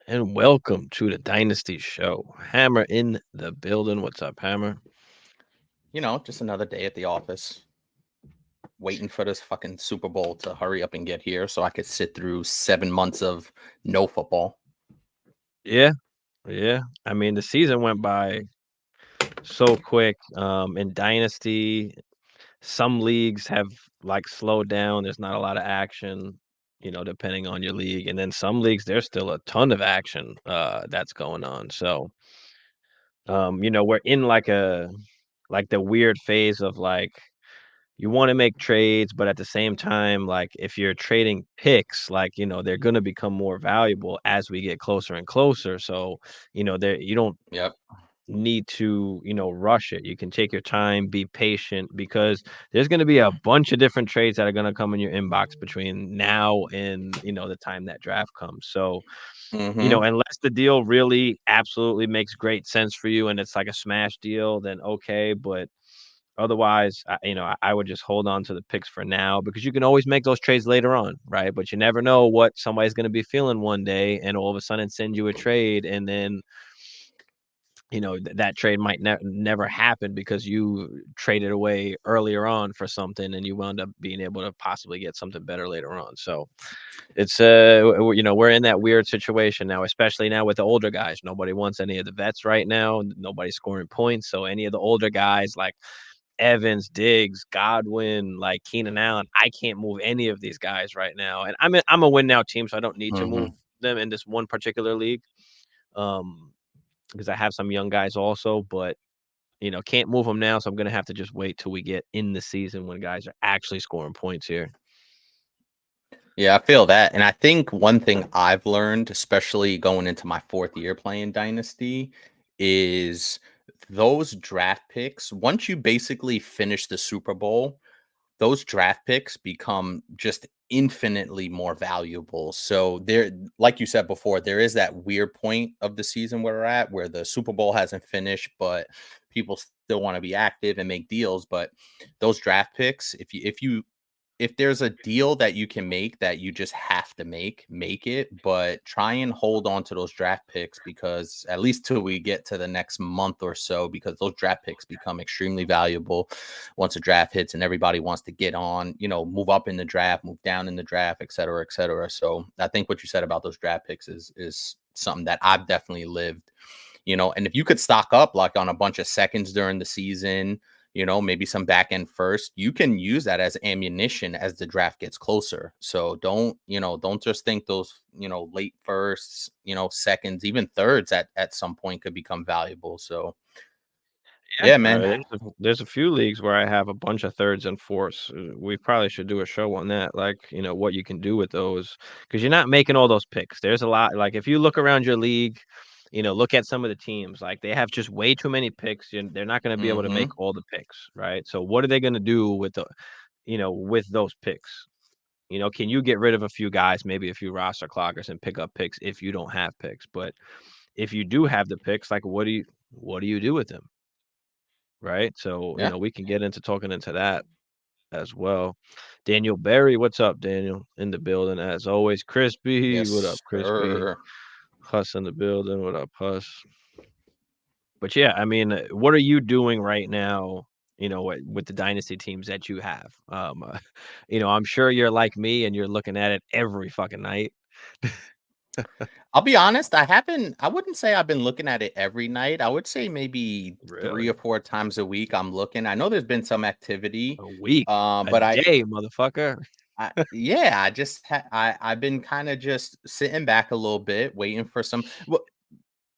and welcome to the Dynasty Show. Hammer in the building. What's up, Hammer? Just another day at the office, waiting for this fucking Super Bowl to hurry up and get here so I could sit through 7 months of no football. Yeah, yeah. I mean, the season went by so quick. In Dynasty, some leagues have like slowed down. There's not a lot of action, depending on your league. And then some leagues, there's still a ton of action that's going on. So, we're in like the weird phase of like you wanna make trades, but at the same time, like, if you're trading picks, like, they're gonna become more valuable as we get closer and closer, so, there you don't Yep. need to, rush it. You can take your time, be patient, because there's gonna be a bunch of different trades that are gonna come in your inbox between now and, the time that draft comes, so, Mm-hmm. unless the deal really absolutely makes great sense for you and it's like a smash deal, then okay, but otherwise, I would just hold on to the picks for now because you can always make those trades later on, right? But you never know what somebody's going to be feeling one day, and all of a sudden send you a trade, and then that trade might never happen because you traded away earlier on for something, and you wound up being able to possibly get something better later on. So it's we're in that weird situation now, especially now with the older guys. Nobody wants any of the vets right now. Nobody's scoring points, so any of the older guys like Evans, Diggs, Godwin, like Keenan Allen. I can't move any of these guys right now, and I'm a win now team, so I don't need to Mm-hmm. move them in this one particular league, because I have some young guys also, but can't move them now, so I'm gonna have to just wait till we get in the season when guys are actually scoring points here. Yeah, I feel that. And I think one thing I've learned, especially going into my fourth year playing Dynasty, is those draft picks, once you basically finish the Super Bowl, those draft picks become just infinitely more valuable. So there, like you said before, there is that weird point of the season where we're at where the Super Bowl hasn't finished, but people still want to be active and make deals. But those draft picks, if there's a deal that you can make that you just have to make it, but try and hold on to those draft picks because at least till we get to the next month or so, because those draft picks become extremely valuable once a draft hits and everybody wants to get on, move up in the draft, move down in the draft, et cetera, et cetera. So I think what you said about those draft picks is something that I've definitely lived, and if you could stock up like on a bunch of seconds during the season, maybe some back end first, you can use that as ammunition as the draft gets closer. So don't just think those, late firsts, seconds, even thirds at some point could become valuable. So Yeah, yeah, man. there's a few leagues where I have a bunch of thirds and fourths. We probably should do a show on that, like, what you can do with those, because 'cause you're not making all those picks. There's a lot like, if you look around your league, look at some of the teams, like, they have just way too many picks, and they're not gonna be able to Mm-hmm. make all the picks, right? So what are they gonna do with with those picks? Can you get rid of a few guys, maybe a few roster cloggers and pick up picks if you don't have picks? But if you do have the picks, like, what do you do with them? Right? So, Yeah. we can get into talking into that as well. Daniel Berry, what's up, Daniel? In the building as always. Crispy, what up, Yes, Crispy? sir. Huss in the building, what up, Huss? But yeah, I mean, what are you doing right now? With the dynasty teams that you have. I'm sure you're like me and you're looking at it every fucking night. I'll be honest, I wouldn't say I've been looking at it every night. I would say maybe three Really? or four times a week I'm looking. I know there's been some activity, A week, a but day, motherfucker. yeah, I just I've been kind of just sitting back a little bit, waiting for some. Well,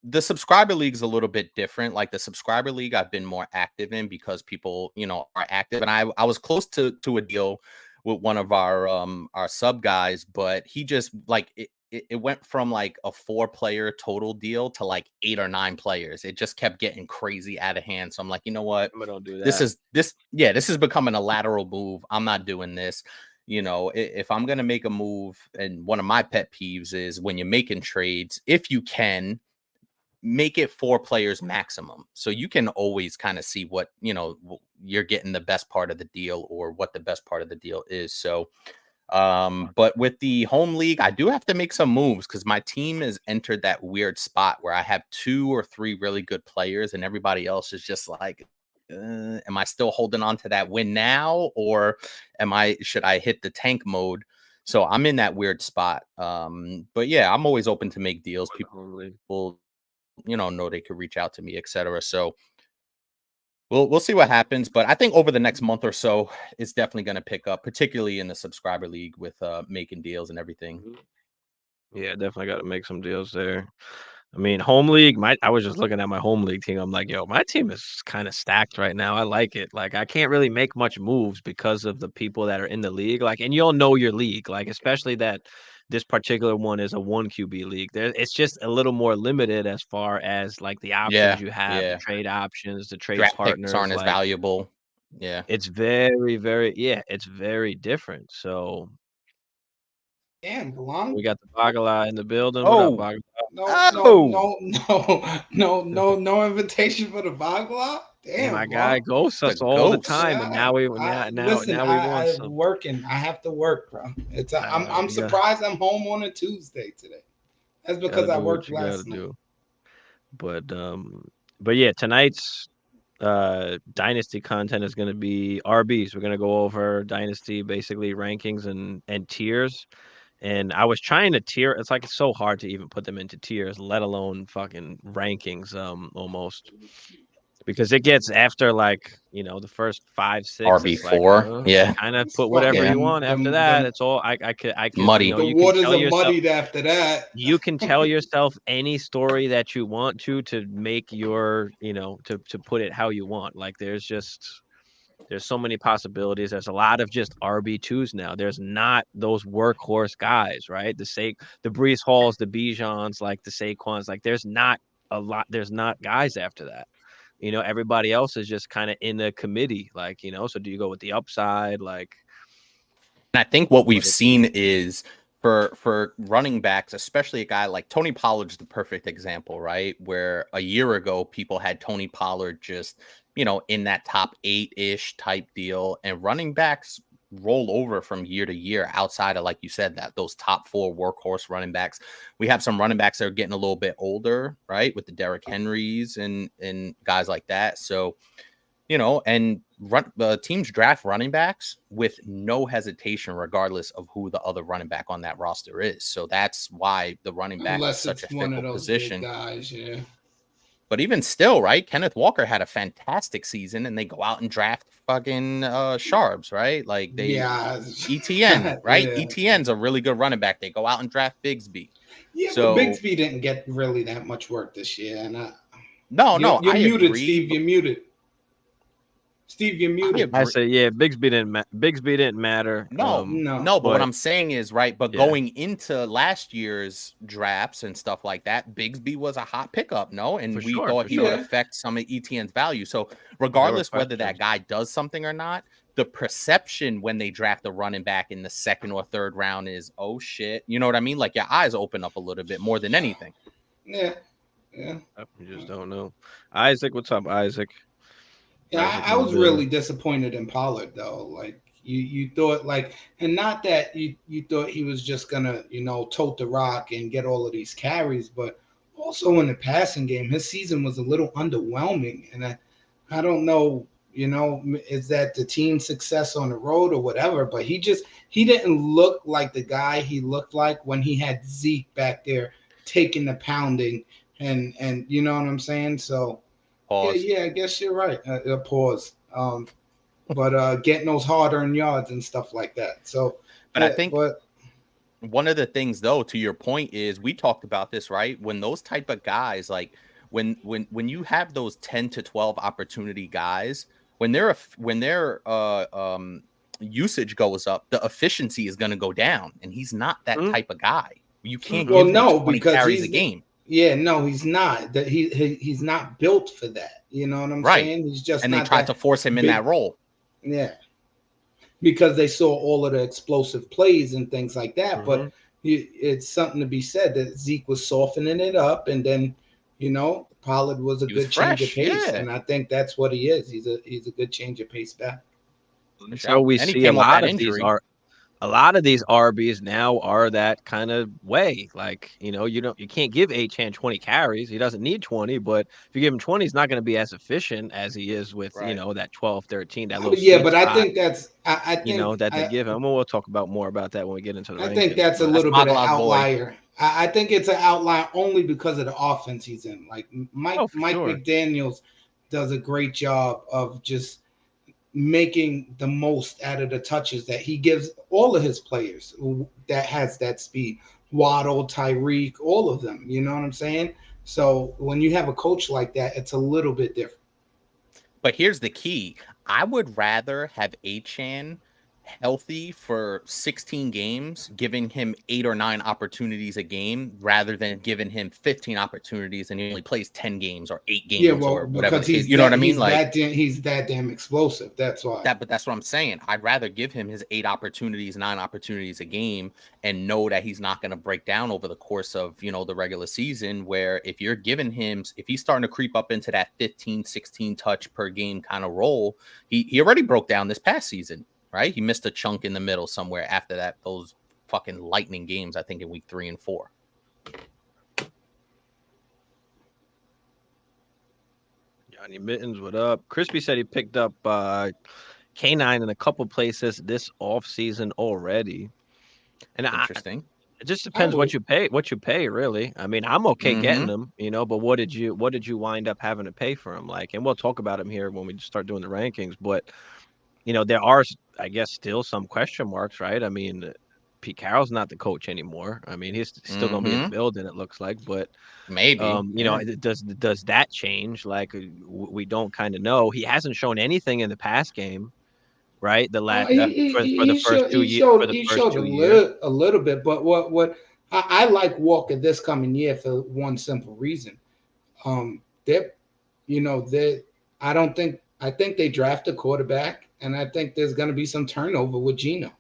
the subscriber league's a little bit different. Like the subscriber league, I've been more active in because people, are active, and I was close to a deal with one of our sub guys, but he just like it went from like a 4 player total deal to like 8 or 9 players. It just kept getting crazy out of hand. So I'm like, you know what? But don't do This that. is this yeah, this is becoming a lateral move. I'm not doing this. If I'm gonna make a move, and one of my pet peeves is when you're making trades, if you can make it 4 players maximum, so you can always kind of see what you're getting the best part of the deal or what the best part of the deal is. So But with the home league, I do have to make some moves because my team has entered that weird spot where I have 2 or 3 really good players, and everybody else is just like, am I still holding on to that win now, or should I hit the tank mode? So I'm in that weird spot. But yeah, I'm always open to make deals. For the home league. People, know they could reach out to me, etc. So we'll see what happens, but I think over the next month or so, it's definitely going to pick up, particularly in the subscriber league with making deals and everything. Mhm. Yeah, definitely got to make some deals there. I mean, home league, I was just looking at my home league team. I'm like, yo, my team is kind of stacked right now. I like it. Like, I can't really make much moves because of the people that are in the league. Like, and you'll know your league, like, especially that this particular one is a 1 QB league. It's just a little more limited as far as like the options Yeah, you have, the yeah. trade options, the trade Draft picks partners. aren't as Like, valuable. Yeah. it's very, very, yeah, it's very different. So Damn, Blanc. we got the Bagala in the building. What up, Oh, Bagala? No invitation for the Bagla. Damn, My guy Blanc. ghosts the us all the ghost. time, and now Listen, we want I some. working. I have to work, bro. I'm You surprised I'm home on a Tuesday today. That's because gotta I do what worked you gotta last night. do. But yeah, tonight's Dynasty content is gonna be RBs. We're gonna go over Dynasty basically rankings and tiers. And I was trying to tier. It's like it's so hard to even put them into tiers, let alone fucking rankings. Almost. Because it gets after, like, the first 5, 6, it's like, RB4. Yeah. kind of put whatever Yeah. you want after that. It's all I could, Muddy. The you can waters tell are yourself muddied after that. you can tell yourself any story that you want to make your, to put it how you want. Like, there's so many possibilities. There's a lot of just RB2s now. There's not those workhorse guys, right? The Brees Halls, the Bijans, like the Saquons, like there's not guys after that. Everybody else is just kind of in the committee, like, so do you go with the upside? Like, And I think what we've But seen is for running backs, especially a guy like Tony Pollard's the perfect example, right? Where a year ago people had Tony Pollard just, in that top 8-ish type deal, and running backs roll over from year to year outside of, like you said, that those top 4 workhorse running backs. We have some running backs that are getting a little bit older, right? With the Derrick Henrys and guys like that. So and teams draft running backs with no hesitation, regardless of who the other running back on that roster is. So that's why the running back is Unless such a it's one of fickle those position. big guys, yeah. But even still, right? Kenneth Walker had a fantastic season, and they go out and draft fucking Sharps, right? Like ETN, right? Yeah. ETN's a really good running back. They go out and draft Bigsby. Yeah, So but Bigsby didn't get really that much work this year. And you're you're muted, agree, Steve. You're muted. Steve, you're muted. I say, yeah, Bigsby didn't matter. No, but what I'm saying is, right, but going into last year's drafts and stuff like that, Bigsby was a hot pickup, no? And we thought he would affect some of ETN's value. So regardless whether that guy does something or not, the perception when they draft a running back in the 2nd or 3rd round is, oh shit. You know what I mean? Like, your eyes open up a little bit more than anything. Yeah. You just don't know. Isaac, what's up, Isaac? Yeah, I was really disappointed in Pollard, though. Like, you thought, like, and not that you thought he was just gonna, tote the rock and get all of these carries, but also in the passing game, his season was a little underwhelming. And I don't know, is that the team success on the road or whatever, but he didn't look like the guy he looked like when he had Zeke back there taking the pounding and you know what I'm saying? So yeah, I guess you're right. Pause. But getting those hard-earned yards and stuff like that. So, but I think one of the things, though, to your point, is we talked about this, right? When those type of guys, like when you have those 10 to 12 opportunity guys, when their usage goes up, the efficiency is going to go down, and he's not that type of guy. You can't give him 20 carries a game. Yeah, no, he's not. That he's not built for that. You know what I'm saying? He's just and they tried to force him in that role. Yeah, because they saw all of the explosive plays and things like that. But it's something to be said that Zeke was softening it up, and then Pollard was a good change of pace, and I think that's what he is. He's a good change of pace back. So we see a lot of these a lot of these RBs now are that kind of way. Like, you can't give Achane 20 carries. He doesn't need 20, but if you give him 20, he's not going to be as efficient as he is with, Right. that 12, 13, that little Yeah, sweet but spot, I think that's that they give him. Well, we'll talk about more about that when we get into the I rankings. think that's a But little bit of Monologue boy. outlier. I think it's an outlier only because of the offense he's in. Like Mike sure. McDaniels does a great job of just making the most out of the touches that he gives all of his players that has that speed. Waddle, Tyreek, all of them. You know what I'm saying? So when you have a coach like that, it's a little bit different. But here's the key. I would rather have Achane healthy for 16 games, giving him 8 or 9 opportunities a game, rather than giving him 15 opportunities and he only plays 10 games or 8 games, Yeah, well, or whatever. because he's You know what I mean? he's that damn explosive. That's why. But that's what I'm saying. I'd rather give him his 8 opportunities, 9 opportunities a game, and know that he's not going to break down over the course of, the regular season, where if you're giving him, if he's starting to creep up into that 15, 16 touch per game kind of role, he already broke down this past season, right? He missed a chunk in the middle somewhere after that, those fucking lightning games, I think in week 3 and 4. Johnny Mittens, what up? Crispy said he picked up K9 in a couple places this offseason already. And Interesting. it just depends what you pay, really. I mean, I'm okay getting them, but what did you wind up having to pay for him? Like, and we'll talk about him here when we start doing the rankings, but there are, I guess, still some question marks, right? I mean, Pete Carroll's not the coach anymore. I mean, he's still going to be in the building, it looks like, but maybe, does that change? Like, we don't kind of know. He hasn't shown anything in the pass game, right? The last for the first 2 years. He showed a little bit, but what I like Walker this coming year for one simple reason. I think they draft a quarterback, and I think there's going to be some turnover with Geno.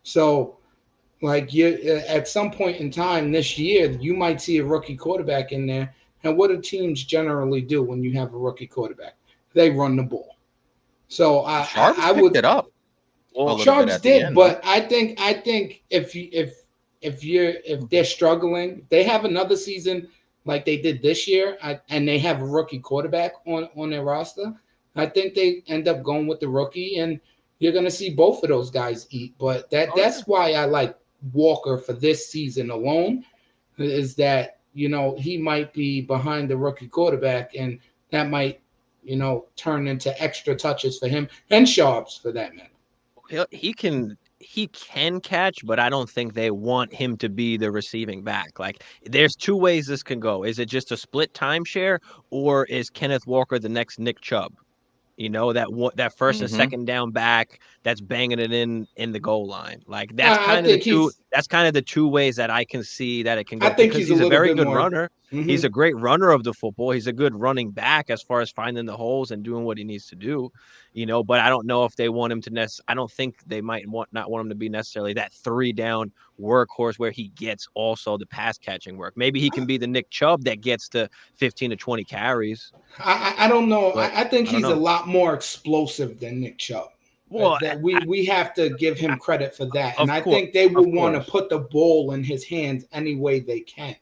So, like, at some point in time this year, you might see a rookie quarterback in there. And what do teams generally do when you have a rookie quarterback? They run the ball. So I would picked it up. Well, Sharps did, but I think if they're struggling, they have another season like they did this year, and they have a rookie quarterback on their roster. I think they end up going with the rookie, and you're going to see both of those guys eat. But that's why I like Walker for this season alone, is that he might be behind the rookie quarterback, and that might turn into extra touches for him and Sharps for that matter. He can catch, but I don't think they want him to be the receiving back. Like, there's 2 ways this can go. Is it just a split timeshare, or is Kenneth Walker the next Nick Chubb? That first and second down back that's banging it in the goal line. Like, that's kind of the two. That's kind of the 2 ways that I can see that it can go. I think he's a very good runner. He's a great runner of the football. He's a good running back as far as finding the holes and doing what he needs to do. But I don't know if they want him to I don't think they might not want him to be necessarily that 3-down workhorse where he gets also the pass catching work. Maybe he can be the Nick Chubb that gets to 15 to 20 carries. I don't know. I think he's a lot more explosive than Nick Chubb. Well, we have to give him credit for that. And I think they will want to put the ball in his hands any way they can.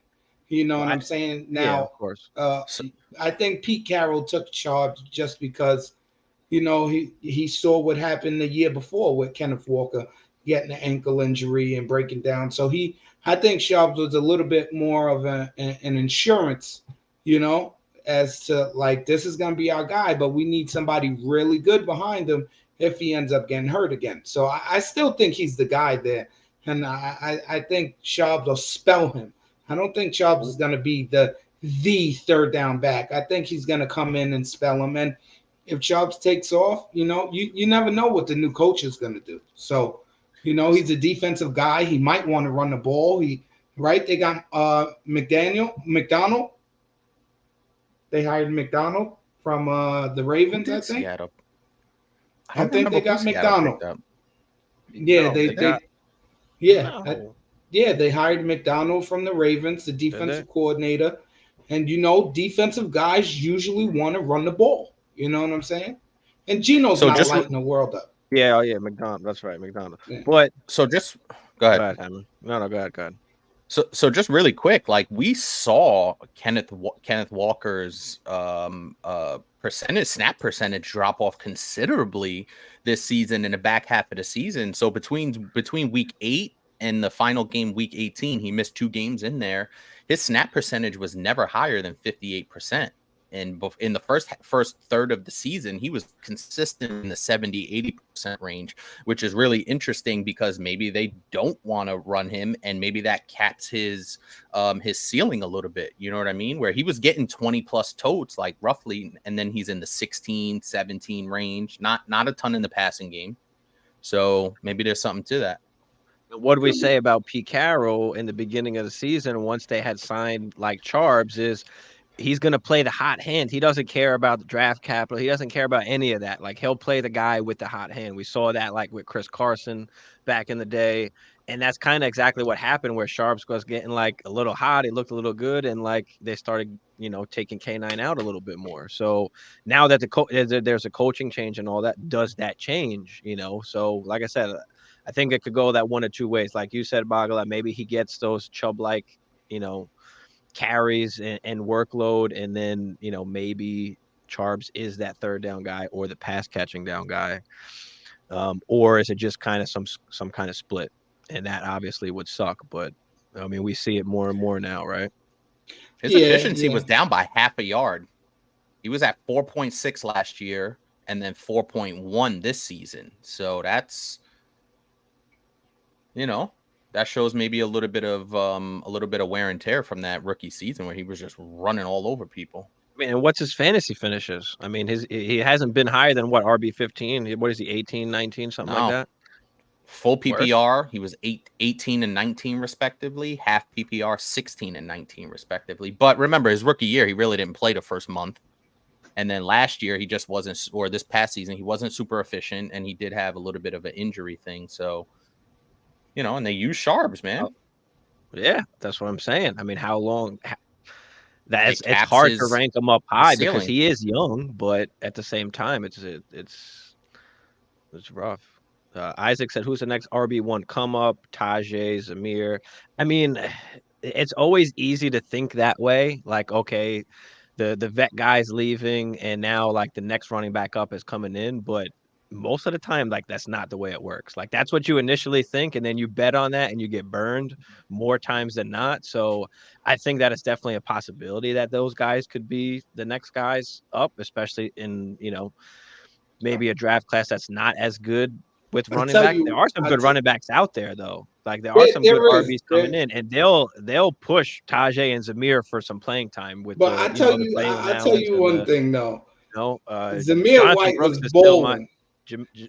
You know what I'm saying? Now, yeah, of course. I think Pete Carroll took charge just because, he saw what happened the year before with Kenneth Walker getting an ankle injury and breaking down. So I think Sharps was a little bit more of an insurance, as to, like, this is going to be our guy, but we need somebody really good behind him if he ends up getting hurt again. So I still think he's the guy there. And I think Sharps will spell him. I don't think Sharps is going to be the 3rd down back. I think he's going to come in and spell him. And if Sharps takes off, you never know what the new coach is going to do. So, he's a defensive guy. He might want to run the ball. They got McDonald. They hired McDonald from the Ravens, I think. I think they got McDonald. Yeah, they hired McDonald from the Ravens, the defensive coordinator. And, defensive guys usually want to run the ball. You know what I'm saying? And Geno's not lighting the world up. Yeah, oh yeah, McDonald. That's right, McDonald. Yeah. But So just go ahead. go ahead, Hammer. No, go ahead, go ahead. So just really quick, like we saw Kenneth Walker's snap percentage drop off considerably this season in the back half of the season. So between week 8 and the final game, week 18, he missed 2 games in there. His snap percentage was never higher than 58%. And in the first third of the season, he was consistent in the 70-80% range, which is really interesting because maybe they don't want to run him, and maybe that caps his ceiling a little bit. You know what I mean? Where he was getting 20 plus totes, like roughly, and then he's in the 16, 17 range. Not a ton in the passing game. So maybe there's something to that. What do we say about Pete Carroll in the beginning of the season once they had signed like Charbs is he's going to play the hot hand. He doesn't care about the draft capital. He doesn't care about any of that. Like he'll play the guy with the hot hand. We saw that like with Chris Carson back in the day. And that's kind of exactly what happened where Sharps was getting like a little hot. He looked a little good. And like they started, taking K9 out a little bit more. So now that there's a coaching change and all that, does that change, So like I said, I think it could go that one or two ways. Like you said, Bagala, maybe he gets those Chubb-like, carries and workload, and then maybe Charbs is that third down guy or the pass catching down guy, or is it just kind of some kind of split? And that obviously would suck, but I mean we see it more and more now, right? His efficiency was down by half a yard. He was at 4.6 last year and then 4.1 this season. So that's that shows maybe a little bit of wear and tear from that rookie season where he was just running all over people. I mean, and what's his fantasy finishes? I mean, he hasn't been higher than what, RB15? What is he, 18, 19, something like that? Full PPR, he was 18 and 19 respectively. Half PPR, 16 and 19 respectively. But remember, his rookie year, he really didn't play the first month. And then last year, he just wasn't, or this past season, he wasn't super efficient, and he did have a little bit of an injury thing. So, and they use Sharps, man. Yeah, that's what I'm saying. I mean, how long? It's hard to rank him up high because he is young, but at the same time, it's rough. Isaac said, "Who's the next RB1 come up?" Tajay, Zamir. I mean, it's always easy to think that way. Like, okay, the vet guy's leaving, and now like the next running back up is coming in, but most of the time, like that's not the way it works. Like that's what you initially think, and then you bet on that and you get burned more times than not. So I think that it's definitely a possibility that those guys could be the next guys up, especially in, maybe a draft class that's not as good with running back. There are some good running backs out there though. Like there are some good RBs coming in, and they'll push Tajay and Zamir for some playing time with I tell you one thing though. Zamir White was bowling.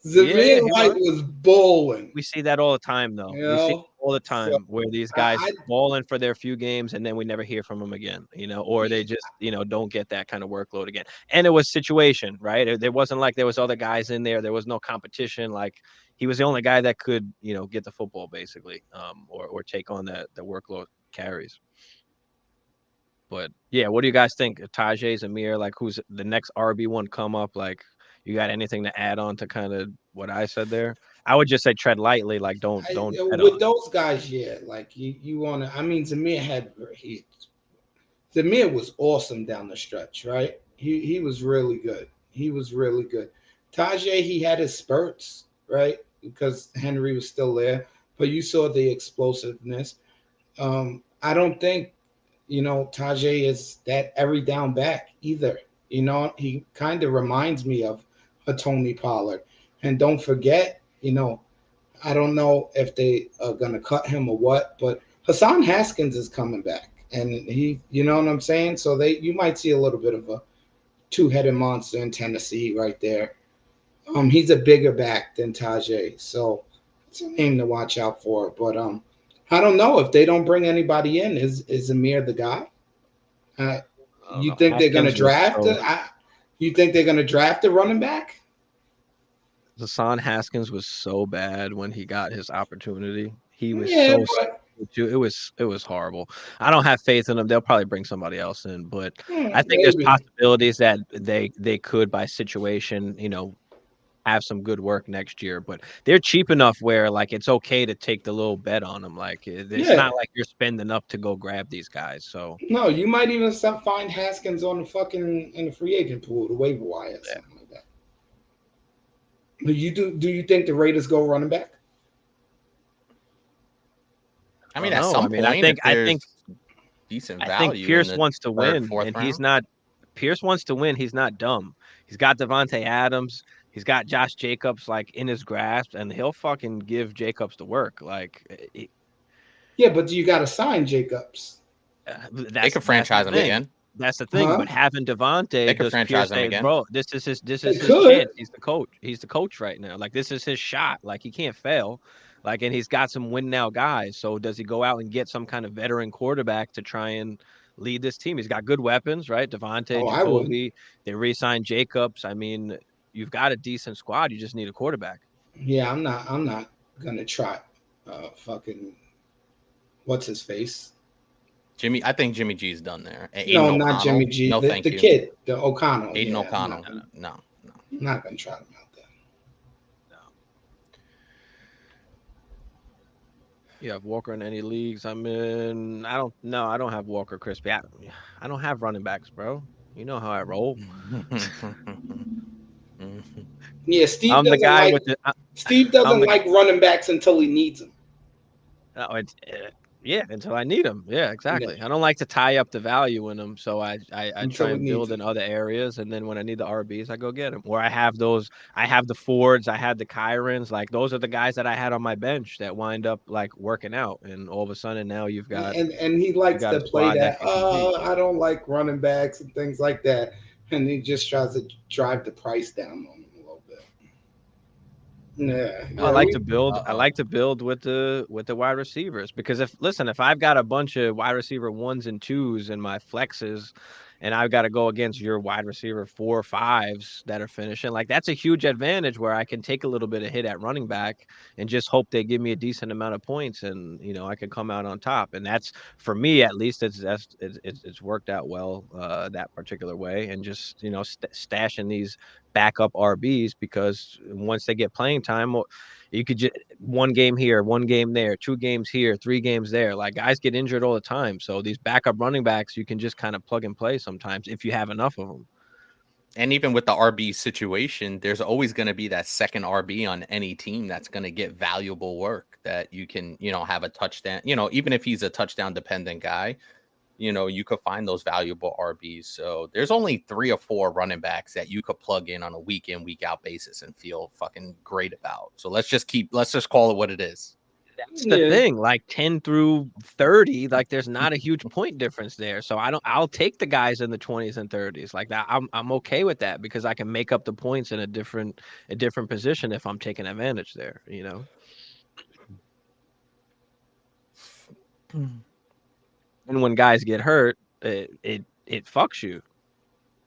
Zamir White was bowling. We see that all the time, though. We see it all the time where these guys balling for their few games, and then we never hear from them again, or they just, don't get that kind of workload again. And it was situation, right? There wasn't like there was other guys in there. There was no competition. Like he was the only guy that could, get the football basically, or take on the workload carries. But yeah, what do you guys think? Tajay, Zamir, like who's the next RB1 come up? Like, you got anything to add on to kind of what I said there? I would just say tread lightly, like don't with those guys. Yeah, like you want to. I mean, Zamir was awesome down the stretch, right? He was really good. He was really good. Tajay, he had his spurts, right? Because Henry was still there, but you saw the explosiveness. I don't think Tajay is that every down back either. He kind of reminds me of a Tony Pollard. And don't forget, I don't know if they are going to cut him or what, but Hassan Haskins is coming back. And he, you know what I'm saying? So you might see a little bit of a two-headed monster in Tennessee right there. He's a bigger back than Tajay. So it's a name to watch out for. But I don't know if they don't bring anybody in. Is Amir the guy? You think they're going to draft? You think they're going to draft a running back? Hassan Haskins was so bad when he got his opportunity. He was it was horrible. I don't have faith in them. They'll probably bring somebody else in, but I think there's possibilities that they could by situation, have some good work next year. But they're cheap enough where like it's okay to take the little bet on them. Like it's not like you're spending up to go grab these guys. So no, you might even find Haskins on the fucking in the free agent pool, the waiver wire, or something like that. Do you think the Raiders go running back? I mean, at some point, I think decent value. I think Pierce wants to win, and round. he's not. Pierce wants to win. He's not dumb. He's got Devontae Adams. He's got Josh Jacobs like in his grasp, and he'll fucking give Jacobs the work. Like, yeah, but you got to sign Jacobs. They could franchise him again. That's the thing. But having Devontae, does Pierce say, bro, this is his chance. He's the coach. He's the coach right now. Like, this is his shot. Like, he can't fail. Like, and he's got some win now guys. So does he go out and get some kind of veteran quarterback to try and lead this team? He's got good weapons, right? Devontae, Jacoby. They re-signed Jacobs. I mean, you've got a decent squad. You just need a quarterback. Yeah, I'm not gonna try. Fucking, what's his face? Jimmy. I think Jimmy G's done there. No, not Jimmy G. No, the kid, the O'Connell. Aiden O'Connell. No. I'm not gonna try him out there. You have Walker in any leagues I'm in? I don't have Walker Crispy. I don't have running backs, bro. You know how I roll. Yeah, Steve. I'm the guy with the. Steve doesn't like running backs until he needs them. No, it's yeah, until I need them. Yeah, exactly. Yeah. I don't like to tie up the value in them, so I try and build in other areas, and then when I need the RBs, I go get them. Or I have the Fords, I had the Kyrens, like those are the guys that I had on my bench that wind up like working out, and all of a sudden now you've got and he likes to play that. I don't like running backs and things like that, and he just tries to drive the price down on them a little bit. Yeah, I like to build. I like to build with the wide receivers because if I've got a bunch of wide receiver 1s and 2s in my flexes, and I've got to go against your wide receiver 4 or 5s that are finishing, like that's a huge advantage where I can take a little bit of hit at running back and just hope they give me a decent amount of points, and I can come out on top. And that's for me at least. It's worked out well that particular way, and just stashing these backup RBs because once they get playing time, you could just one game here, one game there, 2 games here, 3 games there. Like guys get injured all the time. So these backup running backs, you can just kind of plug and play sometimes if you have enough of them. And even with the RB situation, there's always going to be that second RB on any team that's going to get valuable work that you can, have a touchdown, even if he's a touchdown dependent guy. You could find those valuable RBs. So there's only 3 or 4 running backs that you could plug in on a week in, week out basis and feel fucking great about. So let's just call it what it is. That's the thing. Like 10 through 30, like there's not a huge point difference there. So I'll take the guys in the 20s and 30s like that. I'm okay with that because I can make up the points in a different position if I'm taking advantage there, And when guys get hurt, it fucks you.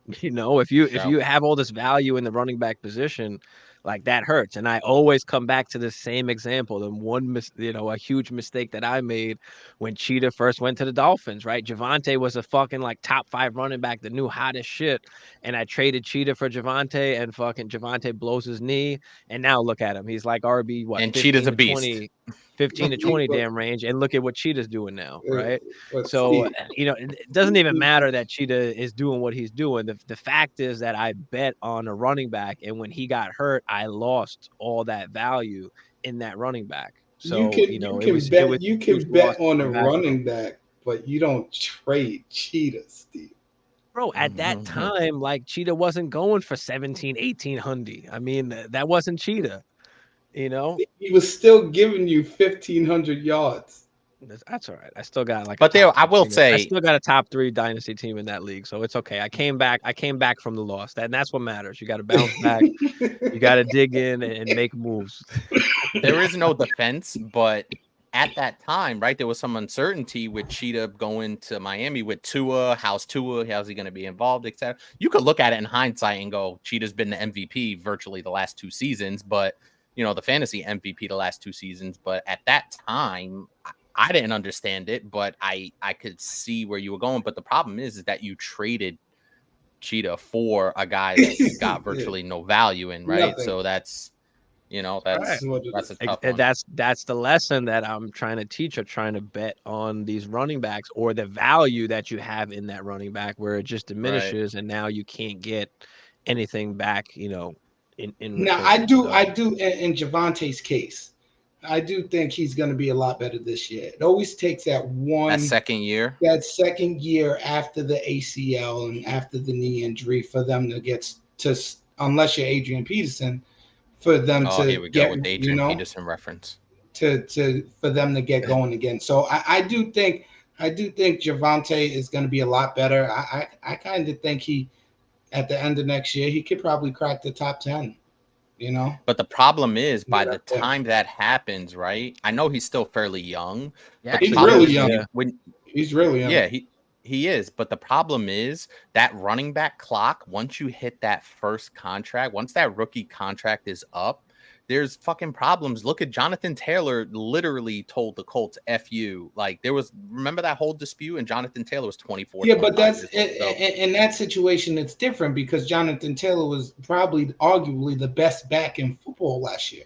If you have all this value in the running back position, like that hurts. And I always come back to the same example. The one, a huge mistake that I made when Cheetah first went to the Dolphins, right? Javonte was a fucking like top 5 running back that knew hot as shit. And I traded Cheetah for Javonte, and fucking Javonte blows his knee. And now look at him. He's like RB, what? And Cheetah's a beast. 15 to 20 damn range, and look at what Cheetah's doing now, right? So it doesn't even matter that Cheetah is doing what he's doing. The fact is that I bet on a running back, and when he got hurt, I lost all that value in that running back. So you can bet on a running back, but you don't trade Cheetah, Steve. Bro, at that time, like Cheetah wasn't going for 17, 1800. I mean, that wasn't Cheetah. He was still giving you 1,500 yards. That's all right. I still got like. But I will say, I still got a top 3 dynasty team in that league, so it's okay. I came back from the loss, and that's what matters. You got to bounce back. You got to dig in and make moves. There is no defense, but at that time, right, there was some uncertainty with Cheetah going to Miami with Tua. How's Tua? How's he going to be involved, etc. You could look at it in hindsight and go, Cheetah's been the MVP virtually the last 2 seasons, but. The fantasy MVP the last 2 seasons. But at that time, I didn't understand it, but I could see where you were going. But the problem is that you traded Cheetah for a guy that he got virtually no value in, right? Nothing. So that's That's what it that's a is. tough one. That's the lesson that I'm trying to teach, or trying to bet on these running backs, or the value that you have in that running back, where it just diminishes, and now you can't get anything back, in Now, return. I do in Javante's case, I do think he's going to be a lot better this year. It always takes that second year after the ACL and after the knee injury for them to get to, unless you're Adrian Peterson, for them Oh, to here we go get, with the Adrian Peterson reference. For them to get going again. So I do think Javante is going to be a lot better. I kind of think he, at the end of next year, he could probably crack the top 10. But the problem is, by the time that happens, right? I know he's still fairly young. Yeah, he's really young. He's really young. Yeah, he is. But the problem is that running back clock, once you hit that first contract, once that rookie contract is up, there's fucking problems. Look at Jonathan Taylor literally told the Colts F you. Like, remember that whole dispute, and Jonathan Taylor was 24. Yeah, but that's in that situation, it's different because Jonathan Taylor was probably arguably the best back in football last year.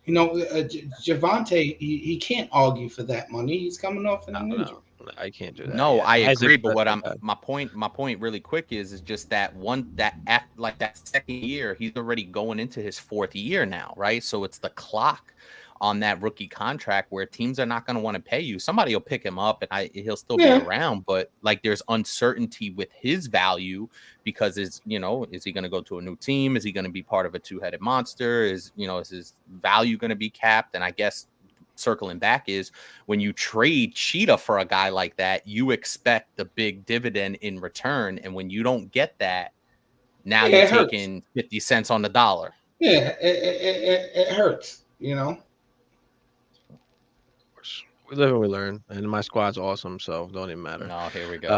Javante, he can't argue for that money. He's coming off an injury. I can't do that. No, I agree. But my point really quick is just that that second year, he's already going into his fourth year now, right? So it's the clock on that rookie contract where teams are not going to want to pay you. Somebody will pick him up and he'll still be around, but like there's uncertainty with his value because is he going to go to a new team? Is he going to be part of a two-headed monster? Is his value going to be capped? And I guess circling back is when you trade Cheetah for a guy like that, you expect the big dividend in return. And when you don't get that, now you're taking 50 cents on the dollar. Yeah, it hurts, We live and we learn, and my squad's awesome, so don't even matter. No, here we go.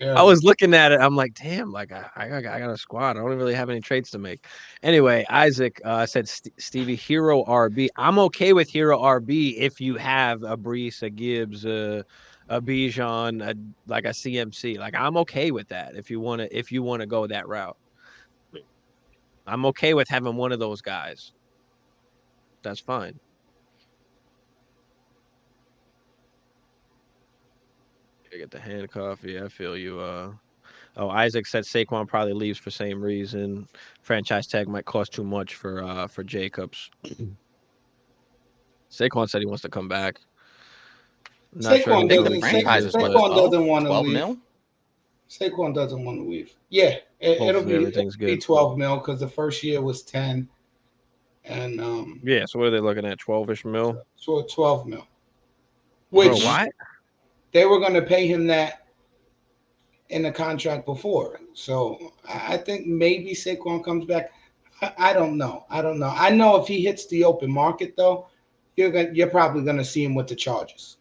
I was looking at it. I'm like, damn, like I got a squad. I don't really have any trades to make. Anyway, Isaac said Stevie Hero RB. I'm okay with Hero RB if you have a Brees, a Gibbs, a Bijan, like a CMC. Like I'm okay with that if you want to go that route. I'm okay with having one of those guys. That's fine. I get the handcuff. Yeah, I feel you. Isaac said Saquon probably leaves for same reason. Franchise tag might cost too much for Jacobs. Saquon said he wants to come back. Saquon doesn't want to leave. Mil? Saquon doesn't want to leave. Yeah, it'll be 12 mil because the first year was 10. And so what are they looking at? 12-ish mil? So 12 mil. Which what? They were going to pay him that in the contract before. So I think maybe Saquon comes back. I don't know. I know if he hits the open market though, you're probably going to see him with the Chargers.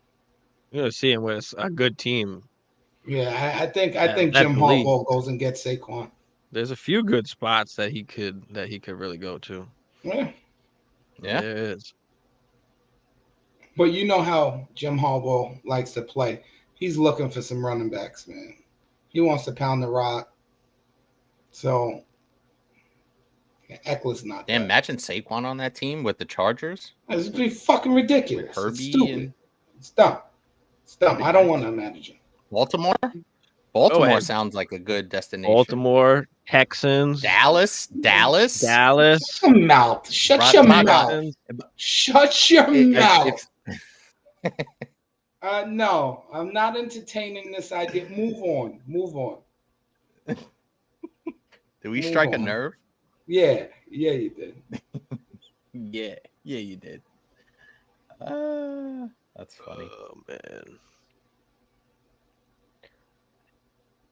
You're going to see him with a good team. Yeah, I think Jim Harbaugh goes and gets Saquon. There's a few good spots that he could really go to. Yeah. There is. But you know how Jim Harbaugh likes to play. He's looking for some running backs, man. He wants to pound the rock. So Eckler's not. Damn, imagine Saquon on that team with the Chargers. It's be fucking ridiculous. With Herbie, it's stupid. It's dumb. It's dumb. I don't want to imagine. Baltimore sounds like a good destination. Baltimore, Texans, Dallas. Shut your mouth. Shut your mouth. Shut your mouth. No, I'm not entertaining this idea. Move on. Did we strike a nerve? Yeah, you did. yeah, you did. That's funny. Oh man.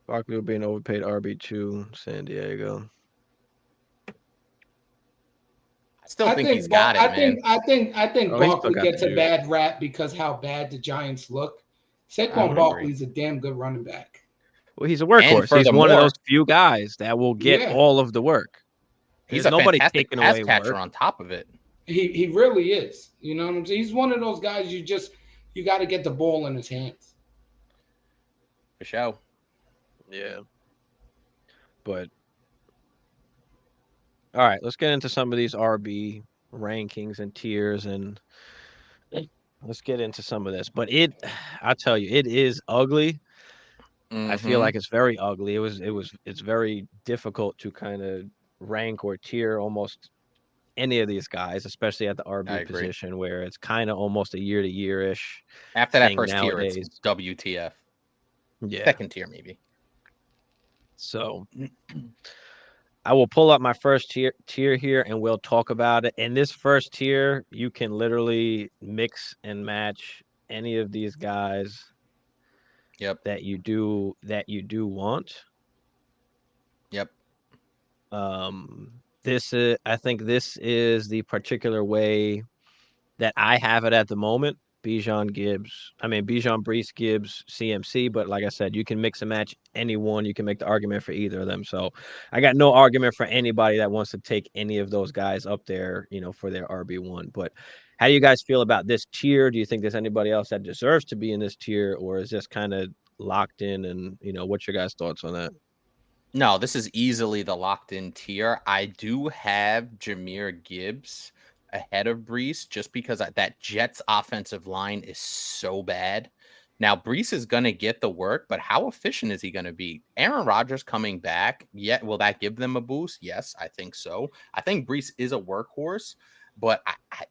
Barkley being overpaid RB2, San Diego. I think he's got it, man. I think Barkley gets a bad rap because how bad the Giants look. Saquon Barkley's a damn good running back. Well, he's a workhorse. He's one of those few guys that will get all of the work. He's nobody taking away catcher on top of it. He really is. You know what I'm saying? He's one of those guys you got to get the ball in his hands. For sure. Yeah. But all right, let's get into some of these RB rankings and tiers, and let's get into some of this. But I tell you, it is ugly. I feel Mm-hmm. like it's very ugly. It's very difficult to kind of rank or tier almost any of these guys, especially at the I RB agree. position, where it's kind of almost a year to year ish After that thing first tier, it's nowadays. WTF. Yeah. Second tier, maybe. So I will pull up my first tier here, and we'll talk about it. In this first tier, you can literally mix and match any of these guys Yep. that you do want. Yep. This is I think this is the particular way that I have it at the moment. Bijan, Brees, Gibbs, CMC. But like I said, you can mix and match anyone. You can make the argument for either of them. So I got no argument for anybody that wants to take any of those guys up there, for their RB1. But how do you guys feel about this tier? Do you think there's anybody else that deserves to be in this tier, or is this kind of locked in? And what's your guys' thoughts on that? No, this is easily the locked in tier. I do have Jahmyr Gibbs ahead of Brees just because that Jets offensive line is so bad. Now, Brees is going to get the work, but how efficient is he going to be? Aaron Rodgers coming back, will that give them a boost? Yes, I think so. I think Brees is a workhorse, but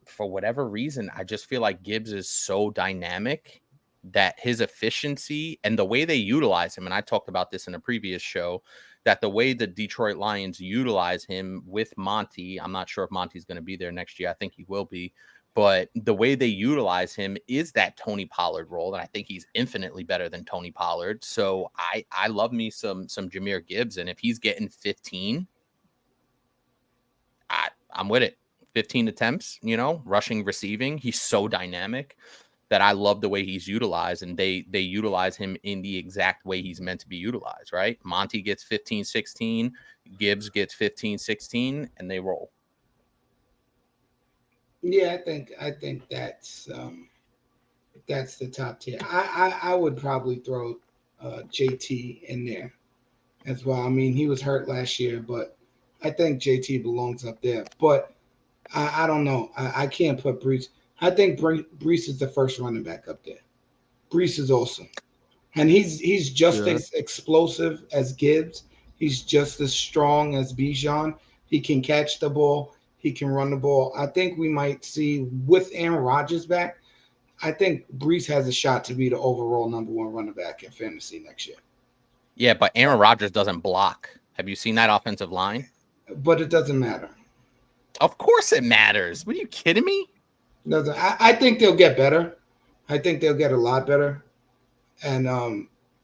for whatever reason, I just feel like Gibbs is so dynamic that his efficiency and the way they utilize him, and I talked about this in a previous show, that the way the Detroit Lions utilize him with Monty, I'm not sure if Monty's going to be there next year. I think he will be. But the way they utilize him is that Tony Pollard role, and I think he's infinitely better than Tony Pollard. So I love me some Jahmyr Gibbs, and if he's getting 15, I'm with it. 15 attempts, rushing, receiving. He's so dynamic that I love the way he's utilized, and they utilize him in the exact way he's meant to be utilized, right? Monty gets 15, 16, Gibbs gets 15, 16, and they roll. Yeah, I think that's the top tier. I would probably throw JT in there as well. I mean, he was hurt last year, but I think JT belongs up there. But I don't know. I can't put Brees. I think Brees is the first running back up there. Brees is awesome, and he's just Sure. as explosive as Gibbs. He's just as strong as Bijan. He can catch the ball. He can run the ball. I think we might see with Aaron Rodgers back. I think Brees has a shot to be the overall number one running back in fantasy next year. Yeah, but Aaron Rodgers doesn't block. Have you seen that offensive line? But it doesn't matter. Of course it matters. What, are you kidding me? Doesn't. I think they'll get better. I think they'll get a lot better. And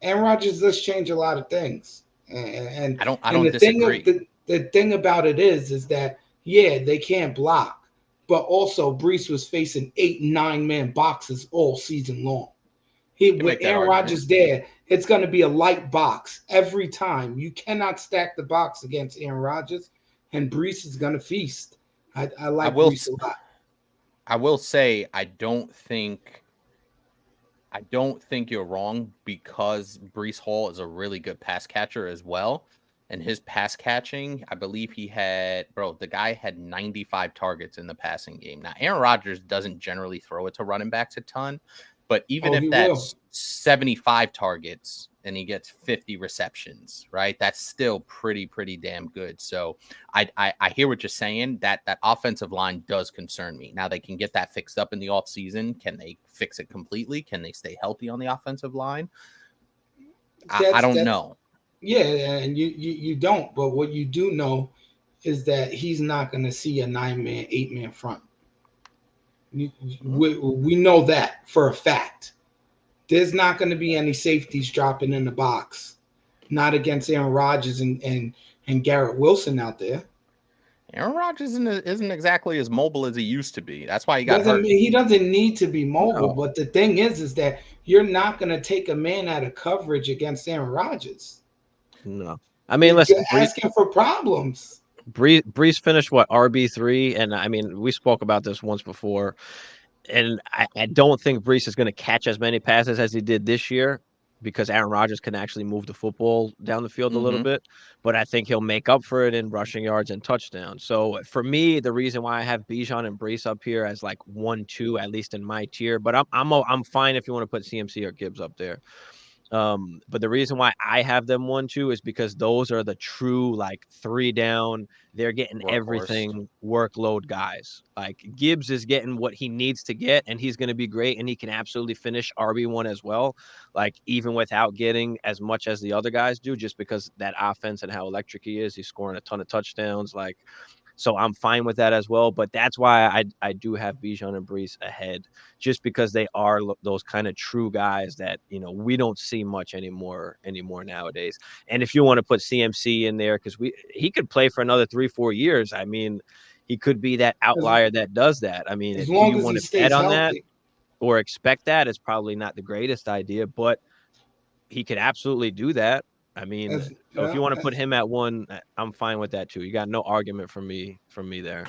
Aaron Rodgers does change a lot of things. And I don't disagree. The thing about it is that they can't block, but also Brees was facing 8 and 9 man boxes all season long. With Aaron Rodgers there, it's going to be a light box every time. You cannot stack the box against Aaron Rodgers, and Brees is going to feast. I like Brees a lot. I will say I don't think you're wrong, because Brees Hall is a really good pass catcher as well. And his pass catching, I believe the guy had 95 targets in the passing game. Now, Aaron Rodgers doesn't generally throw it to running backs a ton, but even if that's 75 targets and he gets 50 receptions, right? That's still pretty damn good. So I hear what you're saying. That offensive line does concern me. Now, they can get that fixed up in the offseason. Can they fix it completely? Can they stay healthy on the offensive line? I don't know. Yeah, and you don't. But what you do know is that he's not going to see a 9-man, 8-man front. We know that for a fact. There's not going to be any safeties dropping in the box. Not against Aaron Rodgers and Garrett Wilson out there. Aaron Rodgers isn't exactly as mobile as he used to be. That's why he got hurt. He doesn't need to be mobile, but the thing is that you're not going to take a man out of coverage against Aaron Rodgers. No. I mean, listen, asking for problems. Brees finished RB3, and I mean, we spoke about this once before, and I don't think Brees is going to catch as many passes as he did this year, because Aaron Rodgers can actually move the football down the field a little Mm-hmm. bit, but I think he'll make up for it in rushing yards and touchdowns. So for me, the reason why I have Bijan and Brees up here as like 1-2, at least in my tier, but I'm fine if you want to put CMC or Gibbs up there. But the reason why I have them 1-2 is because those are the true like 3 down. They're getting Workhorse. everything workload guys. Like Gibbs is getting what he needs to get, and he's going to be great, and he can absolutely finish RB1 as well. Like even without getting as much as the other guys do, just because that offense and how electric he is, he's scoring a ton of touchdowns. Like, so I'm fine with that as well. But that's why I do have Bijan and Brees ahead, just because they are those kind of true guys that, you know, we don't see much anymore nowadays. And if you want to put CMC in there, because he could play for another 3-4 years. I mean, he could be that outlier that does that. I mean, as do long you as he want to bet stays on that healthy. or expect that? It's probably not the greatest idea, but he could absolutely do that. I mean, As, so if you yeah, want to put him at 1, I'm fine with that too. You got no argument from me there.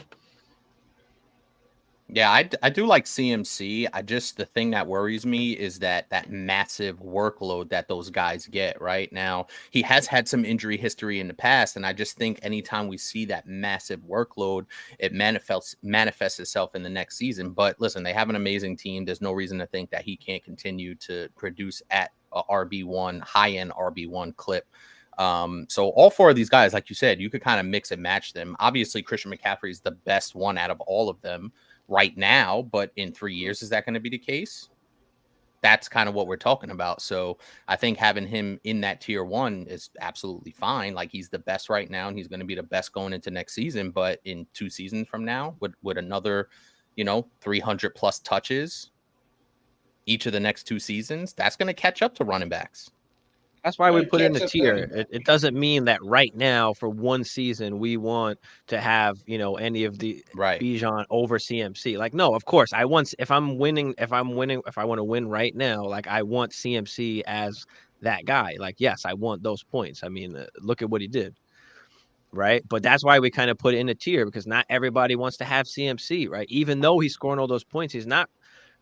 Yeah, I do like CMC. The thing that worries me is that massive workload that those guys get right now. He has had some injury history in the past, and I just think anytime we see that massive workload, it manifests itself in the next season. But listen, they have an amazing team. There's no reason to think that he can't continue to produce at a RB1, high-end RB1 clip. So all 4 of these guys, like you said, you could kind of mix and match them. Obviously, Christian McCaffrey is the best one out of all of them right now, but in 3 years, is that going to be the case? That's kind of what we're talking about. So I think having him in that tier 1 is absolutely fine. Like he's the best right now, and he's going to be the best going into next season. But in 2 seasons from now, with another, 300 plus touches each of the next 2 seasons, that's going to catch up to running backs. That's why we put in catch a up to tier. anybody. It doesn't mean that right now for 1 season we want to have, any of the Right. Bijan over CMC. Like, no, of course I want, if I want to win right now, like I want CMC as that guy. Like, yes, I want those points. I mean, look at what he did. Right. But that's why we kind of put it in a tier, because not everybody wants to have CMC, right? Even though he's scoring all those points, he's not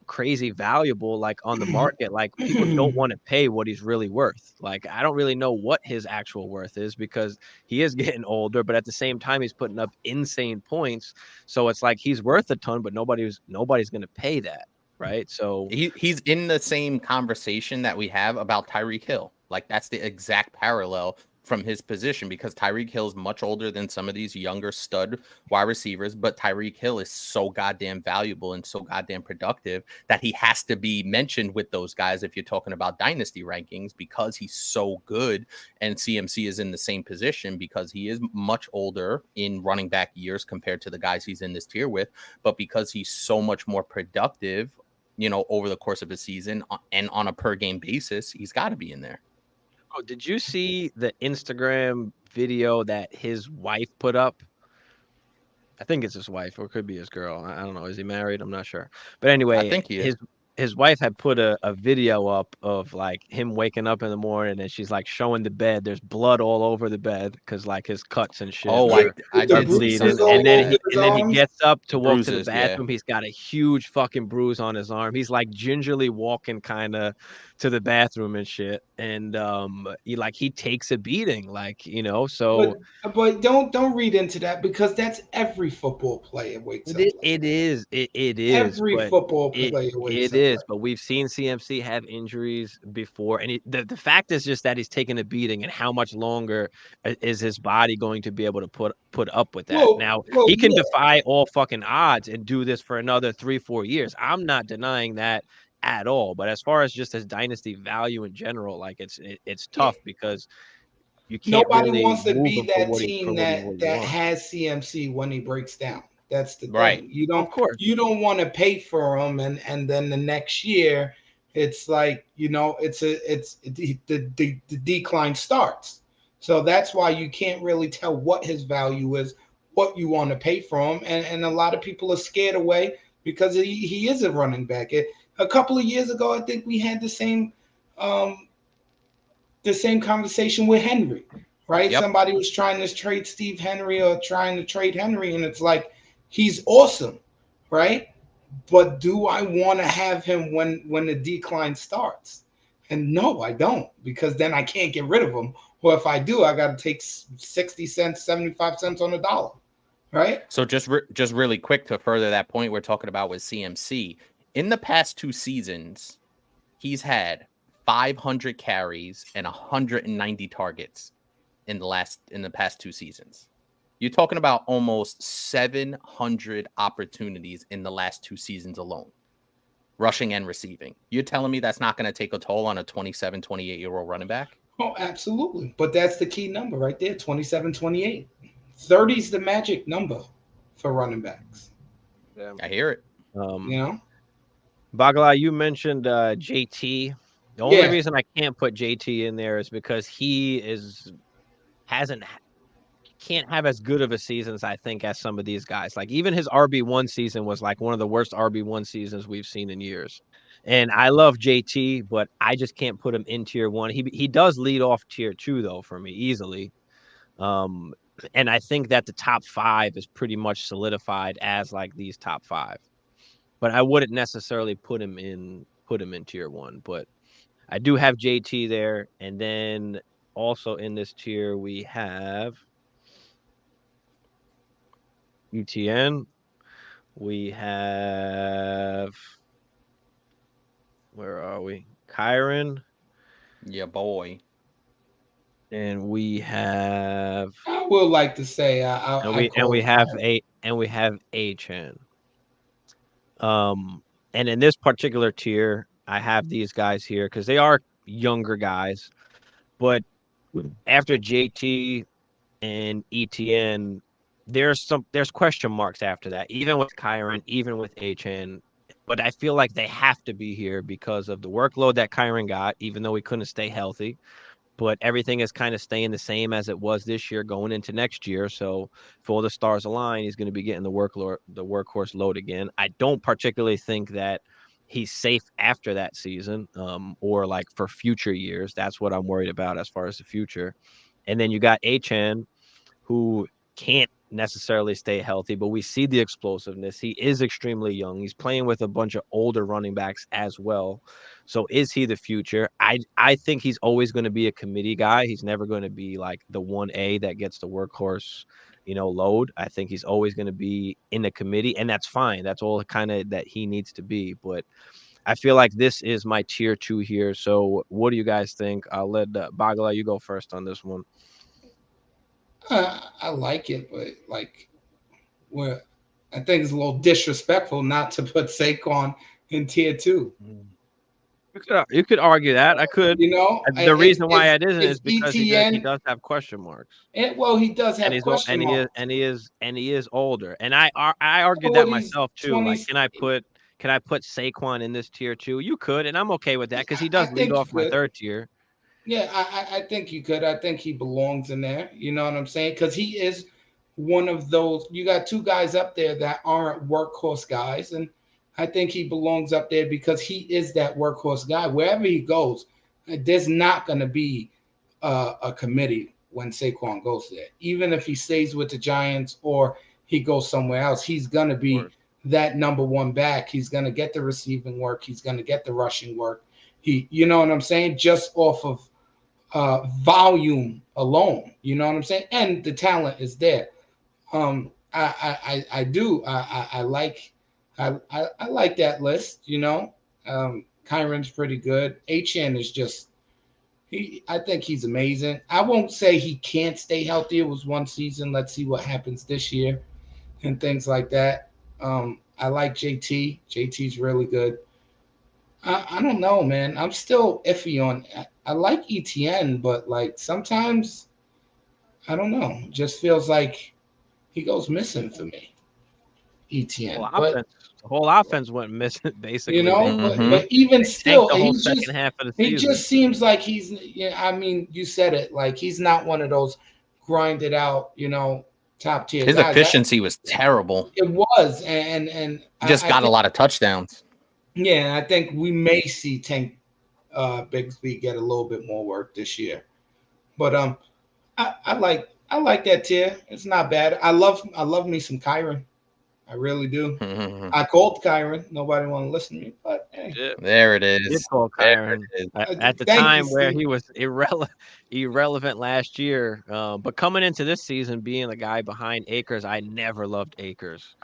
crazy valuable like on the market. Like people don't want to pay what he's really worth. Like I don't really know what his actual worth is, because he is getting older, but at the same time he's putting up insane points. So it's like he's worth a ton, but nobody's going to pay that, right? So He's in the same conversation that we have about Tyreek Hill. Like that's the exact parallel from his position, because Tyreek Hill is much older than some of these younger stud wide receivers, but Tyreek Hill is so goddamn valuable and so goddamn productive that he has to be mentioned with those guys if you're talking about dynasty rankings, because he's so good. And CMC is in the same position because he is much older in running back years compared to the guys he's in this tier with, but because he's so much more productive, over the course of a season and on a per game basis, he's got to be in there. Oh, did you see the Instagram video that his wife put up? I think it's his wife, or it could be his girl. I don't know. Is he married? I'm not sure. But I anyway, think he his wife had put a video up of like him waking up in the morning, and she's like showing the bed. There's blood all over the bed because like his cuts and shit I The are did see bleeding. bruises something all like that. over his And then he arms. gets up The to walk to the bruises, yeah. bathroom. He's got a huge fucking bruise on his arm. He's like gingerly walking kind of to the bathroom and shit. And he takes a beating, like, so But don't read into that, because that's every football player wakes up like it is, it is, every but football player wakes it up is, like but we've seen CMC have injuries before, and the fact is just that he's taking a beating, and how much longer is his body going to be able to put up with that? Now, well he can yeah. defy all fucking odds and do this for another 3-4 years. I'm not denying that at all, but as far as just his dynasty value in general, like it's tough because you can't Nobody really wants to move be him that team for that what you want. has CMC when he breaks down. That's the Right. thing. You Of course. want to pay for him, and then the next year it's like, it's the decline starts. So that's why you can't really tell what his value is, what you want to pay for him, and a lot of people are scared away because he is a running back. A couple of years ago, I think we had the same conversation with Henry, right? Yep. Somebody was trying to trade Steve Henry or trying to trade Henry, and it's like, he's awesome, right? But do I want to have him when the decline starts? And no, I don't, because then I can't get rid of them. Or if I do, I got to take 60 cents, 75 cents on the dollar, right? So just really quick to further that point we're talking about with CMC. In the past 2 seasons, he's had 500 carries and 190 targets in the past 2 seasons. You're talking about almost 700 opportunities in the last 2 seasons alone, rushing and receiving. You're telling me that's not going to take a toll on a 27, 28-year-old running back? Oh, absolutely. But that's the key number right there, 27, 28. 30 is the magic number for running backs. Yeah. I hear it. You know? Bagala, you mentioned JT. The only reason I can't put JT in there is because he can't have as good of a season as I think as some of these guys. Like even his RB1 season was like one of the worst RB1 seasons we've seen in years. And I love JT, but I just can't put him in tier 1. He does lead off tier 2 though for me easily. And I think that the top 5 is pretty much solidified as like these top 5. But I wouldn't necessarily put him in tier 1, but I do have JT there, and then also in this tier we have ETN. We have, where are we? Kyron. Yeah, boy. And we have. I would like to say, we have Achan. And in this particular tier, I have these guys here because they are younger guys, but after JT and ETN, there's question marks after that, even with Kyron, even with HN. But I feel like they have to be here because of the workload that Kyron got, even though he couldn't stay healthy. But everything is kind of staying the same as it was this year going into next year. So if all the stars align, he's going to be getting the workhorse load again. I don't particularly think that he's safe after that season, or like for future years. That's what I'm worried about as far as the future. And then you got HN, who can't necessarily stay healthy, but we see the explosiveness. He is extremely young. He's playing with a bunch of older running backs as well. So is he the future? I think he's always going to be a committee guy. He's never going to be like the 1A that gets the workhorse, load. I think he's always going to be in the committee, and that's fine. That's all kind of that he needs to be. But I feel like this is my tier 2 here. So what do you guys think? I'll let Bagala, you go first on this one. I like it, but like, I think it's a little disrespectful not to put Saquon in tier 2. You could argue that. I could. The reason why it isn't is because he does have question marks. He does have question marks, and he is older. And I argued that myself too. 20, like, can I put Saquon in this tier 2? You could, and I'm okay with that because he does lead off my 3rd tier. Yeah, I think you could. I think he belongs in there. You know what I'm saying? Because he is one of those. You got 2 guys up there that aren't workhorse guys, and I think he belongs up there because he is that workhorse guy. Wherever he goes, there's not going to be a committee when Saquon goes there. Even if he stays with the Giants or he goes somewhere else, he's going to be that number 1 back. He's going to get the receiving work. He's going to get the rushing work. You know what I'm saying? Just off of volume alone, you know what I'm saying? And the talent is there. I like that list, Kyron's pretty good. HN is just I think he's amazing. I won't say he can't stay healthy. It was 1 season. Let's see what happens this year and things like that. I like JT. JT's really good. I don't know, man. I'm still iffy on. I like ETN, but like sometimes I don't know. It just feels like he goes missing for me. ETN, the whole offense went missing basically. But even still, the whole second half of the season. He just seems like he's. I mean, you said it. Like he's not one of those grinded out, top tier. His guys. Efficiency was terrible. It was, and he just got a lot of touchdowns. Yeah, I think we may see Tank Bigsby get a little bit more work this year, but I like that tier. It's not bad. I love me some Kyron. I really do. I called Kyron. Nobody want to listen to me, but Okay. Yeah. There it Did is. call There Kyron it is. at the Thank you, time where Steve. he was irrelevant last year. But coming into this season, being the guy behind Akers, I never loved Akers.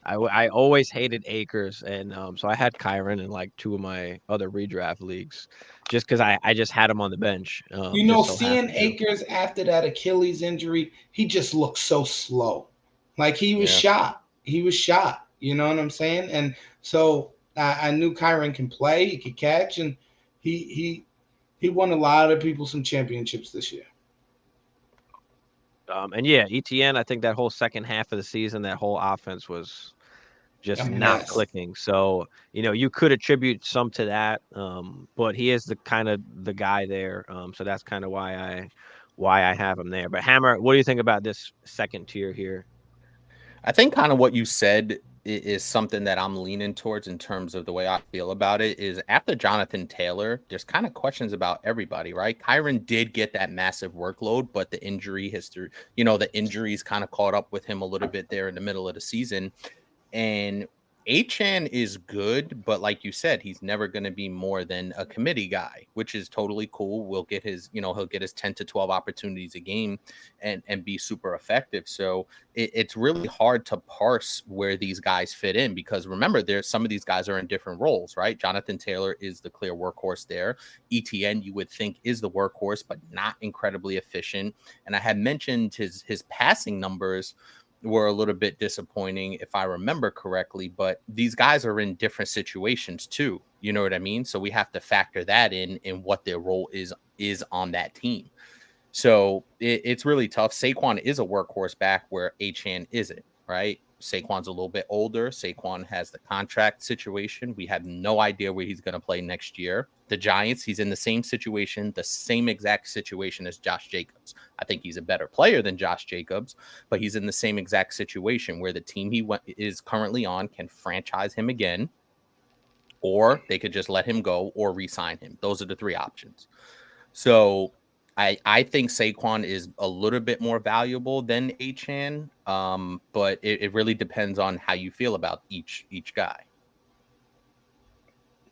I always hated Akers, and so I had Kyron in like 2 of my other redraft leagues, just because I just had him on the bench. Just so Seeing happened to. Akers after that Achilles injury, he just looked so slow. Like he was Yeah. shot. He was shot. You know what I'm saying? And so I knew Kyron can play, he could catch, and he won a lot of people some championships this year. And yeah, ETN, I think that whole second half of the season, that whole offense was A just not mess. clicking. So, you could attribute some to that, but he is the guy there. So that's kind of why I have him there. But Hammer, what do you think about this second tier here? I think kind of what you said is something that I'm leaning towards in terms of the way I feel about it is after Jonathan Taylor, there's kind of questions about everybody, right? Kyron did get that massive workload, but the injury history, the injuries kind of caught up with him a little bit there in the middle of the season. And Achan is good, but like you said, he's never going to be more than a committee guy, which is totally cool. We'll get his, he'll get his 10 to 12 opportunities a game and be super effective. So it's really hard to parse where these guys fit in because remember, there's some of these guys are in different roles, right? Jonathan Taylor is the clear workhorse there. ETN, you would think, is the workhorse, but not incredibly efficient. And I had mentioned his passing numbers were a little bit disappointing if I remember correctly, but these guys are in different situations too. You know what I mean? So we have to factor that in what their role is on that team. So it's really tough. Saquon is a workhorse back where Achan isn't, right? Saquon's a little bit older. Saquon has the contract situation. We have no idea where he's going to play next year. The Giants, he's in the same situation, the same exact situation as Josh Jacobs. I think he's a better player than Josh Jacobs, but he's in the same exact situation where the team is currently on can franchise him again, or they could just let him go or re-sign him. Those are the three options. So I think Saquon is a little bit more valuable than Achan, but it really depends on how you feel about each guy.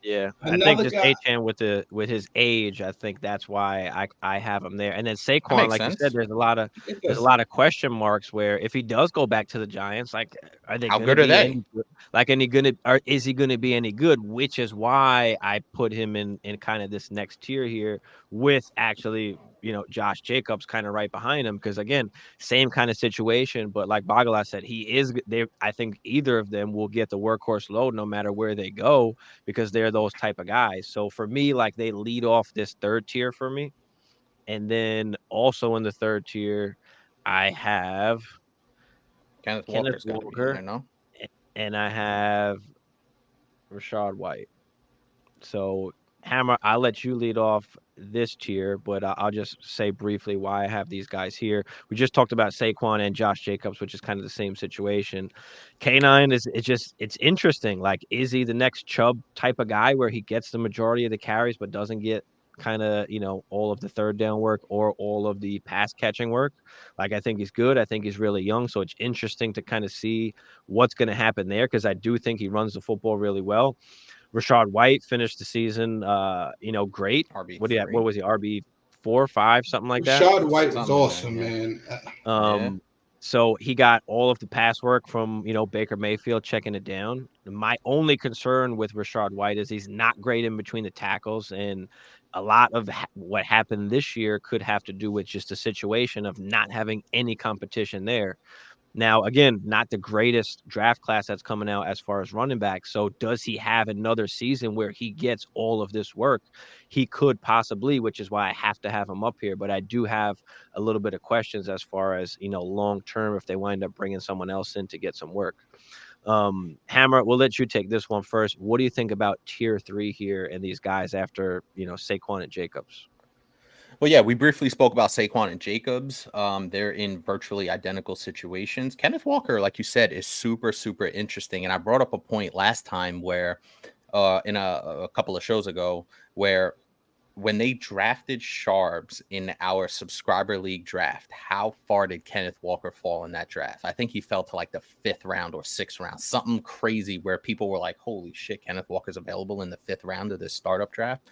Yeah, I think Another just guy. Achane with his age, I think that's why I have him there. And then That Saquon, makes like you said, sense. It there's a does. lot of question marks where if he does go back to the Giants, like are they How gonna good are be they? any good? Like any gonna or is he gonna be any good? Which is why I put him in kind of this next tier here with actually, Josh Jacobs kind of right behind him. Because again, same kind of situation, but like Bagala said, I think either of them will get the workhorse load no matter where they go because they're those type of guys. So for me, like they lead off this third tier for me. And then also in the third tier, I have Kenneth Kenneth Walker's got to be in Walker there, no? and I have Rashad White. So, Hammer, I'll let you lead off this tier, but I'll just say briefly why I have these guys here. We just talked about Saquon and Josh Jacobs, which is kind of the same situation. K9 it's interesting. Like, is he the next Chubb type of guy where he gets the majority of the carries but doesn't get kind of, all of the third down work or all of the pass catching work? Like, I think he's good. I think he's really young. So it's interesting to kind of see what's going to happen there because I do think he runs the football really well. Rashad White finished the season, great. RB What three, was he? RB 4, 5, something like that. Rashad White was something in there. awesome, Yeah, man. yeah. So he got all of the pass work from, Baker Mayfield checking it down. My only concern with Rashad White is he's not great in between the tackles, and a lot of what happened this year could have to do with just a situation of not having any competition there. Now, again, not the greatest draft class that's coming out as far as running back. So, does he have another season where he gets all of this work? He could possibly, which is why I have to have him up here. But I do have a little bit of questions as far as, long term if they wind up bringing someone else in to get some work. Hammer, we'll let you take this one first. What do you think about tier 3 here and these guys after, Saquon and Jacobs? Well, yeah, we briefly spoke about Saquon and Jacobs. They're in virtually identical situations. Kenneth Walker, like you said, is super, super interesting. And I brought up a point last time where, in a couple of shows ago, where when they drafted Sharps in our subscriber league draft, how far did Kenneth Walker fall in that draft? I think he fell to like the 5th round or 6th round, something crazy where people were like, holy shit, Kenneth Walker's available in the 5th round of this startup draft,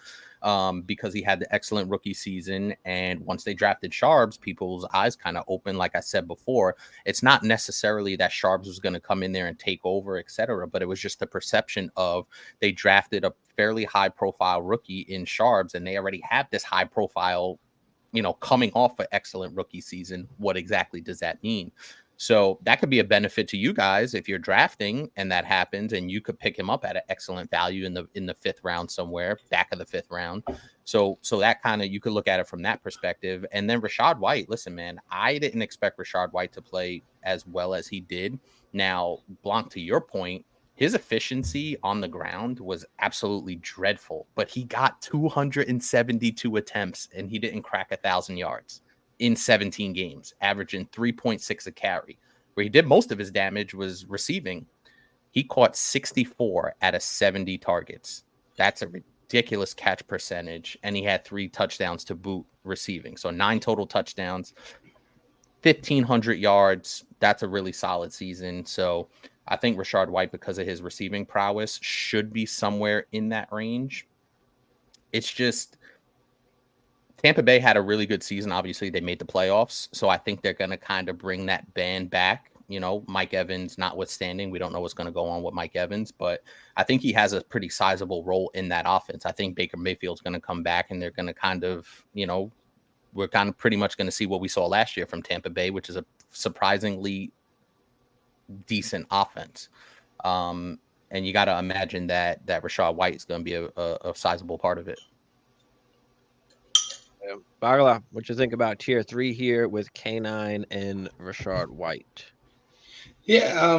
because he had the excellent rookie season. And once they drafted Sharps, people's eyes kind of opened. Like I said before, it's not necessarily that Sharps was going to come in there and take over, etc., but it was just the perception of they drafted a fairly high profile rookie in Sharps, and they already have this high profile, coming off an excellent rookie season. What exactly does that mean? So that could be a benefit to you guys if you're drafting and that happens, and you could pick him up at an excellent value in the 5th round somewhere, back of the 5th round. So that kind of, you could look at it from that perspective. And then Rachaad White, listen, man, I didn't expect Rachaad White to play as well as he did. Now, Blanc, to your point, his efficiency on the ground was absolutely dreadful, but he got 272 attempts and he didn't crack 1,000 yards in 17 games, averaging 3.6 a carry. Where he did most of his damage was receiving. He caught 64 out of 70 targets. That's a ridiculous catch percentage. And he had 3 touchdowns to boot receiving. So 9 total touchdowns, 1,500 yards. That's a really solid season. So I think Rachaad White, because of his receiving prowess, should be somewhere in that range. It's just Tampa Bay had a really good season. Obviously, they made the playoffs. So I think they're going to kind of bring that band back. Mike Evans notwithstanding, we don't know what's going to go on with Mike Evans, but I think he has a pretty sizable role in that offense. I think Baker Mayfield's going to come back, and they're going to kind of, we're kind of pretty much going to see what we saw last year from Tampa Bay, which is a surprisingly decent offense. And you got to imagine that Rachaad White is going to be a sizable part of it. Yeah. Bagala, what you think about tier 3 here with K9 and Rachaad White? Yeah,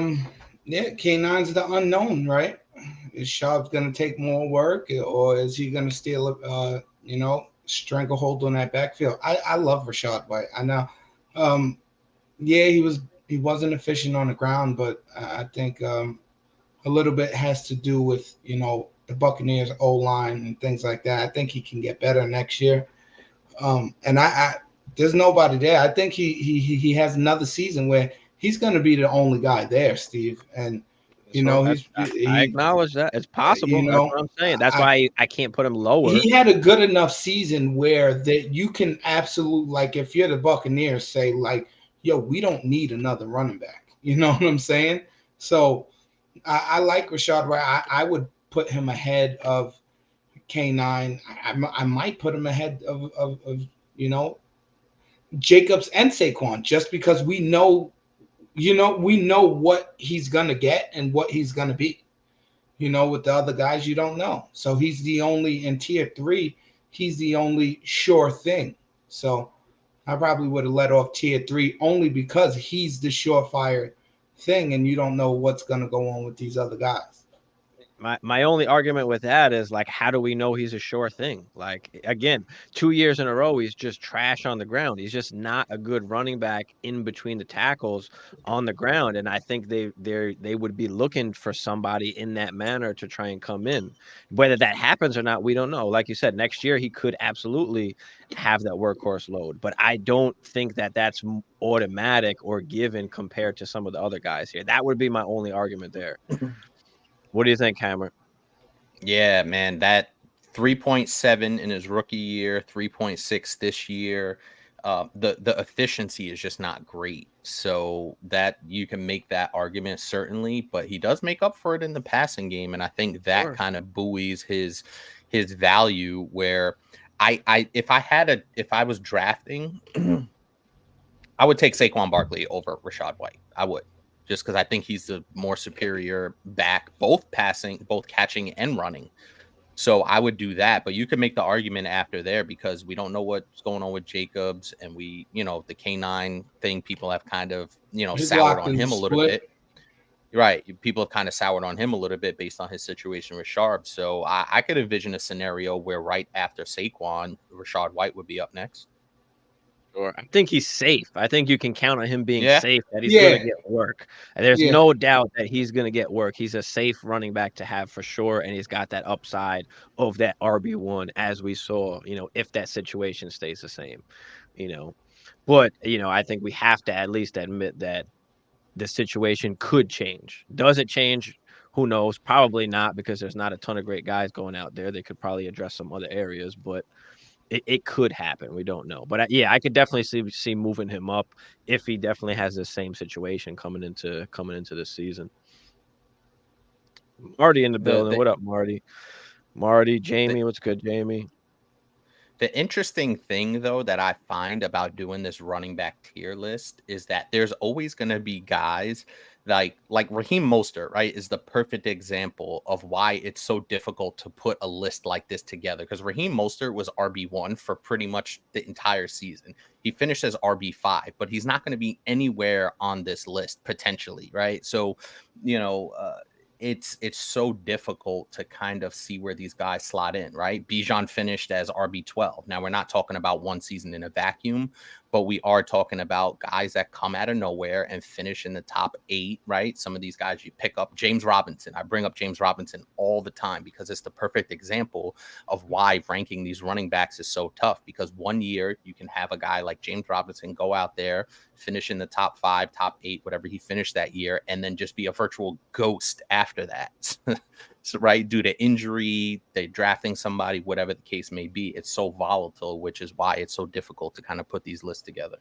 K9's the unknown, right? Is Sharp's going to take more work, or is he going to steal stranglehold on that backfield? I love Rachaad White. I know. He wasn't efficient on the ground, but I think a little bit has to do with the Buccaneers O-line and things like that. I think he can get better next year. And I there's nobody there. I think he has another season where he's going to be the only guy there, Steve. And I acknowledge that it's possible. That's what I'm saying. That's why I can't put him lower. He had a good enough season where that you can absolutely, like, if you're the Buccaneers, say like, yo, we don't need another running back. You know what I'm saying? So I like Rachaad White. I would put him ahead of K9. I might put him ahead of Jacobs and Saquon, just because we know what he's gonna get and what he's gonna be. With the other guys, you don't know. So he's the only, in tier 3, he's the only sure thing. So I probably would have let off tier 3 only because he's the surefire thing, and you don't know what's gonna go on with these other guys. My only argument with that is, like, how do we know he's a sure thing? Like, again, 2 years in a row, he's just trash on the ground. He's just not a good running back in between the tackles on the ground. And I think they would be looking for somebody in that manner to try and come in. Whether that happens or not, we don't know. Like you said, next year he could absolutely have that workhorse load, but I don't think that that's automatic or given compared to some of the other guys here. That would be my only argument there. What do you think, Hammer? Yeah, man, that 3.7 in his rookie year, 3.6 this year. The efficiency is just not great. So that you can make that argument certainly, but he does make up for it in the passing game, and I think that kind of buoys his value. Where if I was drafting, I would take Saquon Barkley over Rachaad White. I would. Just because I think he's the more superior back, both catching and running. So I would do that. But you could make the argument after there, because we don't know what's going on with Jacobs, and the K9 thing, people have kind of, soured on him a little bit. Right. People have kind of soured on him a little bit based on his situation with Sharp. So I could envision a scenario where right after Saquon, Rachaad White would be up next. Or I think he's safe. I think you can count on him being Yeah. safe, that he's gonna Yeah, get work. And there's yeah. no doubt that he's gonna get work. He's a safe running back to have for sure, and he's got that upside of that RB1 as we saw, if that situation stays the same, you know. But, I think we have to at least admit that the situation could change. Does it change? Who knows? Probably not, because there's not a ton of great guys going out there. They could probably address some other areas, but it could happen. We don't know. But yeah, I could definitely see moving him up if he definitely has the same situation coming into this season. Marty in the The building. the What up, Marty? Marty, the Jamie, what's good, Jamie? The interesting thing, though, that I find about doing this running back tier list is that there's always going to be guys like Raheem Mostert, right, is the perfect example of why it's so difficult to put a list like this together. Because Raheem Mostert was RB1 for pretty much the entire season. He finished as RB5, but he's not going to be anywhere on this list potentially, right? So, you know, it's so difficult to kind of see where these guys slot in, right? Bijan finished as RB12. Now, we're not talking about one season in a vacuum, but we are talking about guys that come out of nowhere and finish in the top 8, right? Some of these guys you pick up. James Robinson. I bring up James Robinson all the time because it's the perfect example of why ranking these running backs is so tough, because one year you can have a guy like James Robinson go out there, finish in the top 5, top 8, whatever he finished that year, and then just be a virtual ghost after that. So, right, due to injury, they drafting somebody, whatever the case may be, it's so volatile, which is why it's so difficult to kind of put these lists together.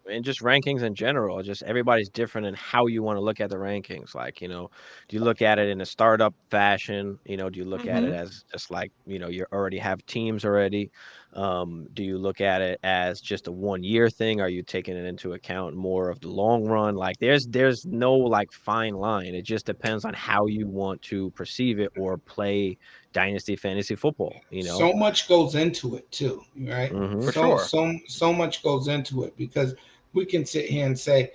And just rankings in general, just everybody's different in how you want to look at the rankings. Like, do you look at it in a startup fashion? Do you look at it Mm-hmm. as just like, you already have teams already? Do you look at it as just a 1 year thing? Are you taking it into account more of the long run? Like there's no like fine line. It just depends on how you want to perceive it or play Dynasty Fantasy Football. So much goes into it too, right? Hmm. For So sure. so so much goes into it because we can sit here and say,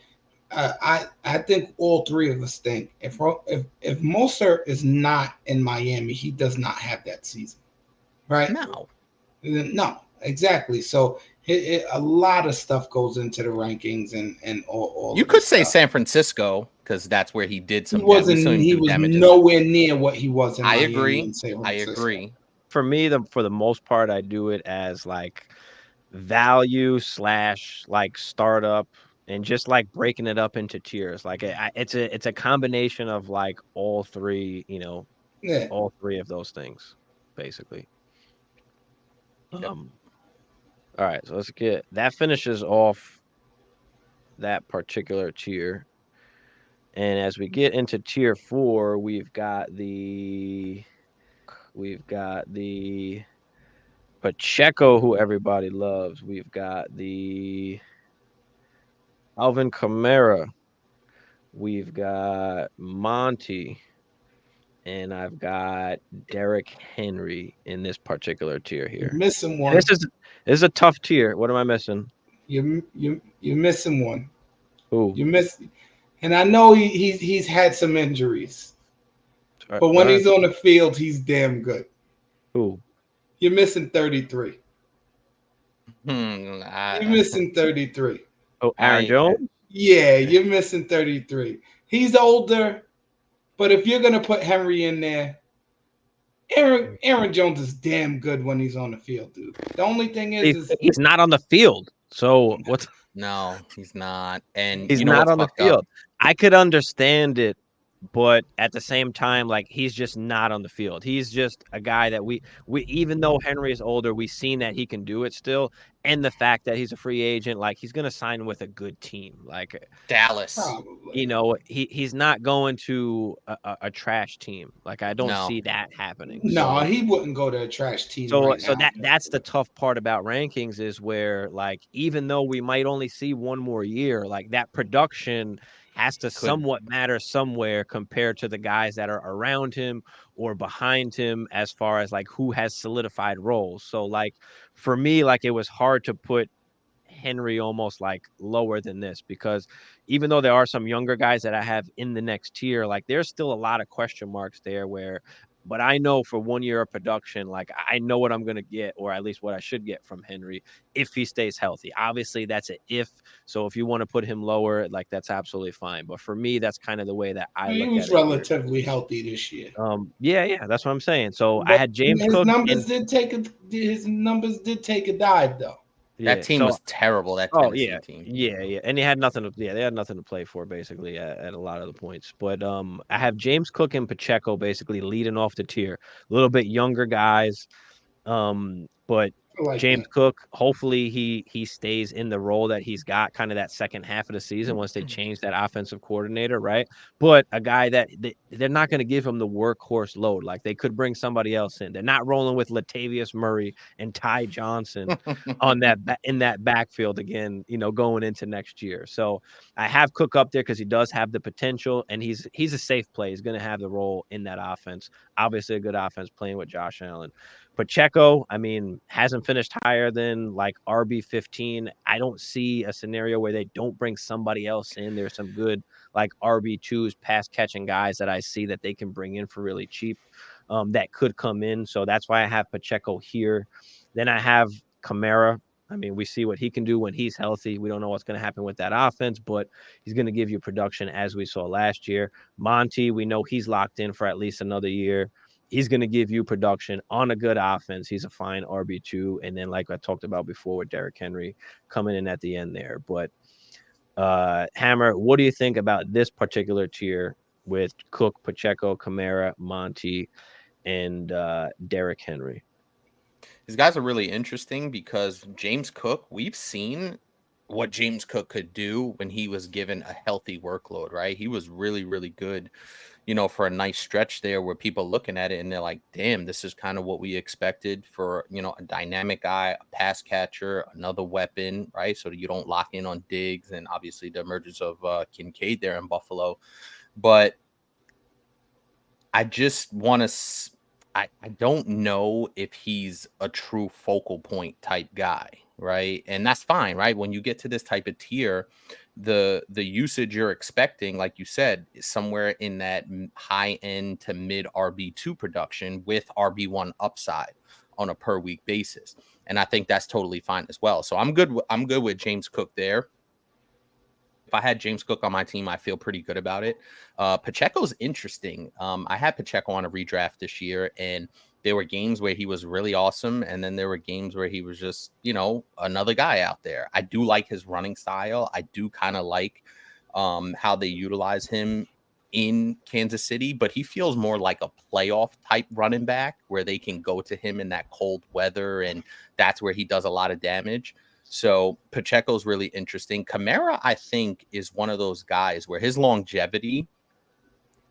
I think all three of us think if Mostert is not in Miami, he does not have that season, right? No, No, exactly. So a lot of stuff goes into the rankings and all you of this could say stuff. San Francisco because that's where he did He some we wasn't. saw him He do was damages. nowhere near what he was in I Miami agree. and San I Francisco. agree. For me, for the most part, I do it as like value slash like startup, and just like breaking it up into tiers. Like it's a combination of like all three, Yeah, all three of those things, basically. Yep. Um, all right, so let's get that finishes off that particular tier. And as we get into tier 4, we've got the Pacheco, who everybody loves. We've got the Alvin Kamara. We've got Monty, and I've got Derrick Henry in this particular tier you're here. missing And one. this is a tough tier. What am I missing? You're missing one. Who? You miss, and I know he's had some injuries, Go but when ahead. he's on the field, he's damn good. Who? You're missing 33. Hmm, You're missing 33. Oh, Aaron I Jones? Yeah, you're missing 33. He's older, but if you're gonna put Henry in there, Aaron Jones is damn good when he's on the field, dude. The only thing is He's not on the field. So what's no, he's not. And he's you know not what's on the fucked up? field. I could understand it, but at the same time, like he's just not on the field. He's just a guy that we even though Henry is older, we've seen that he can do it still. And the fact that he's a free agent, like he's gonna sign with a good team. Like Dallas. probably he's not going to a trash team. Like I don't No. see that happening. no, So he wouldn't go to a trash team so right so now. that's the tough part about rankings, is where like even though we might only see one more year, like that production has to Could somewhat matter somewhere compared to the guys that are around him or behind him, as far as like who has solidified roles. So like for me, like it was hard to put Henry almost like lower than this, because even though there are some younger guys that I have in the next tier, like there's still a lot of question marks there where But I know for 1 year of production, like I know what I'm gonna get, or at least what I should get from Henry if he stays healthy. Obviously, that's an if. So if you want to put him lower, like that's absolutely fine. But for me, that's kind of the way that I He look was at it here. relatively healthy this year. Yeah, that's what I'm saying. So I But had James his Cook numbers and did take a dive though. That yeah. team So was terrible, that oh Tennessee team. yeah, and they had nothing to they had nothing to play for basically at a lot of the points. But I have James Cook and Pacheco basically leading off the tier. A little bit younger guys. But I like James that. Cook, hopefully he stays in the role that he's got kind of that second half of the season once they change that offensive coordinator, right? But a guy that they're not going to give him the workhorse load. Like they could bring somebody else in. They're not rolling with Latavius Murray and Ty Johnson on that in that backfield again, going into next year. So I have Cook up there because he does have the potential, and he's a safe play. He's going to have the role in that offense. Obviously, a good offense playing with Josh Allen. Pacheco, I mean, hasn't finished higher than like RB15. I don't see a scenario where they don't bring somebody else in. There's some good like RB2s, pass catching guys that I see that they can bring in for really cheap that could come in. So that's why I have Pacheco here. Then I have Kamara. I mean, we see what he can do when he's healthy. We don't know what's going to happen with that offense, but he's going to give you production as we saw last year. Monty, we know he's locked in for at least another year. He's going to give you production on a good offense. He's a fine RB2. And then, like I talked about before with Derrick Henry coming in at the end there. But Hammer, what do you think about this particular tier with Cook, Pacheco, Kamara, Monty, and Derrick Henry? These guys are really interesting because James Cook, we've seen what James Cook could do when he was given a healthy workload, right? He was really, really good, for a nice stretch there where people looking at it and they're like, damn, this is kind of what we expected for, a dynamic guy, a pass catcher, another weapon, right? So that you don't lock in on Diggs and obviously the emergence of Kincaid there in Buffalo. But I just want to. I don't know if he's a true focal point type guy, right? And that's fine, right? When you get to this type of tier, the usage you're expecting, like you said, is somewhere in that high end to mid RB2 production with RB1 upside on a per week basis. And I think that's totally fine as well. So I'm good. I'm good with James Cook there. If I had James Cook on my team, I feel pretty good about it. Pacheco's interesting. I had Pacheco on a redraft this year, and there were games where he was really awesome, and then there were games where he was just, another guy out there. I do like his running style. I do kind of like how they utilize him in Kansas City, but he feels more like a playoff type running back where they can go to him in that cold weather, and that's where he does a lot of damage. So Pacheco's really interesting. Kamara, I think, is one of those guys where his longevity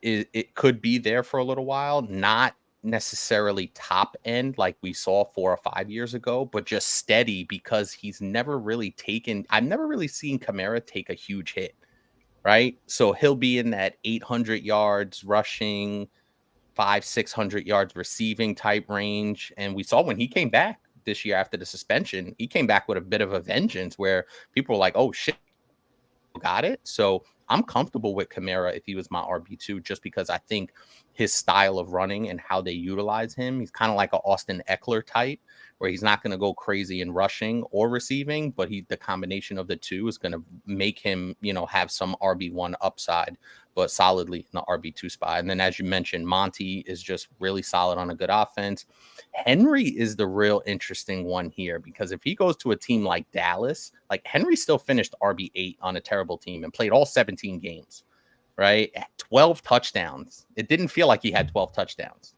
it could be there for a little while, not necessarily top end like we saw 4 or 5 years ago, but just steady because he's never really taken. I've never really seen Kamara take a huge hit, right? So he'll be in that 800 yards rushing, 500-600 yards receiving type range, and we saw when he came back this year after the suspension, he came back with a bit of a vengeance where people were like, oh shit, got it. So I'm comfortable with Kamara if he was my RB2, just because I think his style of running and how they utilize him, he's kind of like an Austin Eckler type, where he's not going to go crazy in rushing or receiving, but the combination of the two is going to make him, have some RB1 upside, but solidly in the RB2 spot. And then, as you mentioned, Monty is just really solid on a good offense. Henry is the real interesting one here, because if he goes to a team like Dallas, like Henry still finished RB8 on a terrible team and played all 17 games, right? 12 touchdowns. It didn't feel like he had 12 touchdowns.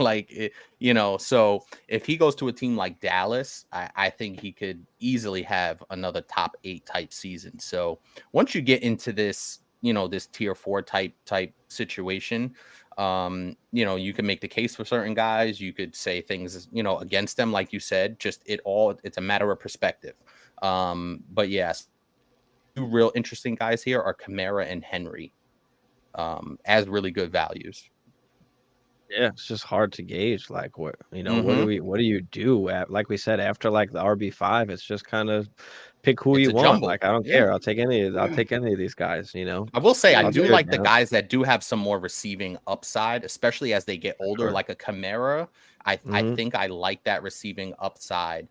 So if he goes to a team like Dallas, I think he could easily have another top 8 type season. So once you get into this, this tier 4 type situation, you can make the case for certain guys. You could say things, against them, like you said. It's a matter of perspective. But yes, 2 real interesting guys here are Kamara and Henry, as really good values. Yeah, it's just hard to gauge, like, what Mm-hmm. what do you do at like we said, after, like, the RB5, it's just kinda pick who It's you a want, jumble. like, I don't Yeah. care, I'll Yeah. take any of these guys, you know? I will say I Yeah, I'll do trade like the down, guys that do have some more receiving upside, especially as they get older, sure. like a Kamara. I Mhm. think I like that receiving upside,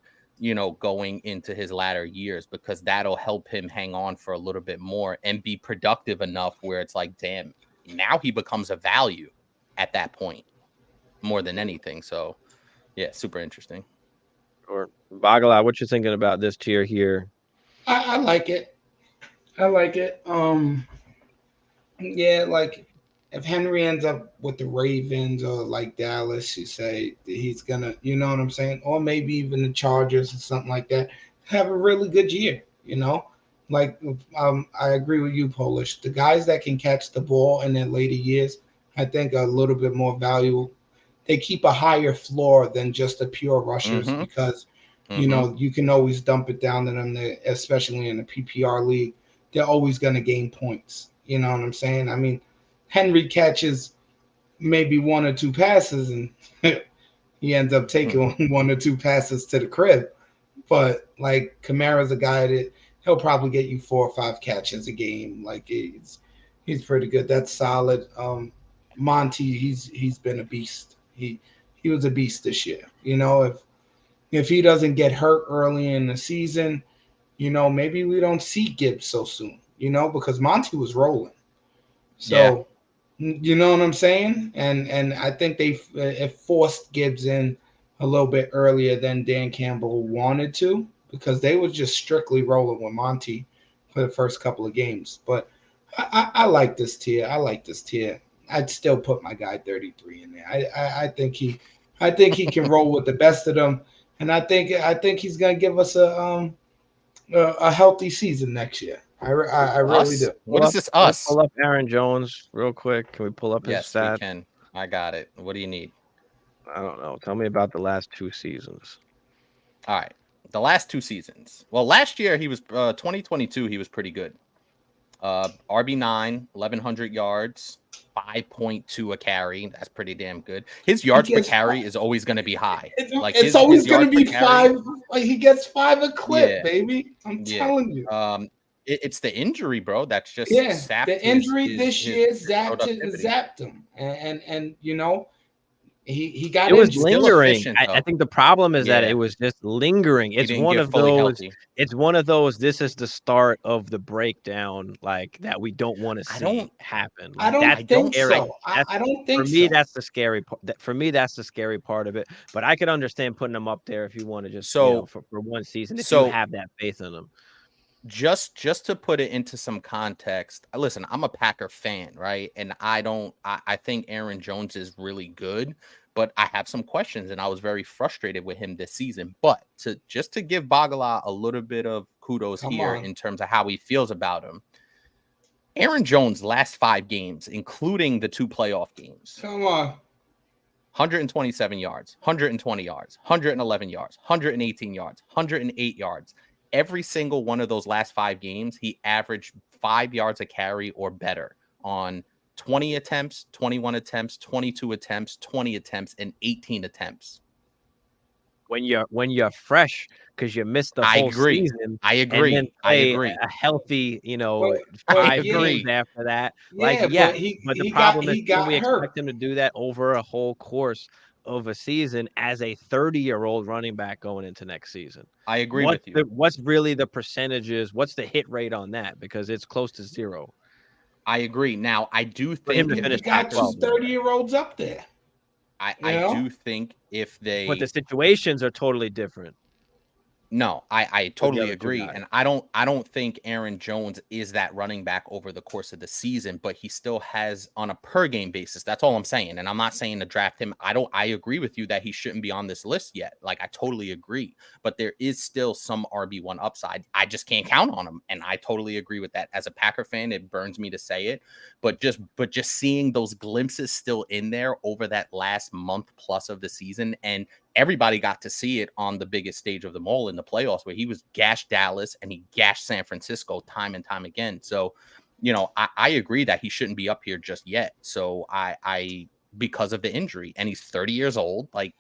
going into his latter years because that'll help him hang on for a little bit more and be productive enough where it's like, damn, now he becomes a value at that point more than anything. So yeah, super interesting. Sure. Bagala, what you thinking about this tier here? I like it. I like it. Yeah, like if Henry ends up with the Ravens or like Dallas, you say that he's gonna, you know what I'm saying, or maybe even the Chargers or something like that, have a really good year. Like I agree with you, Polish. The guys that can catch the ball in their later years, I think, are a little bit more valuable. They keep a higher floor than just the pure rushers Mm-hmm. because Mm-hmm. you can always dump it down to them, especially in the PPR league. They're always going to gain points. You know what I'm saying? I mean, Henry catches maybe one or two passes and he ends up taking one or two passes to the crib. But like Kamara's a guy that he'll probably get you 4 or 5 catches a game. Like he's pretty good. That's solid. Monty, he's been a beast. He was a beast this year. If he doesn't get hurt early in the season, maybe we don't see Gibbs so soon. Because Monty was rolling. Yeah. So you know what I'm saying? And I think it forced Gibbs in a little bit earlier than Dan Campbell wanted to because they were just strictly rolling with Monty for the first couple of games. But I like this tier. I like this tier. I'd still put my guy 33 in there. I think he can roll with the best of them, and I think he's gonna give us a healthy season next year. I really Us? do. What is this Can we us? pull up Aaron Jones real quick? Can we pull up his Yes, we stats? can. I got it. What do you need? I don't know. Tell me about the last 2 seasons. All right. The last 2 seasons. Well, last year he was 2022, he was pretty good. RB9, 1100 yards, 5.2 a carry. That's pretty damn good. His He yards per gets carry is always going to be high. Like it's his always going yards to per be carry. 5. Like he gets 5 a clip, Yeah. baby. I'm Yeah. telling you. It's the injury, bro. That's just Yeah, sapped the his injury his this his, year his productivity. zapped him, and he It got was He's injured. still lingering. efficient I though. think the problem is that it Yeah. was just lingering. He didn't get fully healthy. It's one of those, this is the start of the breakdown, like, that we don't wanna I see don't happen. I Like, don't that's I the don't think scary so. I, that's I don't for think me, so. that's the scary part for me, that's the scary part of it, but I could understand putting them up there if you wanna just, so for 1 season, if you so have that faith in them. just to put it into some context, listen, I'm a Packer fan, right? And I think Aaron Jones is really good, but I have some questions and I was very frustrated with him this season. But to give Bagala a little bit of kudos Come here on, in terms of how he feels about him. Aaron Jones' last 5 games, including the 2 playoff games, come on. 127 yards, 120 yards, 111 yards, 118 yards, 108 yards. Every single one of those last 5 games, he averaged 5 yards a carry or better on 20 attempts, 21 attempts, 22 attempts, 20 attempts, and 18 attempts. When you're fresh, because you missed the I whole agree. season I and then agree. I play agree. a healthy, But I 5 yeah, games agree. after that, like, yeah. yeah, But he but the he got problem is, he can got we hurt. expect him to do that over a whole course of a season as a 30-year-old running back going into next season? I agree with you. What's really the percentages? What's the hit rate on that? Because it's close to 0 I agree. Now, I do for him think to if You the finish top got two 12 Packers, anyway. 30-year-olds up there. You I know. do think if But the they situations are totally different No, I with the totally other 2 agree. guys. And I don't think Aaron Jones is that running back over the course of the season, but he still has on a per game basis. That's all I'm saying. And I'm not saying to draft him. I agree with you that he shouldn't be on this list yet. Like I totally agree. But there is still some RB1 upside. I just can't count on him. And I totally agree with that. As a Packer fan, it burns me to say it. But just seeing those glimpses still in there over that last month plus of the season, and everybody got to see it on the biggest stage of them all in the playoffs, where he was gashed Dallas and he gashed San Francisco time and time again. So, I agree that he shouldn't be up here just yet. So I because of the injury, and he's 30 years old. Like,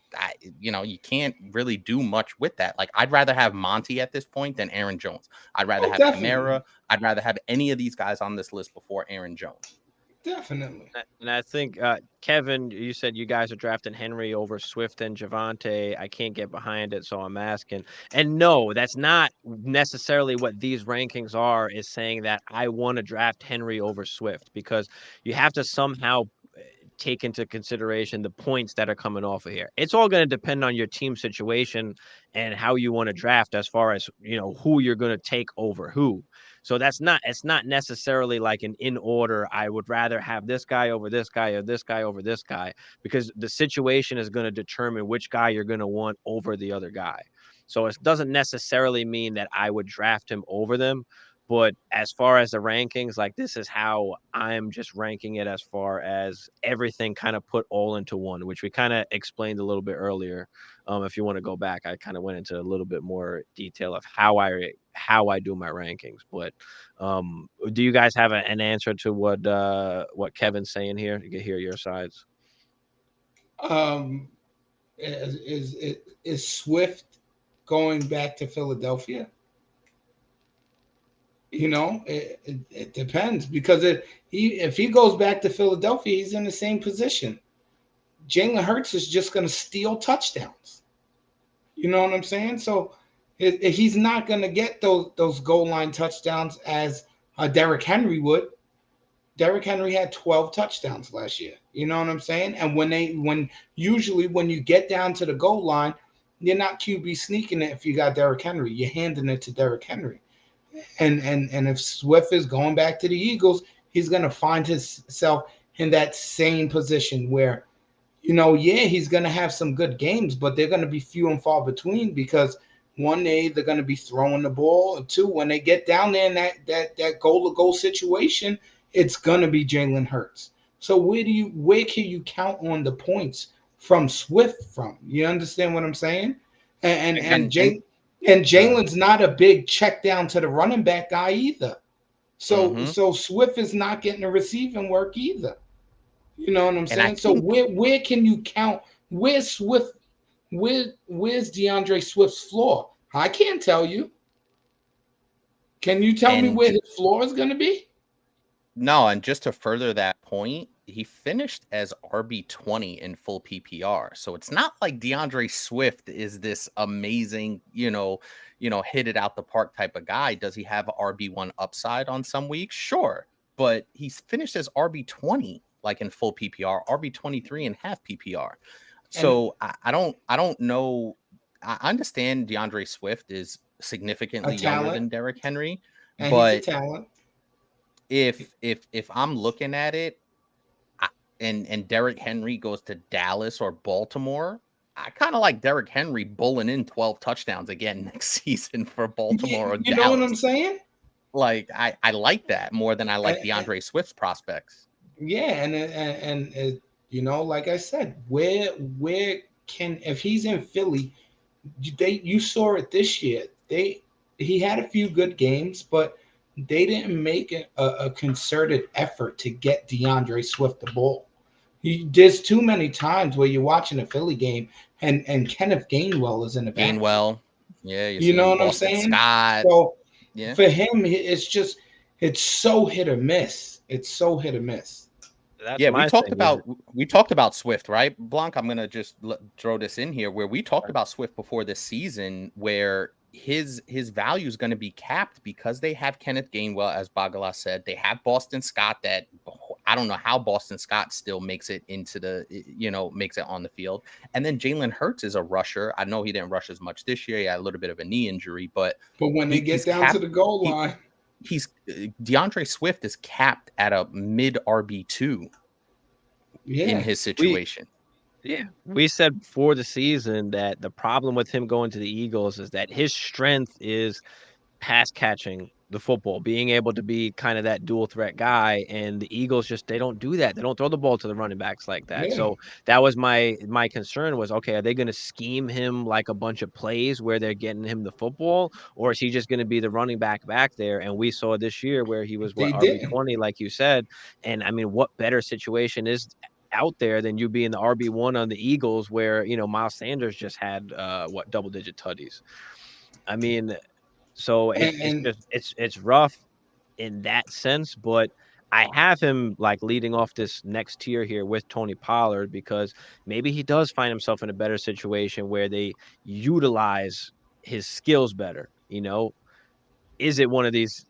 you can't really do much with that. Like, I'd rather have Monty at this point than Aaron Jones. I'd rather have Kamara. I'd rather have any of these guys on this list before Aaron Jones. Definitely. And I think, Kevin, you said you guys are drafting Henry over Swift and Javonte. I can't get behind it, so I'm asking. And no, that's not necessarily what these rankings are, is saying that I want to draft Henry over Swift, because you have to somehow take into consideration the points that are coming off of here. It's all going to depend on your team situation and how you want to draft, as far as, who you're going to take over who. So it's not necessarily like an in order. I would rather have this guy over this guy, or this guy over this guy, because the situation is going to determine which guy you're going to want over the other guy. So it doesn't necessarily mean that I would draft him over them. But as far as the rankings, like, this is how I'm just ranking it, as far as everything kind of put all into one, which we kind of explained a little bit earlier. If you want to go back, I kind of went into a little bit more detail of how I do my rankings. But do you guys have an answer to what Kevin's saying here? You can hear your sides. Is Swift going back to Philadelphia? It depends, because if he goes back to Philadelphia, he's in the same position. Jalen Hurts is just going to steal touchdowns. You know what I'm saying? So he's not going to get those goal line touchdowns as Derrick Henry would. Derrick Henry had 12 touchdowns last year. You know what I'm saying? And when you get down to the goal line, you're not QB sneaking it if you got Derrick Henry. You're handing it to Derrick Henry. And if Swift is going back to the Eagles, he's going to find himself in that same position where, he's going to have some good games, but they're going to be few and far between, because one day they're going to be throwing the ball, or two, when they get down there in that goal-to-goal situation, it's going to be Jalen Hurts. So where can you count on the points from Swift from? You understand what I'm saying? And Jalen's not a big check down to the running back guy either. So Swift is not getting the receiving work either. You know what I'm saying? So where can you count? Where's Swift? Where's DeAndre Swift's floor? I can't tell you. Can you tell me where his floor is going to be? No, and just to further that point, he finished as RB20 in full PPR. So it's not like DeAndre Swift is this amazing, hit it out the park type of guy. Does he have RB1 upside on some weeks? Sure. But he's finished as RB20, like in full PPR, RB23 and half PPR. So I don't know. I understand DeAndre Swift is significantly younger than Derrick Henry, and but he's a talent. If I'm looking at it, and Derrick Henry goes to Dallas or Baltimore, I kind of like Derrick Henry bowling in 12 touchdowns again next season for Baltimore or Dallas. You know what I'm saying? Like, I like that more than I like DeAndre Swift's prospects. Yeah, and like I said, where can, if he's in Philly, you saw it this year. He had a few good games, but they didn't make a concerted effort to get DeAndre Swift the ball. There's too many times where you're watching a Philly game and Kenneth Gainwell is in the back. Gainwell, yeah, you know what Boston I'm saying? Scott. So yeah, for him, it's so hit or miss. It's so hit or miss. We talked about Swift, right? Blanc, I'm gonna just throw this in here, where we talked about Swift before this season, where his value is going to be capped because they have Kenneth Gainwell, as Bagala said. They have Boston Scott, that I don't know how Boston Scott still makes it into makes it on the field. And then Jalen Hurts is a rusher. I know he didn't rush as much this year. He had a little bit of a knee injury, but when they get down to the goal line, DeAndre Swift is capped at a mid RB2 in his situation. We said before the season that the problem with him going to the Eagles is that his strength is pass catching the football, being able to be kind of that dual threat guy. And the Eagles they don't do that. They don't throw the ball to the running backs like that. Yeah. So that was my concern was, okay, are they going to scheme him like a bunch of plays where they're getting him the football, or is he just going to be the running back there? And we saw this year where he was RB20, like you said. And I mean, what better situation is out there than you being the RB1 on the Eagles, where Miles Sanders just had double-digit tutties. I mean, so it's And just it's rough in that sense, but I have him like leading off this next tier here with Tony Pollard because maybe he does find himself in a better situation where they utilize his skills better. Is it one of these?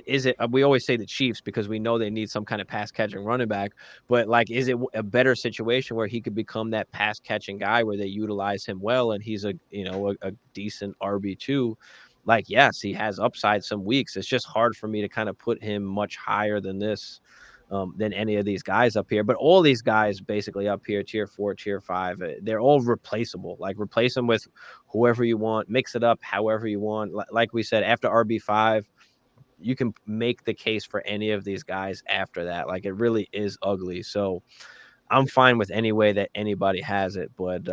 Is it? We always say the Chiefs because we know they need some kind of pass catching running back. But like, is it a better situation where he could become that pass catching guy where they utilize him well and he's a decent RB2? Like, yes, he has upside some weeks. It's just hard for me to kind of put him much higher than this. Than any of these guys up here, but all these guys basically up here, tier 4, tier 5, they're all replaceable. Like replace them with whoever you want, mix it up however you want. Like we said, after RB5, you can make the case for any of these guys after that. Like it really is ugly. So I'm fine with any way that anybody has it. But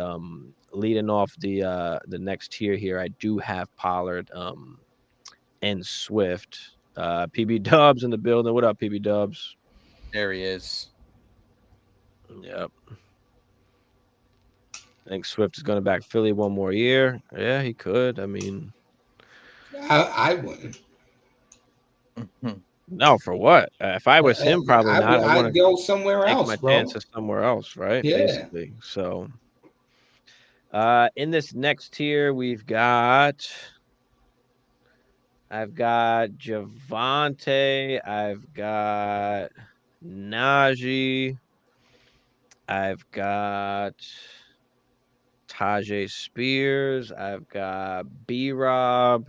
leading off the next tier here, I do have Pollard and Swift. PB Dubs in the building. What up, PB Dubs? There he is. Yep. I think Swift is going to back Philly one more year. Yeah, he could. I mean, I wouldn't. No, for what? If I was him, probably not. I want I'd to go somewhere take else, my bro. chances somewhere else, right? Yeah. Basically. So, in this next tier, I've got Javante, I've got Najee, I've got Tajay Spears, I've got B-Rob,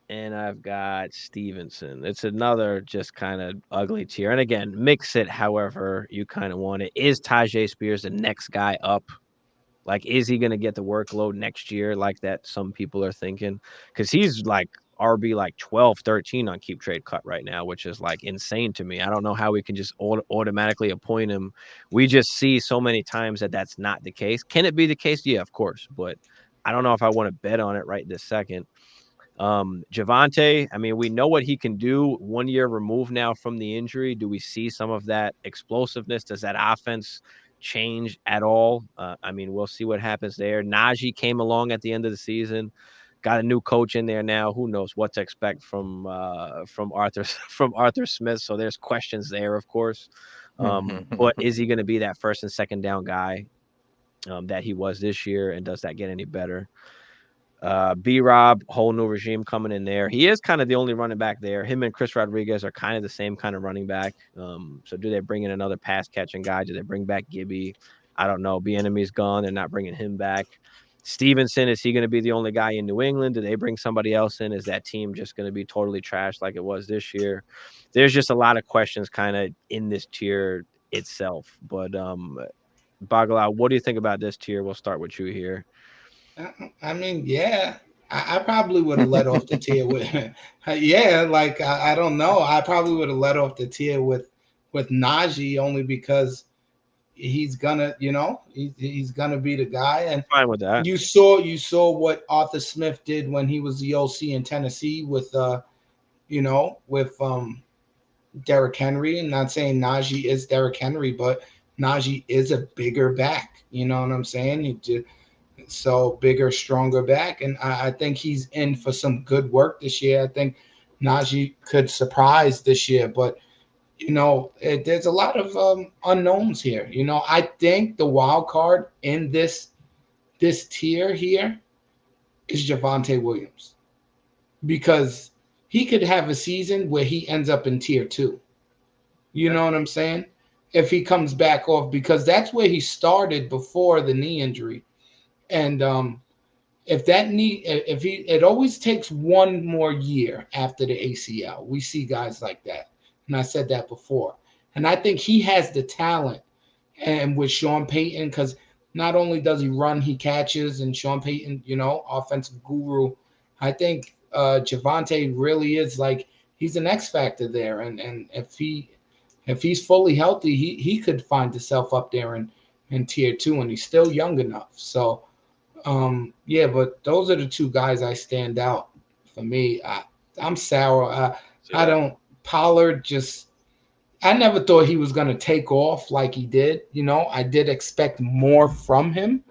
and I've got Stevenson. It's another just kind of ugly tier. And again, mix it however you kind of want it. Is Tajay Spears the next guy up? Like, is he going to get the workload next year like that some people are thinking? Because he's like RB like 12, 13 on Keep Trade Cut right now, which is like insane to me. I don't know how we can just automatically appoint him. We just see so many times that that's not the case. Can it be the case? Yeah, of course. But I don't know if I want to bet on it right this second. Javante, I mean, we know what he can do 1 year removed now from the injury. Do we see some of that explosiveness? Does that offense change at all? I mean, we'll see what happens there. Najee came along at the end of the season, got a new coach in there now. Who knows what to expect from Arthur from Arthur Smith? So there's questions there, of course. But is he going to be that first and second down guy that he was this year? And does that get any better? B-Rob, whole new regime coming in there. He is kind of the only running back there. Him and Chris Rodriguez are kind of the same kind of running back. So do they bring in another pass catching guy? Do they bring back Gibby? I don't know. Bieniemy's gone. They're not bringing him back. Stevenson, is he going to be the only guy in New England? Do they bring somebody else in? Is that team just going to be totally trashed like it was this year? There's just a lot of questions kind of in this tier itself. But Bagala, what do you think about this tier? We'll start with you here. I mean, yeah, I probably would have let off the tier with, yeah, like I don't know, I probably would have let off the tier with Najee only because he's gonna, he's gonna be the guy, and Fine with that. you saw what Arthur Smith did when he was the OC in Tennessee with with Derrick Henry. I'm not saying Najee is Derrick Henry, but Najee is a bigger back. You know what I'm saying? He did. So bigger, stronger back, and I think he's in for some good work this year. I think Najee could surprise this year, but there's a lot of unknowns here. I think the wild card in this tier here is Javonte Williams, because he could have a season where he ends up in tier 2. You know what I'm saying? If he comes back off, because that's where he started before the knee injury. And if that knee, if he, it always takes one more year after the ACL. We see guys like that, and I said that before. And I think he has the talent, and with Sean Payton, because not only does he run, he catches, and Sean Payton, offensive guru. I think Javonte really is like, he's an X factor there, and if he's fully healthy, he could find himself up there in tier 2, and he's still young enough. So. Yeah, but those are the two guys I stand out for me. I'm sour. I don't. Pollard just I never thought he was going to take off like he did. You know, I did expect more from him,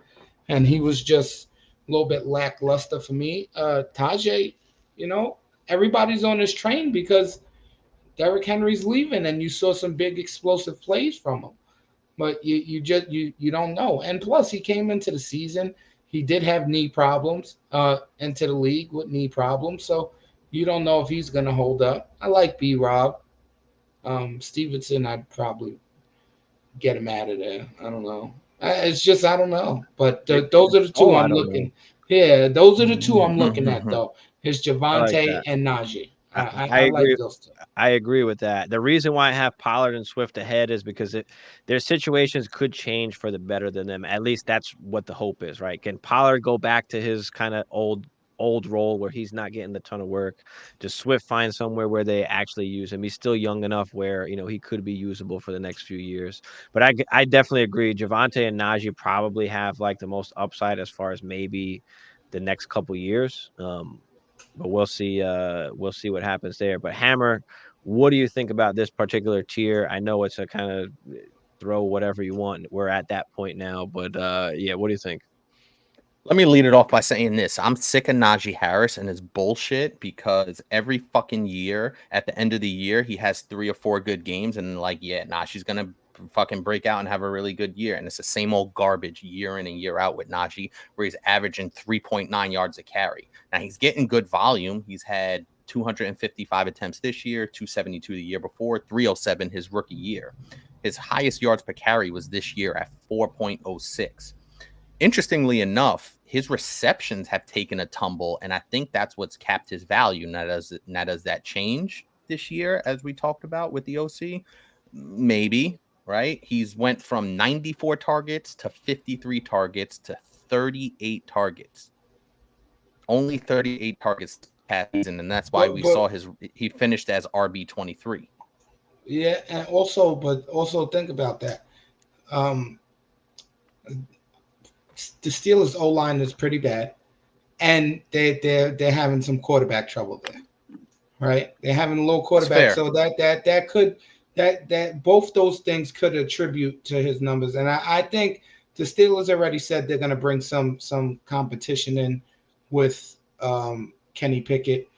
and he was just a little bit lackluster for me. Tajay, you know, everybody's on this train because Derrick Henry's leaving, and you saw some big explosive plays from him. But you don't know. And plus, he came into the season. He did have knee problems. Into the league with knee problems, so you don't know if he's going to hold up. I like B Rob. Stevenson, I'd probably get him out of there. I don't know. It's just I don't know. But those are the two I I'm don't know. looking. Yeah, those are the two I'm looking at though. Is I like Javante that. and Najee. I I like agree. those two. I agree with that. The reason why I have Pollard and Swift ahead is because their situations could change for the better than them. At least that's what the hope is, right? Can Pollard go back to his kind of old role where he's not getting the ton of work? Does Swift find somewhere where they actually use him? He's still young enough where he could be usable for the next few years. But I definitely agree. Javante and Najee probably have like the most upside as far as maybe the next couple years. But we'll see. We'll see what happens there. But Hammer, what do you think about this particular tier? I know it's a kind of throw whatever you want. We're at that point now, but yeah, what do you think? Let me lead it off by saying this. I'm sick of Najee Harris and his bullshit because every fucking year, at the end of the year, he has 3 or 4 good games. And like, yeah, Najee's going to fucking break out and have a really good year. And it's the same old garbage year in and year out with Najee, where he's averaging 3.9 yards a carry. Now, he's getting good volume. He's had 255 attempts this year, 272 the year before, 307 his rookie year. His highest yards per carry was this year at 4.06. Interestingly enough, his receptions have taken a tumble, and I think that's what's capped his value. Now, does that change this year, as we talked about with the OC? Maybe, right? He's went from 94 targets to 53 targets to 38 targets. Only 38 targets past season, and that's why we saw he finished as RB23. Yeah, and also think about that. The Steelers O line is pretty bad, and they're having some quarterback trouble there, right? They're having a little quarterback, so that could that both those things could attribute to his numbers, and I think the Steelers already said they're going to bring some competition in with Kenny Pickett.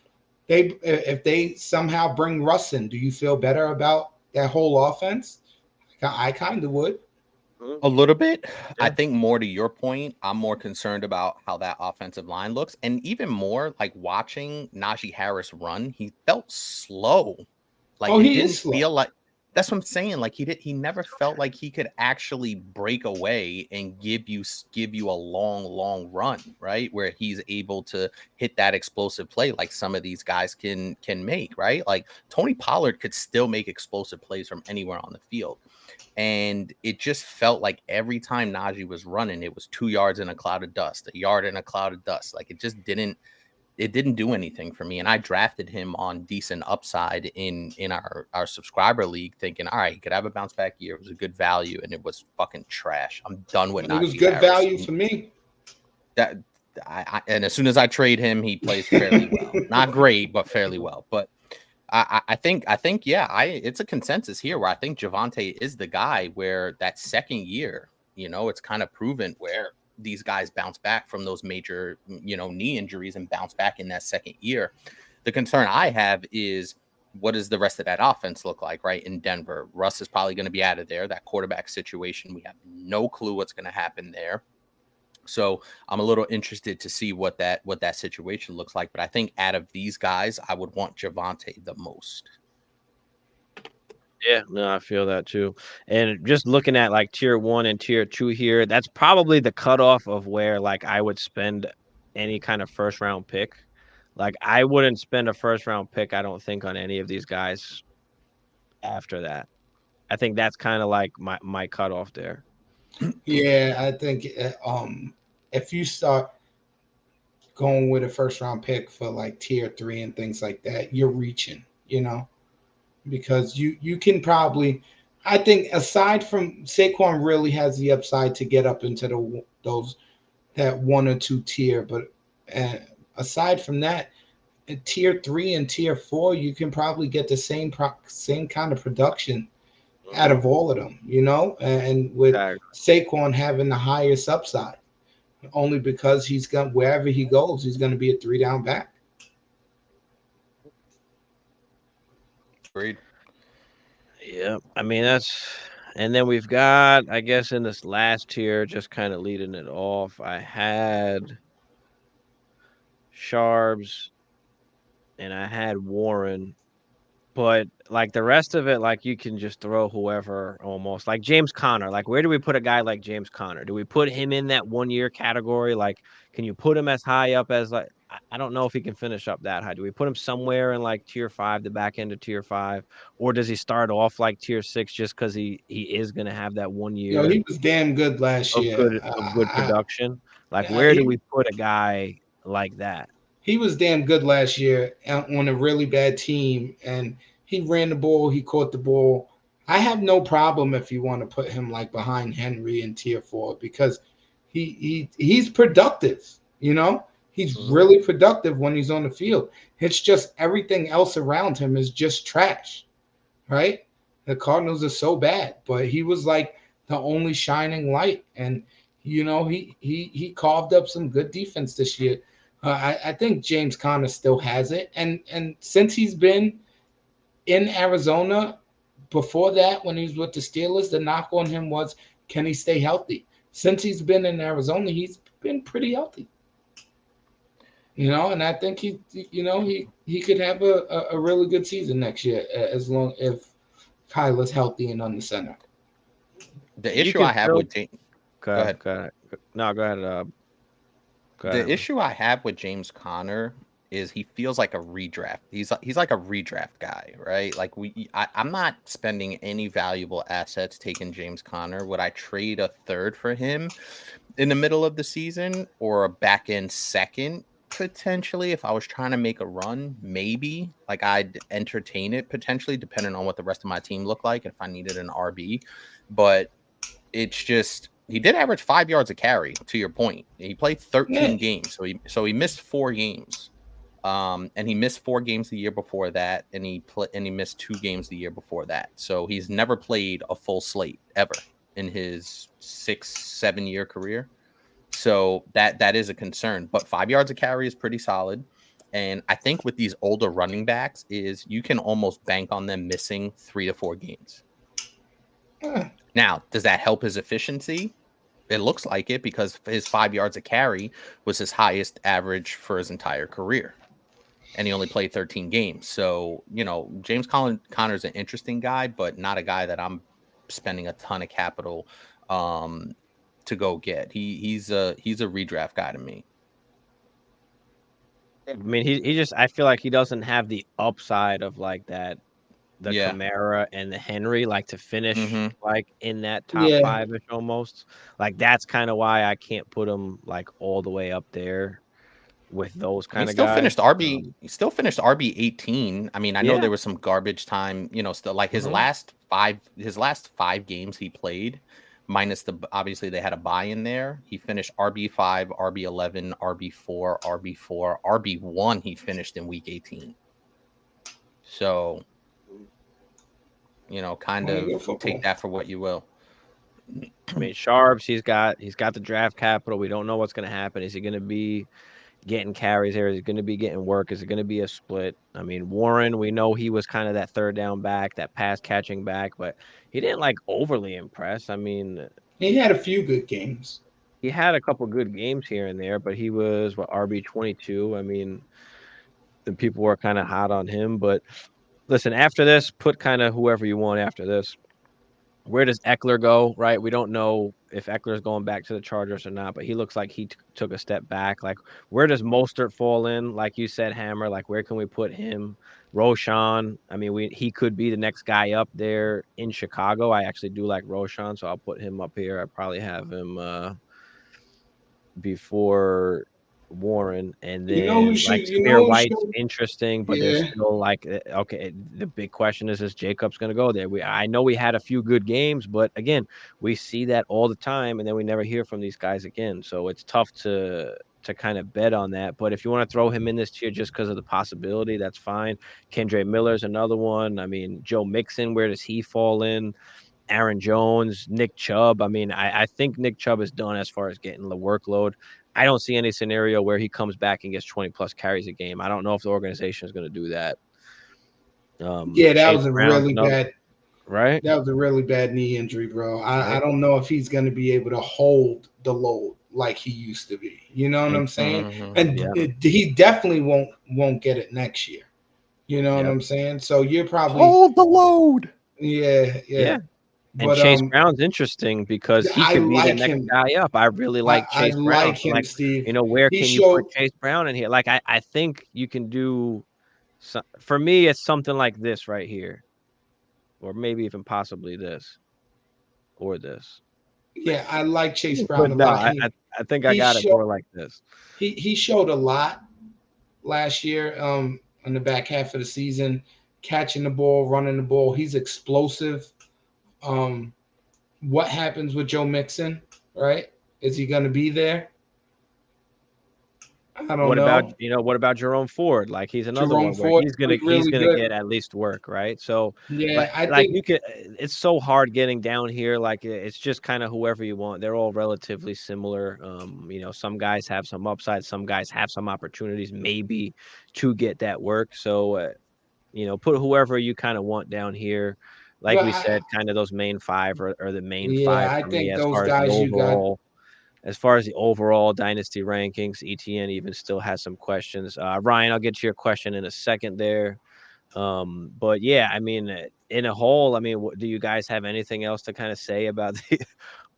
If they somehow bring Russ in, do you feel better about that whole offense? I kind of would. A little bit. Yeah. I think more to your point, I'm more concerned about how that offensive line looks. And even more, like watching Najee Harris run, he felt slow. Like it didn't feel like that's what I'm saying. Like he never felt like he could actually break away and give you a long run, right? Where he's able to hit that explosive play like some of these guys can make, right? Like Tony Pollard could still make explosive plays from anywhere on the field. And it just felt like every time Najee was running, it was 2 yards in a cloud of dust, a yard in a cloud of dust. Like it just didn't do anything for me. And I drafted him on decent upside in our subscriber league, thinking, all right, he could have a bounce back year. It was a good value, and it was fucking trash. I'm done with Najee. It was good Harris. Value for me. And as soon as I trade him, he plays fairly well. Not great, but fairly well. But I think, yeah, it's a consensus here where I think Javante is the guy where that second year, it's kind of proven where these guys bounce back from those major, knee injuries and bounce back in that second year. The concern I have is what does the rest of that offense look like, right? In Denver, Russ is probably going to be out of there. That quarterback situation, we have no clue what's going to happen there. So I'm a little interested to see what that situation looks like. But I think out of these guys, I would want Javante the most. Yeah, no, I feel that too. And just looking at like tier 1 and tier 2 here, that's probably the cutoff of where like I would spend any kind of first round pick. Like I wouldn't spend a first round pick, I don't think, on any of these guys after that. I think that's kind of like my cutoff there. Yeah, I think if you start going with a first round pick for like tier 3 and things like that, you're reaching, because you can probably, I think aside from Saquon really has the upside to get up into that 1 or 2 tier, but aside from that, tier 3 and tier 4, you can probably get the same kind of production out of all of them, and with Saquon having the highest upside, only because he's going wherever he goes, he's going to be a 3-down back. Agreed. Yeah, I mean and then we've got, I guess, in this last tier, just kind of leading it off, I had Sharbs and I had Warren. But, like, the rest of it, like, you can just throw whoever almost. Like, James Conner. Like, where do we put a guy like James Conner? Do we put him in that 1-year category? Like, can you put him as high up as, like I don't know if he can finish up that high. Do we put him somewhere in, like, tier 5, the back end of tier 5? Or does he start off, like, tier 6 just because he is going to have that 1 year He was damn good last year. of good production? Like, where do we put a guy like that? He was damn good last year on a really bad team, and he ran the ball. He caught the ball. I have no problem if you want to put him like behind Henry in tier 4 because he's productive. He's really productive when he's on the field. It's just everything else around him is just trash, right? The Cardinals are so bad, but he was like the only shining light, and he carved up some good defense this year. I think James Conner still has it, and since he's been in Arizona before that, when he was with the Steelers, the knock on him was, can he stay healthy? Since he's been in Arizona, he's been pretty healthy. And I think he could have a really good season next year as long if Kyler's healthy and on the center. The issue I have with James. Go ahead. No, go ahead. The issue I have with James Conner is he feels like a redraft. He's like a redraft guy, right? Like I'm not spending any valuable assets taking James Conner. Would I trade a third for him in the middle of the season or a back end second? Potentially, if I was trying to make a run, maybe like I'd entertain it potentially, depending on what the rest of my team looked like if I needed an RB. But it's just he did average 5 yards a carry. To your point, he played 13 games, so he missed 4 games, and he missed 4 games the year before that, and he missed 2 games the year before that. So he's never played a full slate ever in his 6-7 year career. So that is a concern, but 5 yards a carry is pretty solid. And I think with these older running backs is you can almost bank on them missing 3 to 4 games. Now, does that help his efficiency? It looks like it because his 5 yards a carry was his highest average for his entire career. And he only played 13 games. So, James Conner is an interesting guy, but not a guy that I'm spending a ton of capital to go get. He's a redraft guy to me. I mean, he just I feel like he doesn't have the upside of like that the Kamara and the Henry, like to finish like in that top 5-ish almost. Like that's kind of why I can't put him like all the way up there with those kind of guys. He still finished RB 18. I mean, I know there was some garbage time, still like his last 5 games he played, minus obviously they had a bye in there. He finished RB5, RB11, RB4, RB4, RB1 he finished in week 18. So kind of take that for what you will. I mean, Sharps, he's got the draft capital. We don't know what's going to happen. Is he going to be getting carries here? Is he going to be getting work? Is it going to be a split? I mean, Warren, we know he was kind of that third down back, that pass catching back, but he didn't like overly impress. I mean, he had a few good games. He had a couple good games here and there, but he was RB22. I mean, the people were kind of hot on him, but listen, after this, put kind of whoever you want after this. Where does Eckler go, right? We don't know if Eckler's going back to the Chargers or not, but he looks like he took a step back. Like, where does Mostert fall in? Like you said, Hammer, like, where can we put him? Roshan, I mean, he could be the next guy up there in Chicago. I actually do like Roshan, so I'll put him up here. I probably have him before Warren, and then Samir White's interesting, but there's still like okay. The big question is Jacobs going to go there? I know we had a few good games, but again, we see that all the time, and then we never hear from these guys again. So it's tough to to kind of bet on that. But if you want to throw him in this tier just because of the possibility, that's fine. Kendre Miller's another one. I mean, Joe Mixon, where does he fall in? Aaron Jones, Nick Chubb. I mean, I think Nick Chubb is done as far as getting the workload. I don't see any scenario where he comes back and gets 20 plus carries a game. I don't know if the organization is going to do that. Yeah, that Chase was a Brown's really another, bad. right? That was a really bad knee injury, bro. I Right. don't know if he's going to be able to hold the load like he used to be. You know what I'm saying? And Yeah. he definitely won't get it next year. You know what Yep. I'm saying? So you're probably Hold the load. yeah. Yeah. And But Chase Brown's interesting because he I could be the like next him. guy up. I really I, like I Chase Brown. like So, him, like, Steve. where He can you put showed Chase Brown in here? Like, I think you can do for me, it's something like this right here, or maybe even possibly this or this. yeah, I like Chase Brown But a no, lot. I think I He got it showed more like this. he showed a lot last year in the back half of the season, catching the ball, running the ball. He's explosive. Um what happens with Joe Mixon, right? Is he going to be there? I don't What about know. what about Jerome Ford? Like, he's another Jerome one where Ford played he's really gonna good. get at least work, right? So, Yeah, I like think you could, it's so hard getting down here. Like, it's just kind of whoever you want. They're all relatively similar. Some guys have some upside, some guys have some opportunities, maybe to get that work. So, put whoever you kind of want down here. Like but we said, kind of those main five are the main yeah, five I for me think those as far as the overall dynasty rankings. ETN even still has some questions. Ryan, I'll get to your question in a second there. But yeah, I mean, in a whole, I mean, do you guys have anything else to kind of say about the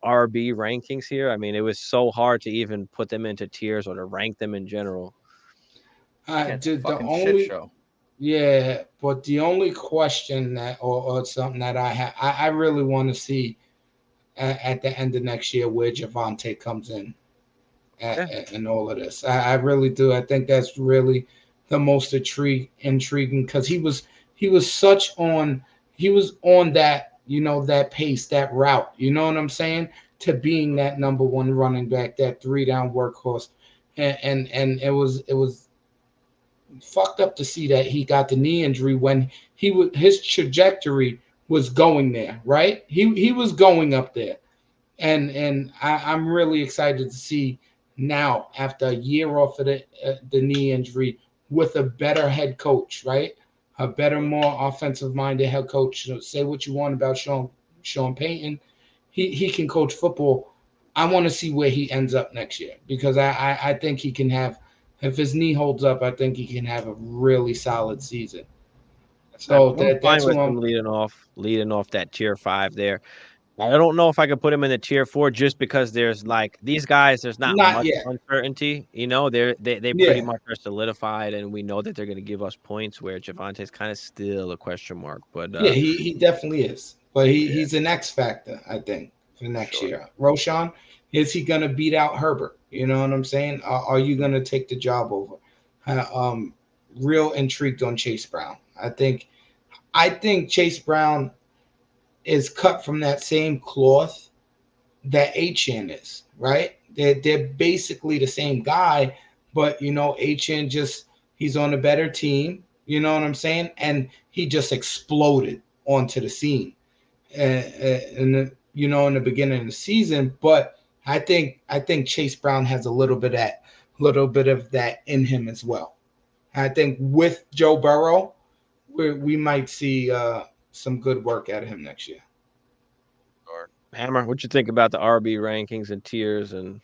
RB rankings here? I mean, it was so hard to even put them into tiers or to rank them in general. Yeah, it's a the fucking shit only show. yeah, but the only question that or something that I really want to see at the end of next year where Javante comes in Yeah. and all of this. I really do. I think that's really the most intriguing because he was such on he was on that that pace, that route. You know what I'm saying? To being that number one running back, that 3 down workhorse, and it was fucked up to see that he got the knee injury when his trajectory was going there, right? He was going up there, I'm really excited to see now after a year off of the knee injury with a better head coach, right? A better, more offensive minded head coach. Say what you want about Sean Payton, he can coach football. I want to see where he ends up next year because I think he can have, if his knee holds up, I think he can have a really solid season. So I'm fine that's with who him I'm. leading off that tier 5 there. I don't know if I could put him in the tier 4 just because there's like these guys, there's not Not much yet. uncertainty. They pretty Yeah, much are solidified, and we know that they're going to give us points. Where Javante's kind of still a question mark, but yeah, he definitely is. But yeah, he's an X factor, I think, for for next sure. year. Roshan, is he gonna beat out Herbert? You know what I'm saying? Are you gonna take the job over? Uh, um, Real intrigued on Chase Brown. I think Chase Brown is cut from that same cloth that Achan is, right? They're basically the same guy, but Achan just he's on a better team. You know what I'm saying? And he just exploded onto the scene, in the beginning of the season. But I think Chase Brown has a little bit of that in him as well. I think with Joe Burrow, we might see some good work out of him next year. Sure. Hammer, what you think about the RB rankings and tiers and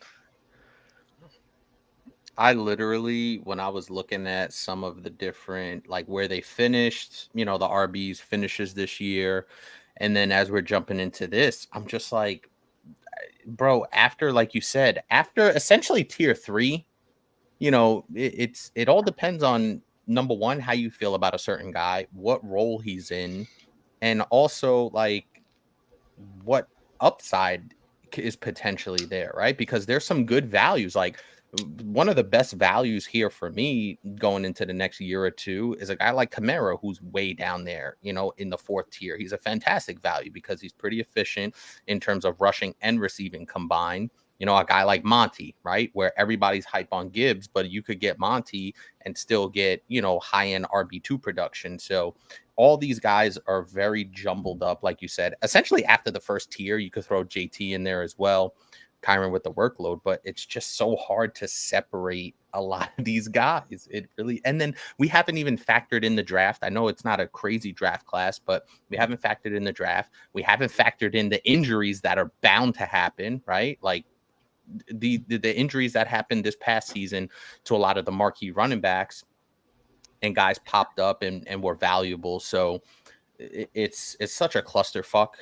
I literally, when I was looking at some of the different, like where they finished, the RBs finishes this year. And then as we're jumping into this, I'm just like, bro, after, like you said, after essentially tier 3, it all depends on number one, how you feel about a certain guy, what role he's in, and also like what upside is potentially there, right? Because there's some good values. Like one of the best values here for me going into the next year or two is a guy like Camaro, who's way down there, in the 4th tier. He's a fantastic value because he's pretty efficient in terms of rushing and receiving combined. a guy like Monty, right? Where everybody's hype on Gibbs, but you could get Monty and still get, high-end RB2 production. So all these guys are very jumbled up, like you said. Essentially, after the first tier, you could throw JT in there as well, Kyron with the workload, but it's just so hard to separate a lot of these guys. It really, and then we haven't even factored in the draft. I know it's not a crazy draft class, but we haven't factored in the draft. We haven't factored in the injuries that are bound to happen, right? Like the injuries that happened this past season to a lot of the marquee running backs, and guys popped up and were valuable. So it's such a clusterfuck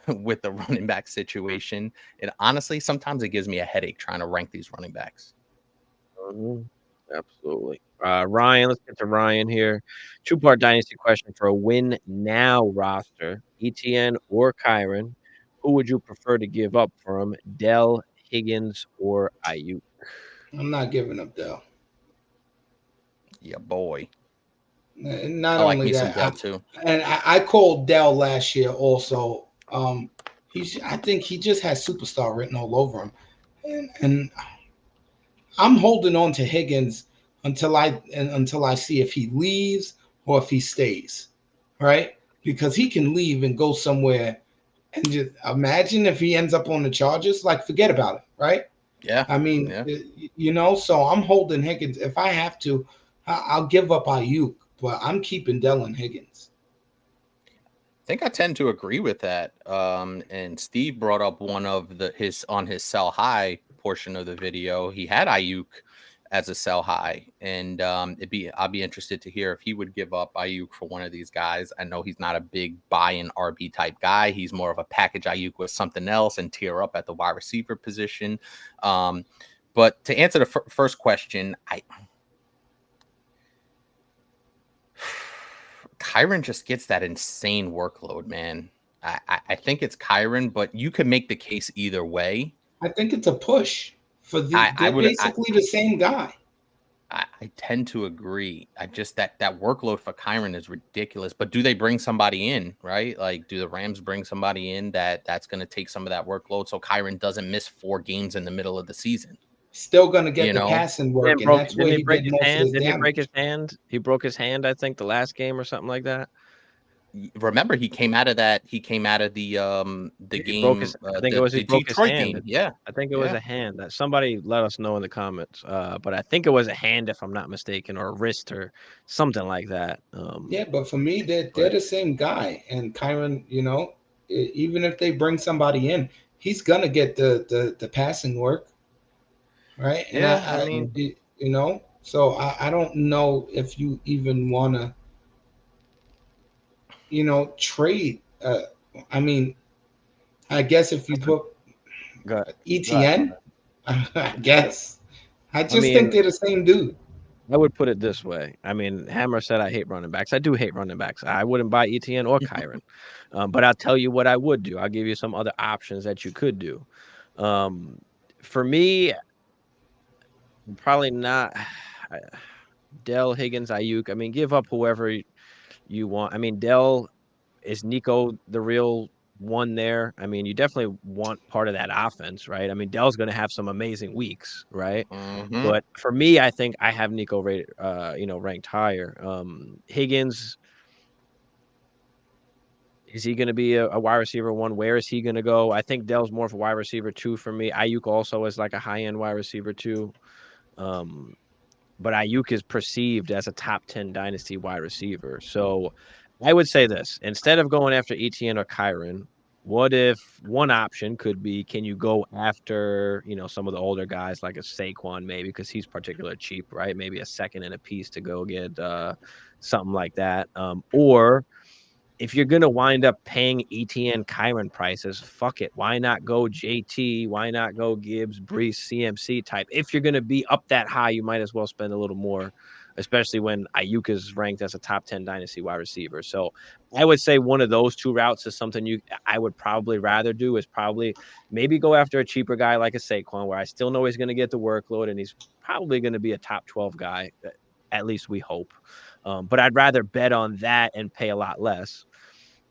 with the running back situation. And honestly, sometimes it gives me a headache trying to rank these running backs. Absolutely. Ryan, let's get to Ryan here. Two-part dynasty question for a win now roster, ETN or Kyron. Who would you prefer to give up for him, Dell, Higgins, or Ayuk? I'm not giving up Dell. Yeah, boy. Not I like only me some that, Dell too. and I called Dell last year also. I think he just has superstar written all over him, and I'm holding on to Higgins until I see if he leaves or if he stays, right? Because he can leave and go somewhere, and just imagine if he ends up on the Chargers. Like, forget about it, right? Yeah. I mean, Yeah. So I'm holding Higgins. If I have to, I'll give up Ayuk, but I'm keeping Dell and Higgins. I think I tend to agree with that. And Steve brought up one of his sell high portion of the video. He had Ayuk as a sell high, and I'll be interested to hear if he would give up Ayuk for one of these guys. I know he's not a big buy-in RB type guy. He's more of a package Ayuk with something else and tear up at the wide receiver position. But to answer the first question, Kyron just gets that insane workload, man. I think it's Kyron, but you could make the case either way. I think it's a push for they're basically the same guy. I tend to agree. I just that workload for Kyron is ridiculous. But do they bring somebody in, right? Like, do the Rams bring somebody in that's going to take some of that workload so Kyron doesn't miss 4 games in the middle of the season? Still going to get the passing work, and that's where he did most of his damage. Didn't he break his hand? He broke his hand, I think, the last game or something like that. Remember, he came out of the game. I think it was he broke his hand. Game. Yeah, I think it was a hand. That somebody let us know in the comments. But I think it was a hand, if I'm not mistaken, or a wrist or something like that. Yeah, but for me, they're the same guy. And Kyron, even if they bring somebody in, he's gonna get the passing work, right? And yeah, I mean, so I don't know if you even wanna, trade. I mean, I guess if you put ETN, I guess. I think they're the same dude. I would put it this way. I mean, Hammer said I hate running backs. I do hate running backs. I wouldn't buy ETN or Kyron. But I'll tell you what I would do. I'll give you some other options that you could do. For me, probably not Dell, Higgins, Ayuk. I mean, give up whoever you want. I mean, Dell, is Nico the real one there? I mean, you definitely want part of that offense, right? I mean, Dell's going to have some amazing weeks, right? Mm-hmm. But for me, I think I have Nico rated, ranked higher. Higgins, is he going to be a wide receiver 1? Where is he going to go? I think Dell's more of a wide receiver 2 for me. Ayuk also is like a high-end wide receiver 2. But Ayuk is perceived as a top 10 dynasty wide receiver. So I would say this, instead of going after ETN or Kyron, what if one option could be, can you go after, some of the older guys like a Saquon maybe, because he's particularly cheap, right? Maybe a second and a piece to go get something like that. Or if you're going to wind up paying ETN Kyron prices, fuck it. Why not go JT? Why not go Gibbs, Brees, CMC type? If you're going to be up that high, you might as well spend a little more, especially when Ayuk is ranked as a top 10 dynasty wide receiver. So I would say one of those two routes is something I would probably rather do, is probably maybe go after a cheaper guy like a Saquon, where I still know he's going to get the workload and he's probably going to be a top 12 guy. At least we hope. But I'd rather bet on that and pay a lot less.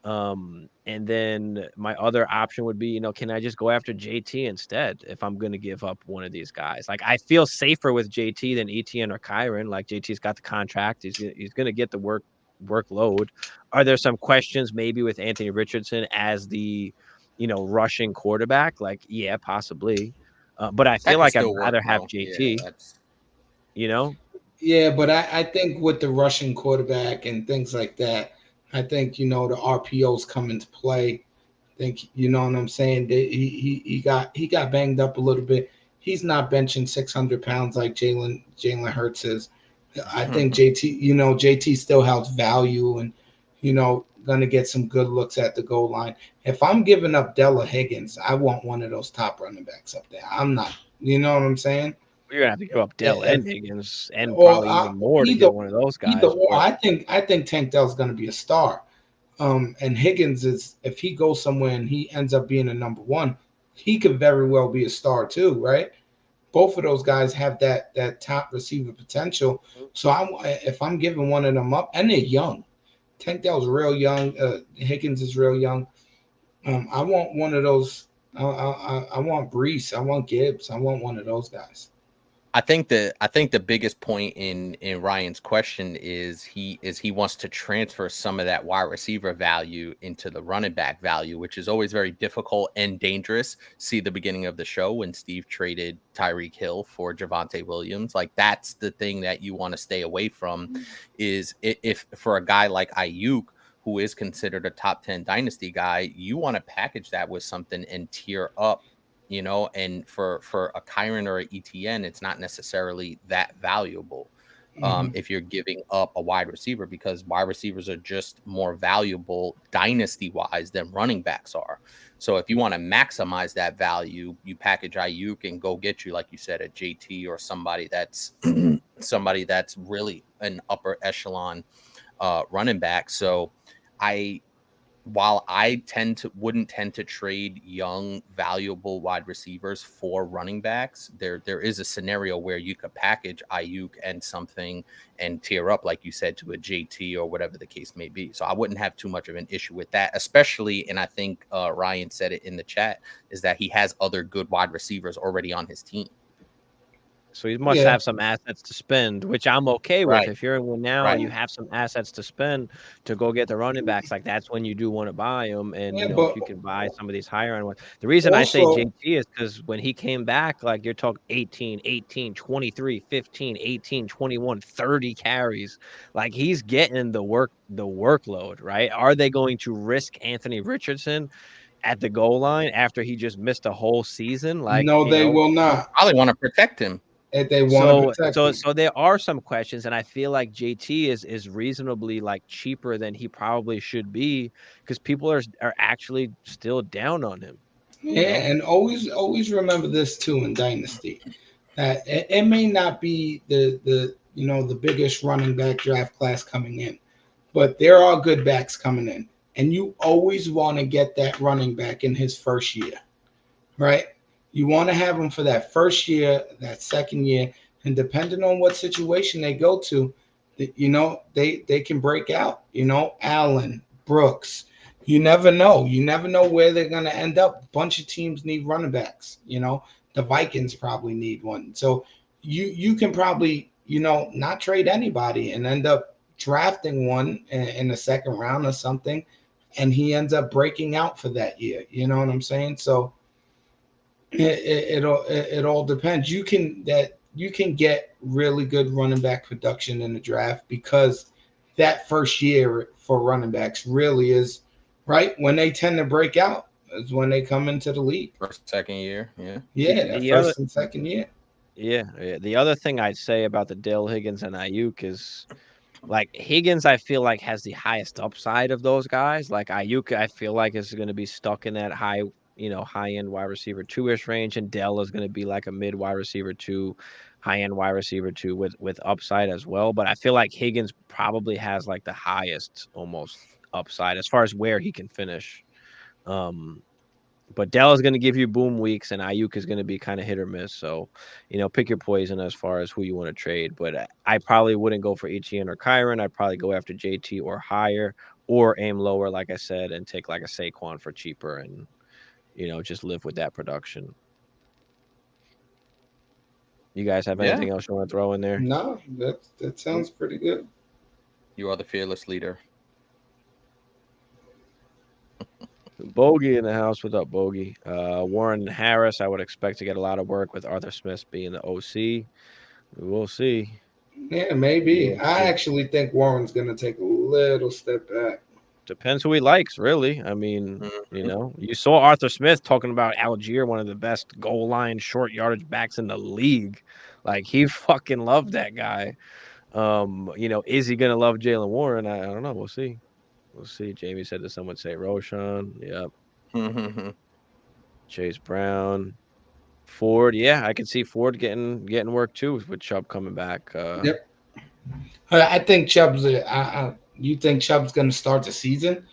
And then my other option would be, can I just go after JT instead if I'm going to give up one of these guys? Like, I feel safer with JT than ETN or Kyron. Like, JT's got the contract. He's going to get the workload. Are there some questions maybe with Anthony Richardson as the, rushing quarterback? Like, yeah, possibly. But I That feel could like I'd still work rather have though. Yeah, JT, that's you know? Yeah, but I think with the Russian quarterback and things like that, I think the RPOs come into play. I think you know what I'm saying. He got banged up a little bit. He's not benching 600 pounds like Jalen Hurts is. I think JT still has value and gonna get some good looks at the goal line. If I'm giving up Della Higgins, I want one of those top running backs up there. I'm not. You know what I'm saying? We're gonna have to give up Dell If and Higgins and or probably even more to either get one of those either guys. or, But I think Tank Dell's gonna be a star. And Higgins is if he goes somewhere and he ends up being a number one, he could very well be a star too, right? Both of those guys have that top receiver potential. So if I'm giving one of them up, and they're young, Tank Dell's real young. Higgins is real young. I want one of those. I want Brees. I want Gibbs. I want one of those guys. I think the biggest point in Ryan's question is he wants to transfer some of that wide receiver value into the running back value, which is always very difficult and dangerous. See the beginning of the show when Steve traded Tyreek Hill for Javonte Williams. Like, that's the thing that you want to stay away from, is if for a guy like Ayuk, who is considered a top 10 dynasty guy, you want to package that with something and tier up, and for a Kyron or an ETN, it's not necessarily that valuable if you're giving up a wide receiver, because wide receivers are just more valuable dynasty wise than running backs are. So if you want to maximize that value, you package Ayuk and go get you, like you said, a JT or somebody that's really an upper echelon running back. So I while I wouldn't tend to trade young, valuable wide receivers for running backs, there is a scenario where you could package Ayuk and something and tier up, like you said, to a JT or whatever the case may be. So I wouldn't have too much of an issue with that, especially, and I think Ryan said it in the chat, is that he has other good wide receivers already on his team. so he must have some assets to spend, which I'm okay with. Right. If you're in one now and Right. you have some assets to spend to go get the running backs, like that's when you do want to buy them. And Yeah, if but you can buy some of these higher end ones, the reason I say also JT is because when he came back, like you're talking 18, 18, 23, 15, 18, 21, 30 carries. Like he's getting the workload, right? Are they going to risk Anthony Richardson at the goal line after he just missed a whole season? Like, no, they will not. Probably want to protect him. If they want to So protect so him. so there are some questions, and I feel like JT is reasonably like cheaper than he probably should be because people are actually still down on him. Yeah, and always remember this too in Dynasty, that it may not be the biggest running back draft class coming in, but there are good backs coming in, and you always want to get that running back in his first year, right? You want to have him for that first year, that second year, and depending on what situation they go to, they can break out. Allen, Brooks. You never know. You never know where they're going to end up. A bunch of teams need running backs. The Vikings probably need one. So you can probably not trade anybody and end up drafting one in the second round or something, and he ends up breaking out for that year. You know what I'm saying? So it all depends. You can get really good running back production in the draft because that first year for running backs really is right when they tend to break out is when they come into the league. First, second year. Yeah. Yeah, that The other first and second year. yeah, the other thing I'd say about the Dale Higgins and Ayuk is like Higgins, I feel like has the highest upside of those guys. Like Ayuk, I feel like is going to be stuck in that high end wide receiver 2-ish range, and Dell is going to be like a mid wide receiver 2, high end wide receiver 2 with upside as well. But I feel like Higgins probably has like the highest almost upside as far as where he can finish. Um, but Dell is going to give you boom weeks, and Ayuk is going to be kind of hit or miss. So, pick your poison as far as who you want to trade. But I probably wouldn't go for Etienne or Kyron. I'd probably go after JT or higher, or aim lower, like I said, and take like a Saquon for cheaper and, just live with that production. You guys have Yeah, anything else you want to throw in there? No, that sounds pretty good. you are the fearless leader. Bogey in the house. What's up, Bogey? Warren Harris, I would expect to get a lot of work with Arthur Smith being the OC. We'll see. Yeah, maybe. We'll I see. actually think Warren's going to take a little step back. Depends who he likes, really. I mean, Mhm. you saw Arthur Smith talking about Algier, one of the best goal line short yardage backs in the league. Like he fucking loved that guy. Is he gonna love Jalen Warren? I don't know. We'll see. We'll see. Jamie said that someone say Roshan. Yep. Chase Brown. Ford. Yeah, I can see Ford getting work too with Chubb coming back. Yep. I think Chubb's. You think Chubb's going to start the season?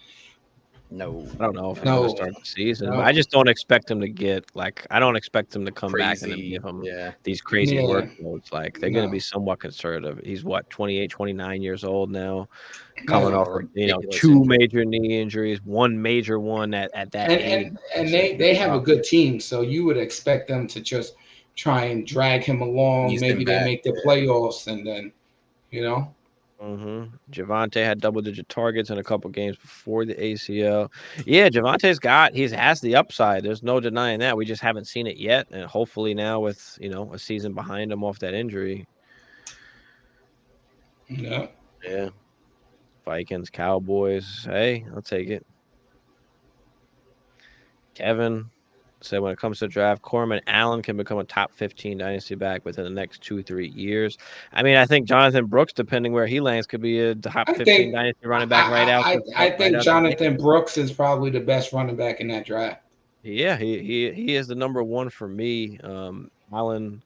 No, I don't know if he's gonna No, start the season, but I no. just don't expect him to get I don't expect him to come back and then crazy. give him Yeah. these crazy Yeah, workloads. Like they're gonna be no. somewhat conservative. He's what, 28, 29 years old now, coming Coming Yeah. off off a of, ridiculous two injury. major knee injuries, one major one at that And age. and and It's they just have a rough. good team, so you would expect them to just try and drag him along. Ease him Maybe they back. make the playoffs, and then you know. Javante had double-digit targets in a couple games before the ACL. Yeah, he has the upside. There's no denying that. We just haven't seen it yet, and hopefully now with, a season behind him off that injury. Yeah. Yeah. Vikings, Cowboys. Hey, I'll take it. Kevin said when it comes to draft, Corman Allen can become a top 15 dynasty back within the next 2-3 years. I mean, I think Jonathan Brooks, depending where he lands, could be a top I 15 think dynasty running back I right think out the gate. Jonathan Brooks is probably the best running back in that draft. Yeah, he is the number one for me. Allen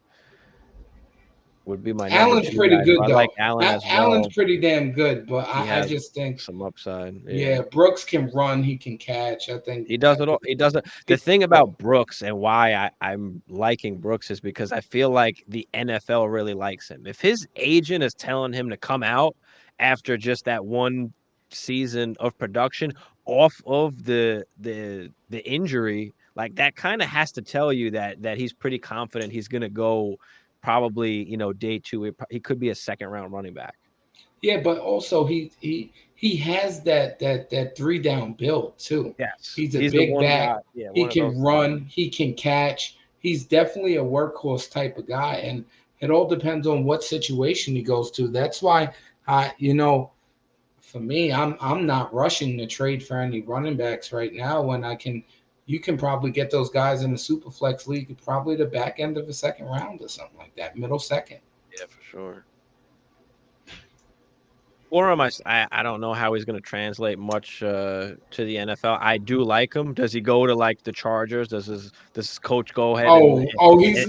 would be my number Allen's two pretty guy. So good I like though. Allen as Allen's well. pretty damn good, but He I has just think, some upside. Yeah. yeah, Brooks can run, he can catch. I think He does it all. He does it. The thing about Brooks and why I'm liking Brooks is because I feel like the NFL really likes him. If his agent is telling him to come out after just that one season of production off of the injury, like that kind of has to tell you that he's pretty confident he's going to go probably, day two. He could be a second round running back. Yeah, but also he has that three down build too. Yes. He's a He's the big one back. guy. Yeah, He one of those can guys. run. He can catch. He's definitely a workhorse type of guy, and it all depends on what situation he goes to. That's why for me, I'm not rushing to trade for any running backs right now when you can probably get those guys in the super flex league probably the back end of the second round or something like that, middle second. Yeah, for sure. Or I don't know how he's going to translate much to the NFL. I do like him. Does he go to like the Chargers? Does his coach go ahead and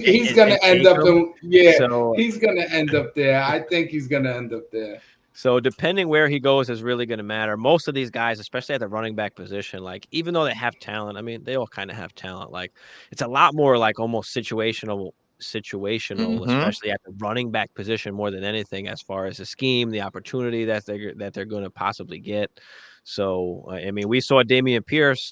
He's gonna end take up him? So he's gonna end up there. I think he's gonna end up there. So depending where he goes is really going to matter. Most of these guys, especially at the running back position, like even though they have talent, I mean, they all kind of have talent. Like it's a lot more like almost situational, Mm-hmm. especially at the running back position more than anything, as far as the scheme, the opportunity that they're going to possibly get. So I mean, we saw Damian Pierce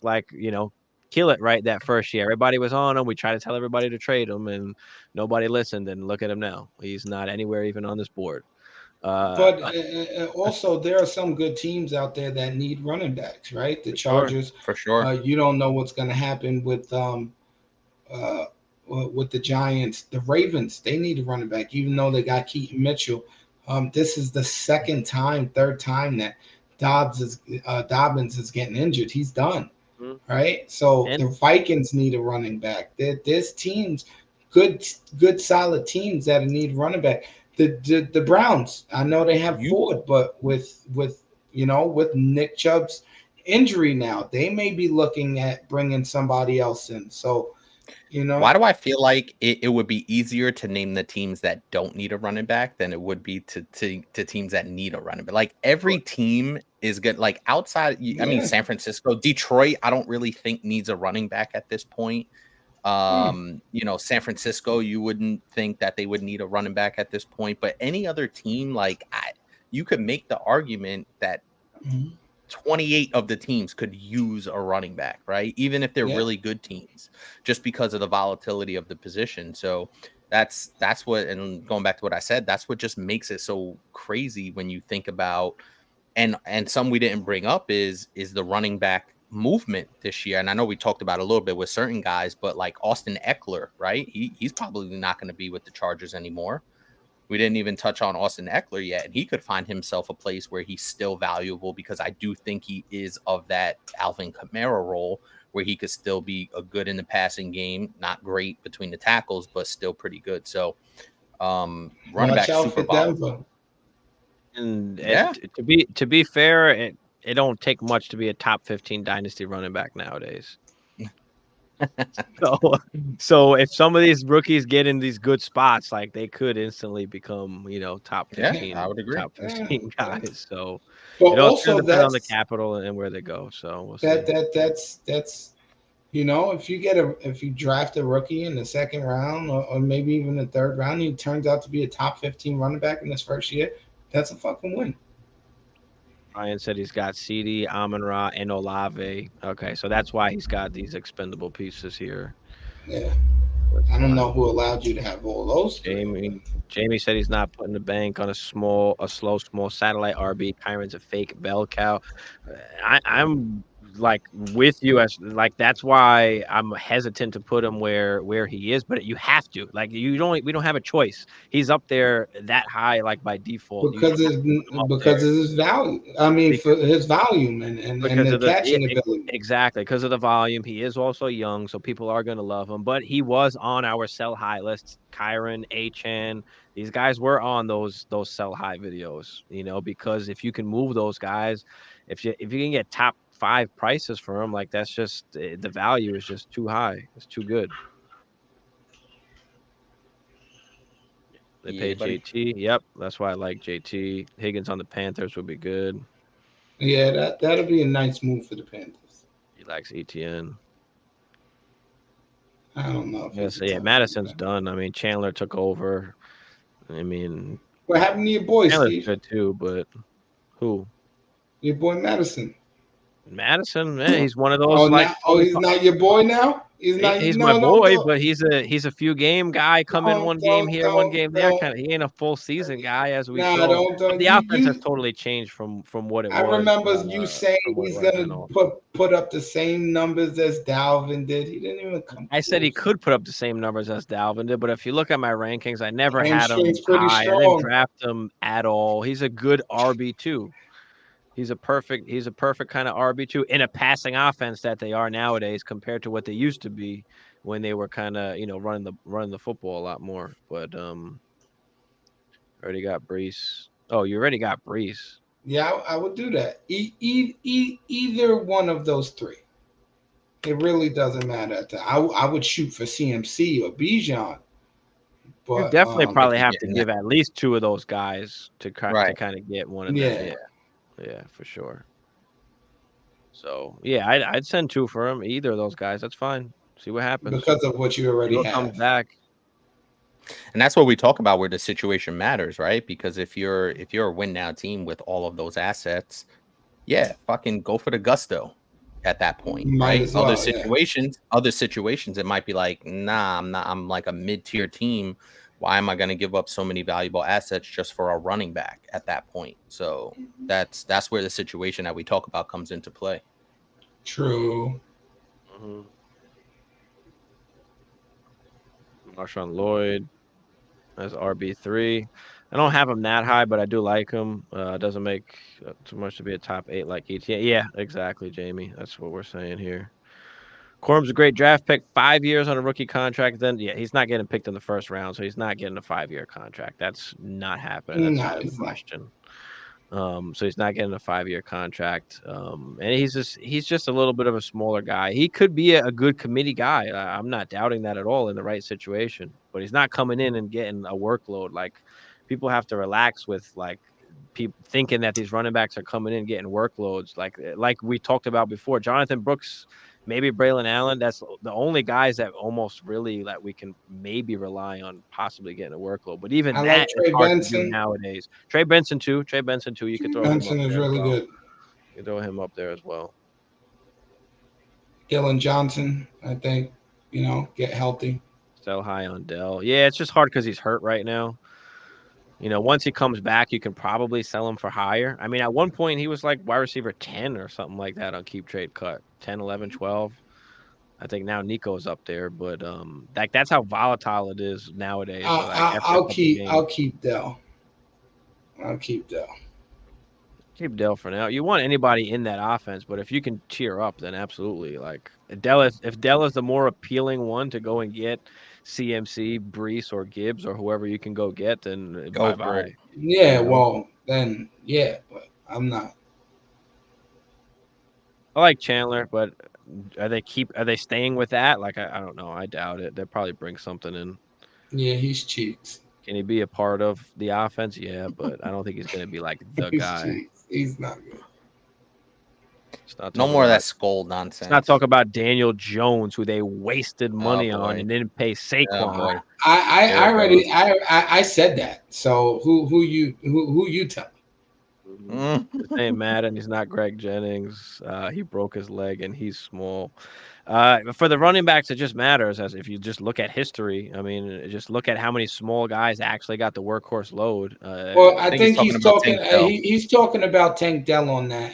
kill it right that first year. Everybody was on him. We tried to tell everybody to trade him, and nobody listened. And look at him now; he's not anywhere even on this board. Uh, But also, there are some good teams out there that need running backs, right? The for sure. Chargers. For sure. You don't know what's going to happen uh, with the Giants. The Ravens, they need a running back, even though they got Keaton Mitchell. This is the third time that Dobbins is getting injured. He's done, right? So And the Vikings need a running back. There's teams, good, solid teams that need running back. The Browns, I know they have Ford, but with Nick Chubb's injury now, they may be looking at bringing somebody else in. So, Why do I feel like it would be easier to name the teams that don't need a running back than it would be to teams that need a running back? Like every team is good. Like outside, I mean, Yeah. San Francisco, Detroit, I don't really think needs a running back at this point. San Francisco, you wouldn't think that they would need a running back at this point, but any other team, like you could make the argument that 28 of the teams could use a running back, right? Even if they're really good teams, just because of the volatility of the position. So that's what, and going back to what I said, that's what just makes it so crazy when you think about, and some we didn't bring up is the running back movement this year. And I know we talked about a little bit with certain guys, but like Austin Eckler, right? He's probably not going to be with the Chargers anymore. We didn't even touch on Austin Eckler yet, and he could find himself a place where he's still valuable, because I do think he is of that Alvin Kamara role where he could still be a good in the passing game, not great between the tackles, but still pretty good. So running back super volatile. And to be fair, it don't take much to be a top 15 dynasty running back nowadays. So if some of these rookies get in these good spots, like they could instantly become, top 15, I would agree. top 15 guys. So but it also depends on the capital and where they go. So we'll see. That's if you draft a rookie in the second round or maybe even the third round, he turns out to be a top 15 running back in his first year, that's a fucking win. Ryan said he's got CD, Amon-Ra, and Olave. Okay, so that's why he's got these expendable pieces here. Yeah. I don't know who allowed you to have all those. Jamie said he's not putting the bank on a slow satellite RB. Kyron's a fake bell cow. I'm like with you as like that's why I'm hesitant to put him where he is, but you have to. Like we don't have a choice. He's up there that high, like by default. Because of his value. I mean, for his volume and the catching ability. Exactly, because of the volume. He is also young, so people are going to love him. But he was on our sell high lists. Kyron, Achan, these guys were on those sell high videos. Because if you can move those guys, if you can get top 5 prices for them, like that's just the value is just too high. It's too good. They paid JT. Yep, that's why I like JT. Higgins on the Panthers would be good. Yeah, that'll be a nice move for the Panthers. He likes ETN. I don't know. Madison's done. I mean, Chandler took over. I mean, what happened to your boy, Chandler's Steve? Good too, but who? Your boy Madison. Madison, man, he's one of those. He's not your boy now. He's my boy, but he's a few game guy. Come in one game here, one game there. He ain't a full season guy, as we saw. The offense has totally changed from what it was. I remember you saying he's gonna put up the same numbers as Dalvin did. He didn't even come. I said he could put up the same numbers as Dalvin did, but if you look at my rankings, I never had him high. I didn't draft him at all. He's a good RB2. He's a perfect kind of RB2 in a passing offense that they are nowadays compared to what they used to be when they were kind of, running the football a lot more. But already got Brees. Oh, you already got Brees. Yeah, I would do that. Either one of those three. It really doesn't matter. I would shoot for CMC or Bijan. But you definitely probably have to give at least 2 of those guys to kind of get one of them. Yeah, for sure. So yeah, I'd send 2 for him. Either of those guys, that's fine. See what happens because of what you already have. Comes back, and that's what we talk about where the situation matters, right? Because if you're a win now team with all of those assets, yeah, fucking go for the gusto at that point, right? Other situations, it might be like, nah, I'm like a mid-tier team. Why am I going to give up so many valuable assets just for a running back at that point? So that's where the situation that we talk about comes into play. True. Mm-hmm. Marshawn Lloyd as RB3. I don't have him that high, but I do like him. Doesn't make too much to be a top 8 like ETN. Yeah, exactly, Jamie. That's what we're saying here. Corum's a great draft pick, 5 years on a rookie contract. Then, yeah, he's not getting picked in the first round, so he's not getting a 5-year contract. That's not happening. That's not a question. So he's not getting a 5-year contract. And he's just a little bit of a smaller guy. He could be a good committee guy. I'm not doubting that at all in the right situation. But he's not coming in and getting a workload. Like, people have to relax with like people thinking that these running backs are coming in getting workloads. Like we talked about before, Jonathan Brooks. Maybe Braylon Allen. That's the only guys that almost really that we can maybe rely on possibly getting a workload. But even that is hard to do nowadays. Trey Benson too. You can throw Benson is really good. You throw him up there as well. Dylan Johnson, I think, get healthy. Sell high on Dell. Yeah, it's just hard because he's hurt right now. Once he comes back, you can probably sell him for higher. I mean, at one point, he was like wide receiver 10 or something like that on Keep Trade Cut. 10, 11, 12. I think now Nico's up there, but that's how volatile it is nowadays. So like after a couple games, I'll keep Dell. Keep Dell for now. You want anybody in that offense, but if you can cheer up, then absolutely. Like if Dell is the more appealing one to go and get CMC, Brees, or Gibbs, or whoever you can go get, then Go bye for bye. it. Yeah, well then, yeah, but I'm not. I like Chandler, but are they staying with that? Like I don't know. I doubt it. They'll probably bring something in. Yeah, he's cheats. Can he be a part of the offense? Yeah, but I don't think he's gonna be like the guy. Cheats. He's not good. No more of that skull Let's nonsense. not talk about Daniel Jones, who they wasted money boy. on and didn't pay Saquon. Oh, boy. I already I said that. So who you tell? This ain't Madden. He's not Greg Jennings. He broke his leg and he's small. For the running backs, it just matters as if you just look at history. I mean, just look at how many small guys actually got the workhouse load. Well, I think he's talking. Tank He's talking about Tank Dell on that.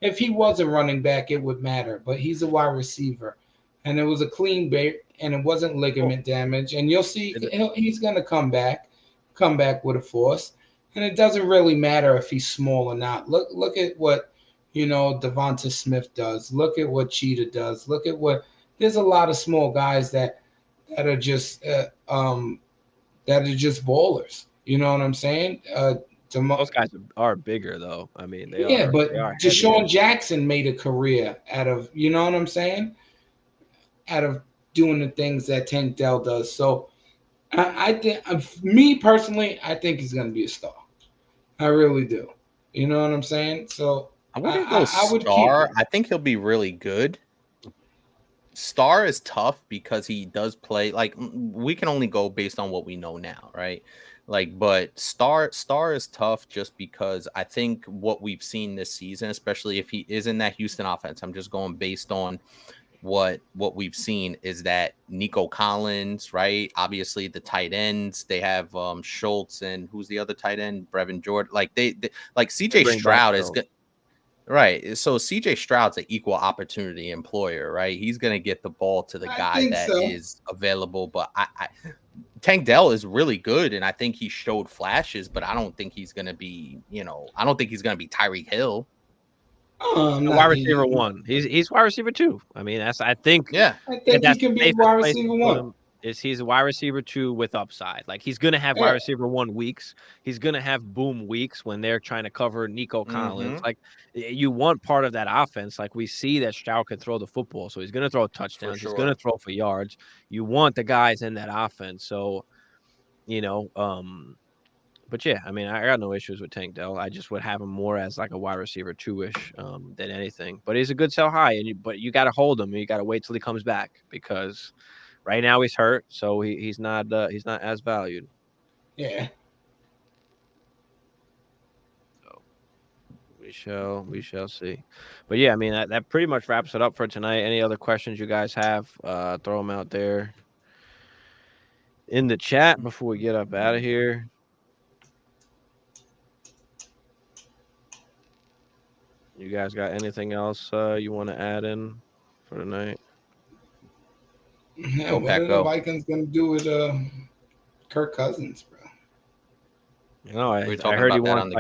If he was a running back, it would matter. But he's a wide receiver, and it was a clean bait, and it wasn't ligament damage. And you'll see he's going to come back with a force. And it doesn't really matter if he's small or not. Look at what Devonta Smith does. Look at what Cheetah does. Look at what there's a lot of small guys that are just ballers. You know what I'm saying? Those guys are bigger though. I mean, they are. But they are Deshaun Jackson made a career out of, you know what I'm saying? Out of doing the things that Tank Dell does. So I think, me personally, I think he's going to be a star. I really do. You know what I'm saying? So I wouldn't go star. I think he'll be really good. Star is tough because he does play like we can only go based on what we know now, right? Like, but star is tough just because I think what we've seen this season, especially if he is in that Houston offense, I'm just going based on what we've seen is that Nico Collins, right? Obviously the tight ends, they have Schultz and who's the other tight end? Brevin Jordan. Like they like CJ Stroud is good. Right. So CJ Stroud's an equal opportunity employer, right? He's going to get the ball to the guy that is available. But Tank Dell is really good. And I think he showed flashes, but I don't think he's going to be, I don't think he's going to be Tyreek Hill. Wide receiver 1. He's wide receiver 2. I mean, I think he can be wide receiver 1. He's a wide receiver 2 with upside. Like he's gonna have wide receiver 1 weeks. He's gonna have boom weeks when they're trying to cover Nico Collins. Like you want part of that offense. Like we see that Stroud can throw the football, so he's gonna throw touchdowns. He's gonna throw for yards. You want the guys in that offense. So, but yeah, I mean, I got no issues with Tank Dell. I just would have him more as like a wide receiver 2-ish than anything. But he's a good sell high, but you got to hold him. You got to wait till he comes back because right now he's hurt, so he's not as valued. Yeah. So we shall see. But yeah, I mean that pretty much wraps it up for tonight. Any other questions you guys have? Throw them out there in the chat before we get up out of here. You guys got anything else you want to add in for tonight? Yeah, what are the Vikings going to do with Kirk Cousins, bro? I heard he wants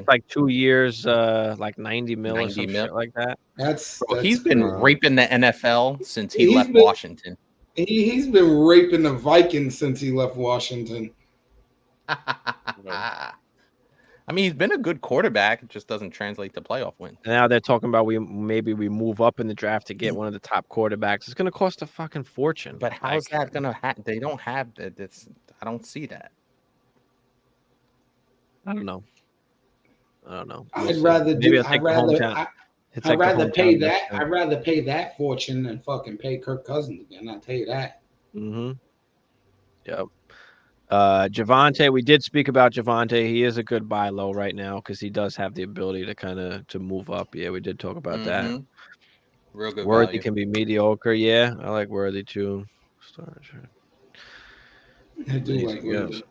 like 2 years, like 90 mil or some shit like that. That's he's been raping the NFL since he left Washington. He's been raping the Vikings since he left Washington. I mean, he's been a good quarterback. It just doesn't translate to playoff wins. Now they're talking about we move up in the draft to get one of the top quarterbacks. It's going to cost a fucking fortune. But how's that going to happen? They don't have that. I don't see that. I don't know. I'd rather pay that fortune than fucking pay Kirk Cousins again. I'll tell you that. Yep. Javonte, we did speak about Javonte. He is a good buy low right now because he does have the ability to kind of to move up. Yeah, we did talk about that. Real good Worthy value. can be mediocre. Yeah, I like Worthy too. I do like Worthy.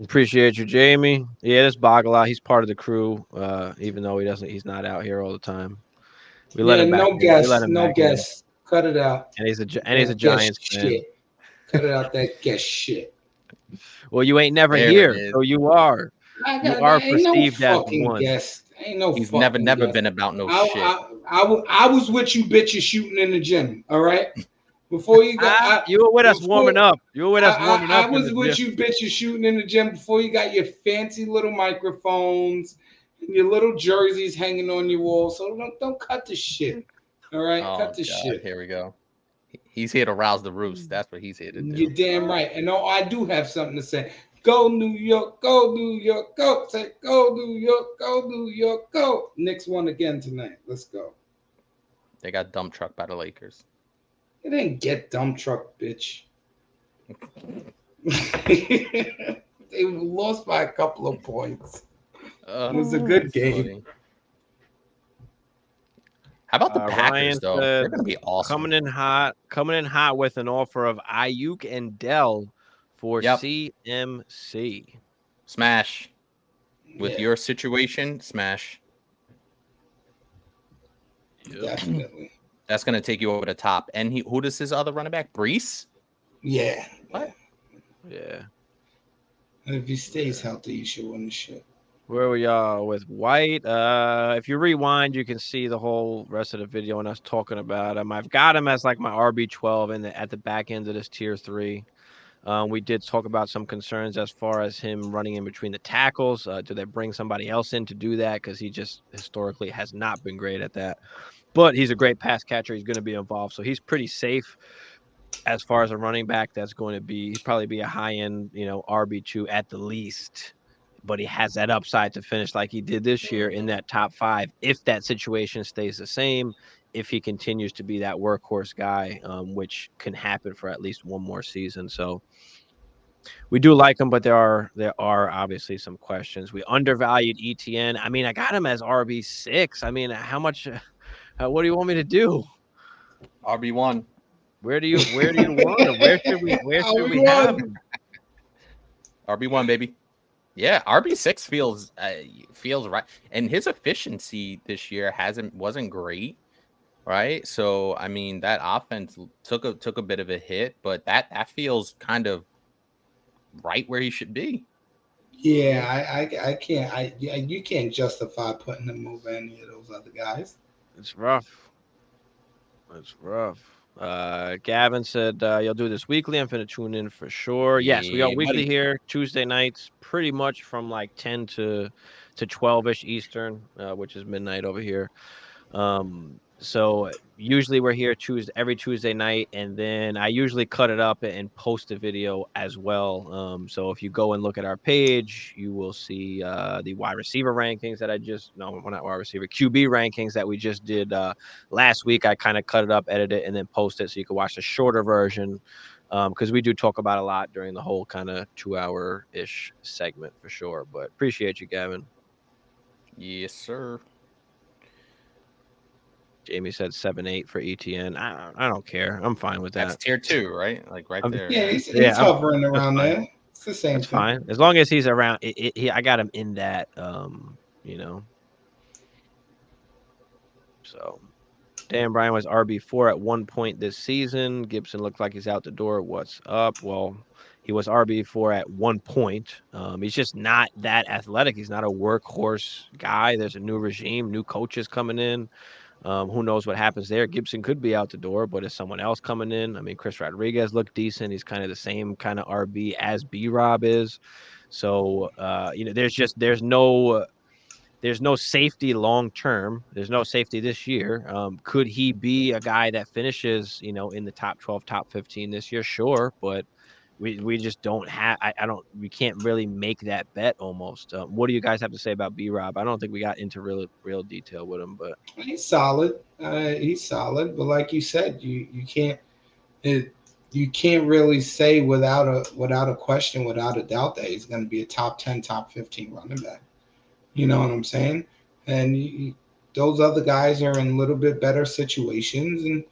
Appreciate you, Jamie. Yeah, this Bagala, he's part of the crew. Even though he's not out here all the time. We let him back no in. We let guess, him no back in. guess. Cut it out. And he's a Giants fan. Shit. Cut it out that guess shit. Well, you ain't never There here, so you are. You are perceived no as fucking one. guess. Ain't no He's fucking never guess. been about no shit. I was with you bitches shooting in the gym. All right. Before you got, you were with us warming up. You were with us warming up. I was with you bitches shooting in the gym before you got your fancy little microphones and your little jerseys hanging on your wall. So don't cut the shit. All right, cut the shit. Here we go. He's here to rouse the roost. That's what he's here to do. You're damn right. And no, I do have something to say. Go New York, go New York, go. Say go New York, go New York, go. Knicks won again tonight. Let's go. They got dump truck by the Lakers. It ain't get dump truck, bitch. They lost by a couple of points. It was a good game. Funny. How about the Packers, though? They're going to be awesome. Coming in hot with an offer of Ayuk and Dell for CMC. Smash. With your situation, smash. Definitely. That's going to take you over the top. And who does his other running back? Brees? Yeah. What? Yeah. And if he stays healthy, you should win the shit. Where we are with White. If you rewind, you can see the whole rest of the video and us talking about him. I've got him as like my RB12 at the back end of this tier 3. We did talk about some concerns as far as him running in between the tackles. Do they bring somebody else in to do that? Because he just historically has not been great at that. But he's a great pass catcher. He's going to be involved. So he's pretty safe as far as a running back. That's going to be, he'd probably be a high-end, RB2 at the least. But he has that upside to finish like he did this year in that top 5 if that situation stays the same, if he continues to be that workhorse guy, which can happen for at least one more season. So we do like him, but there are obviously some questions. We undervalued ETN. I mean, I got him as RB6. I mean, how much? What do you want me to do? RB1. Where do you want him? Where should we have him? RB1, baby. Yeah, RB6 feels right, and his efficiency this year wasn't great, right? So I mean, that offense took a bit of a hit, but that feels kind of right where he should be. Yeah, I can't. You can't justify putting him over any of those other guys. It's rough. Gavin said you'll do this weekly. I'm finna tune in for sure. Yes, we are weekly here, Tuesday nights, pretty much from like 10 to 12ish Eastern, which is midnight over here. So usually we're here every Tuesday night, and then I usually cut it up and post a video as well. So if you go and look at our page, you will see the wide receiver rankings that we're not wide receiver, QB rankings that we just did last week. I kind of cut it up, edit it, and then post it so you can watch the shorter version. Because we do talk about a lot during the whole kind of 2-hour-ish segment for sure. But appreciate you, Gavin. Yes, sir. Jamie said 7-8 for ETN. I don't care. I'm fine with that. That's tier 2, right? Like right there. Yeah, he's hovering around there. It's the same That's thing. fine. As long as he's around, I got him in that, So, Dan Bryan was RB4 at one point this season. Gibson looked like he's out the door. What's up? Well, he was RB4 at one point. He's just not that athletic. He's not a workhorse guy. There's a new regime, new coaches coming in. Who knows what happens there? Gibson could be out the door, but is someone else coming in? I mean, Chris Rodriguez looked decent. He's kind of the same kind of RB as B-Rob is. So, there's no safety long term. There's no safety this year. Could he be a guy that finishes, in the top 12, top 15 this year? Sure, but we just don't have. We can't really make that bet almost. What do you guys have to say about B-Rob? I don't think we got into real detail with him, but he's solid. But like you said, you can't. you can't really say without a question, without a doubt, that he's going to be a top 10, top 15 running back. You know what I'm saying? And those other guys are in a little bit better situations, and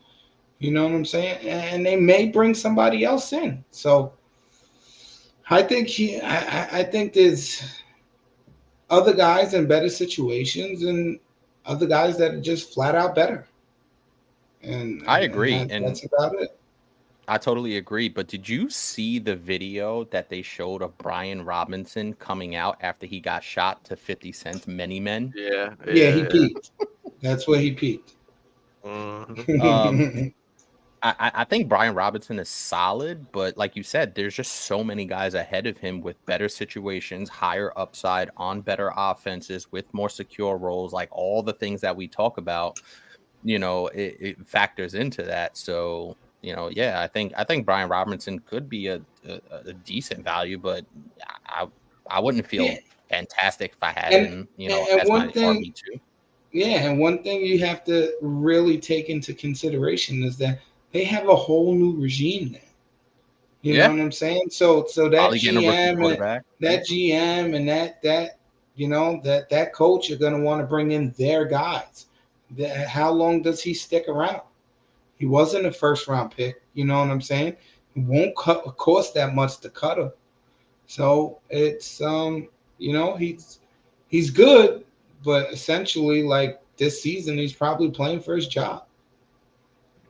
you know what I'm saying? And they may bring somebody else in. So I think I think there's other guys in better situations and other guys that are just flat out better. And I agree. And that's about it. I totally agree. But did you see the video that they showed of Brian Robinson coming out after he got shot to 50 Cent's Many Men? Yeah, he peaked. That's where he peaked. I think Brian Robinson is solid, but like you said, there's just so many guys ahead of him with better situations, higher upside, on better offenses, with more secure roles, like all the things that we talk about. You know, it factors into that. So, you know, yeah, I think Brian Robinson could be a decent value, but I wouldn't feel fantastic if I had him, you know, as my RB2. Yeah, and one thing you have to really take into consideration is that they have a whole new regime there. You know what I'm saying? So that GM and that you know that coach are going to want to bring in their guys. How long does he stick around? He wasn't a first round pick. You know what I'm saying? It won't cost that much to cut him. So it's you know, he's good, but essentially, like this season, he's probably playing for his job.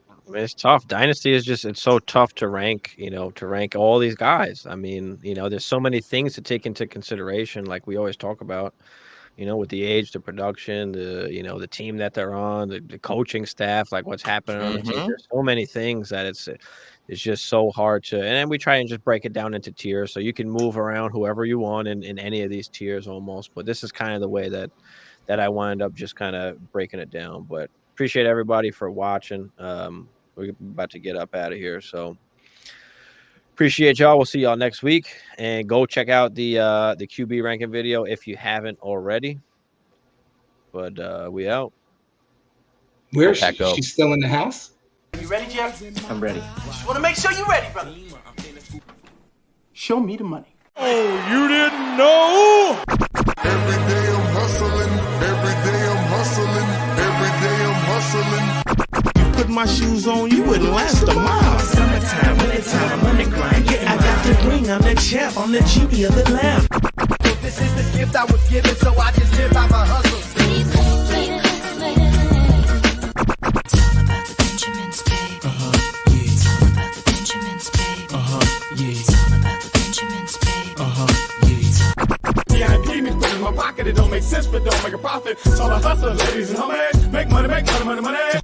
I mean, it's tough. Dynasty is just, it's so tough to rank, you know, to rank all these guys. I mean, you know, there's so many things to take into consideration, like we always talk about, you know, with the age, the production, you know, the team that they're on, the coaching staff, like what's happening on the team. There's so many things that it's just so hard to, and then we try and just break it down into tiers. So you can move around whoever you want in any of these tiers almost, but this is kind of the way that I wind up just kind of breaking it down. But appreciate everybody for watching. We're about to get up out of here, so appreciate y'all. We'll see y'all next week, and go check out the QB ranking video if you haven't already. But we out. Where's she? She's still in the house. You ready, Jeff? I'm ready. Just want to make sure you're ready, brother. Show me the money. Oh, you didn't know? Every day I'm hustling. Every day I'm hustling. Every day I'm hustling. You put my shoes on, you wouldn't last a mile. Summertime, wintertime, I'm on the grind. Yeah, I got the ring, I'm the champ, I'm the genie of the lamp. This is the gift I was given, so I just live by my hustle. Pocket, it don't make sense, but don't make a profit. So I hustle, ladies and homies. Make money, money, money.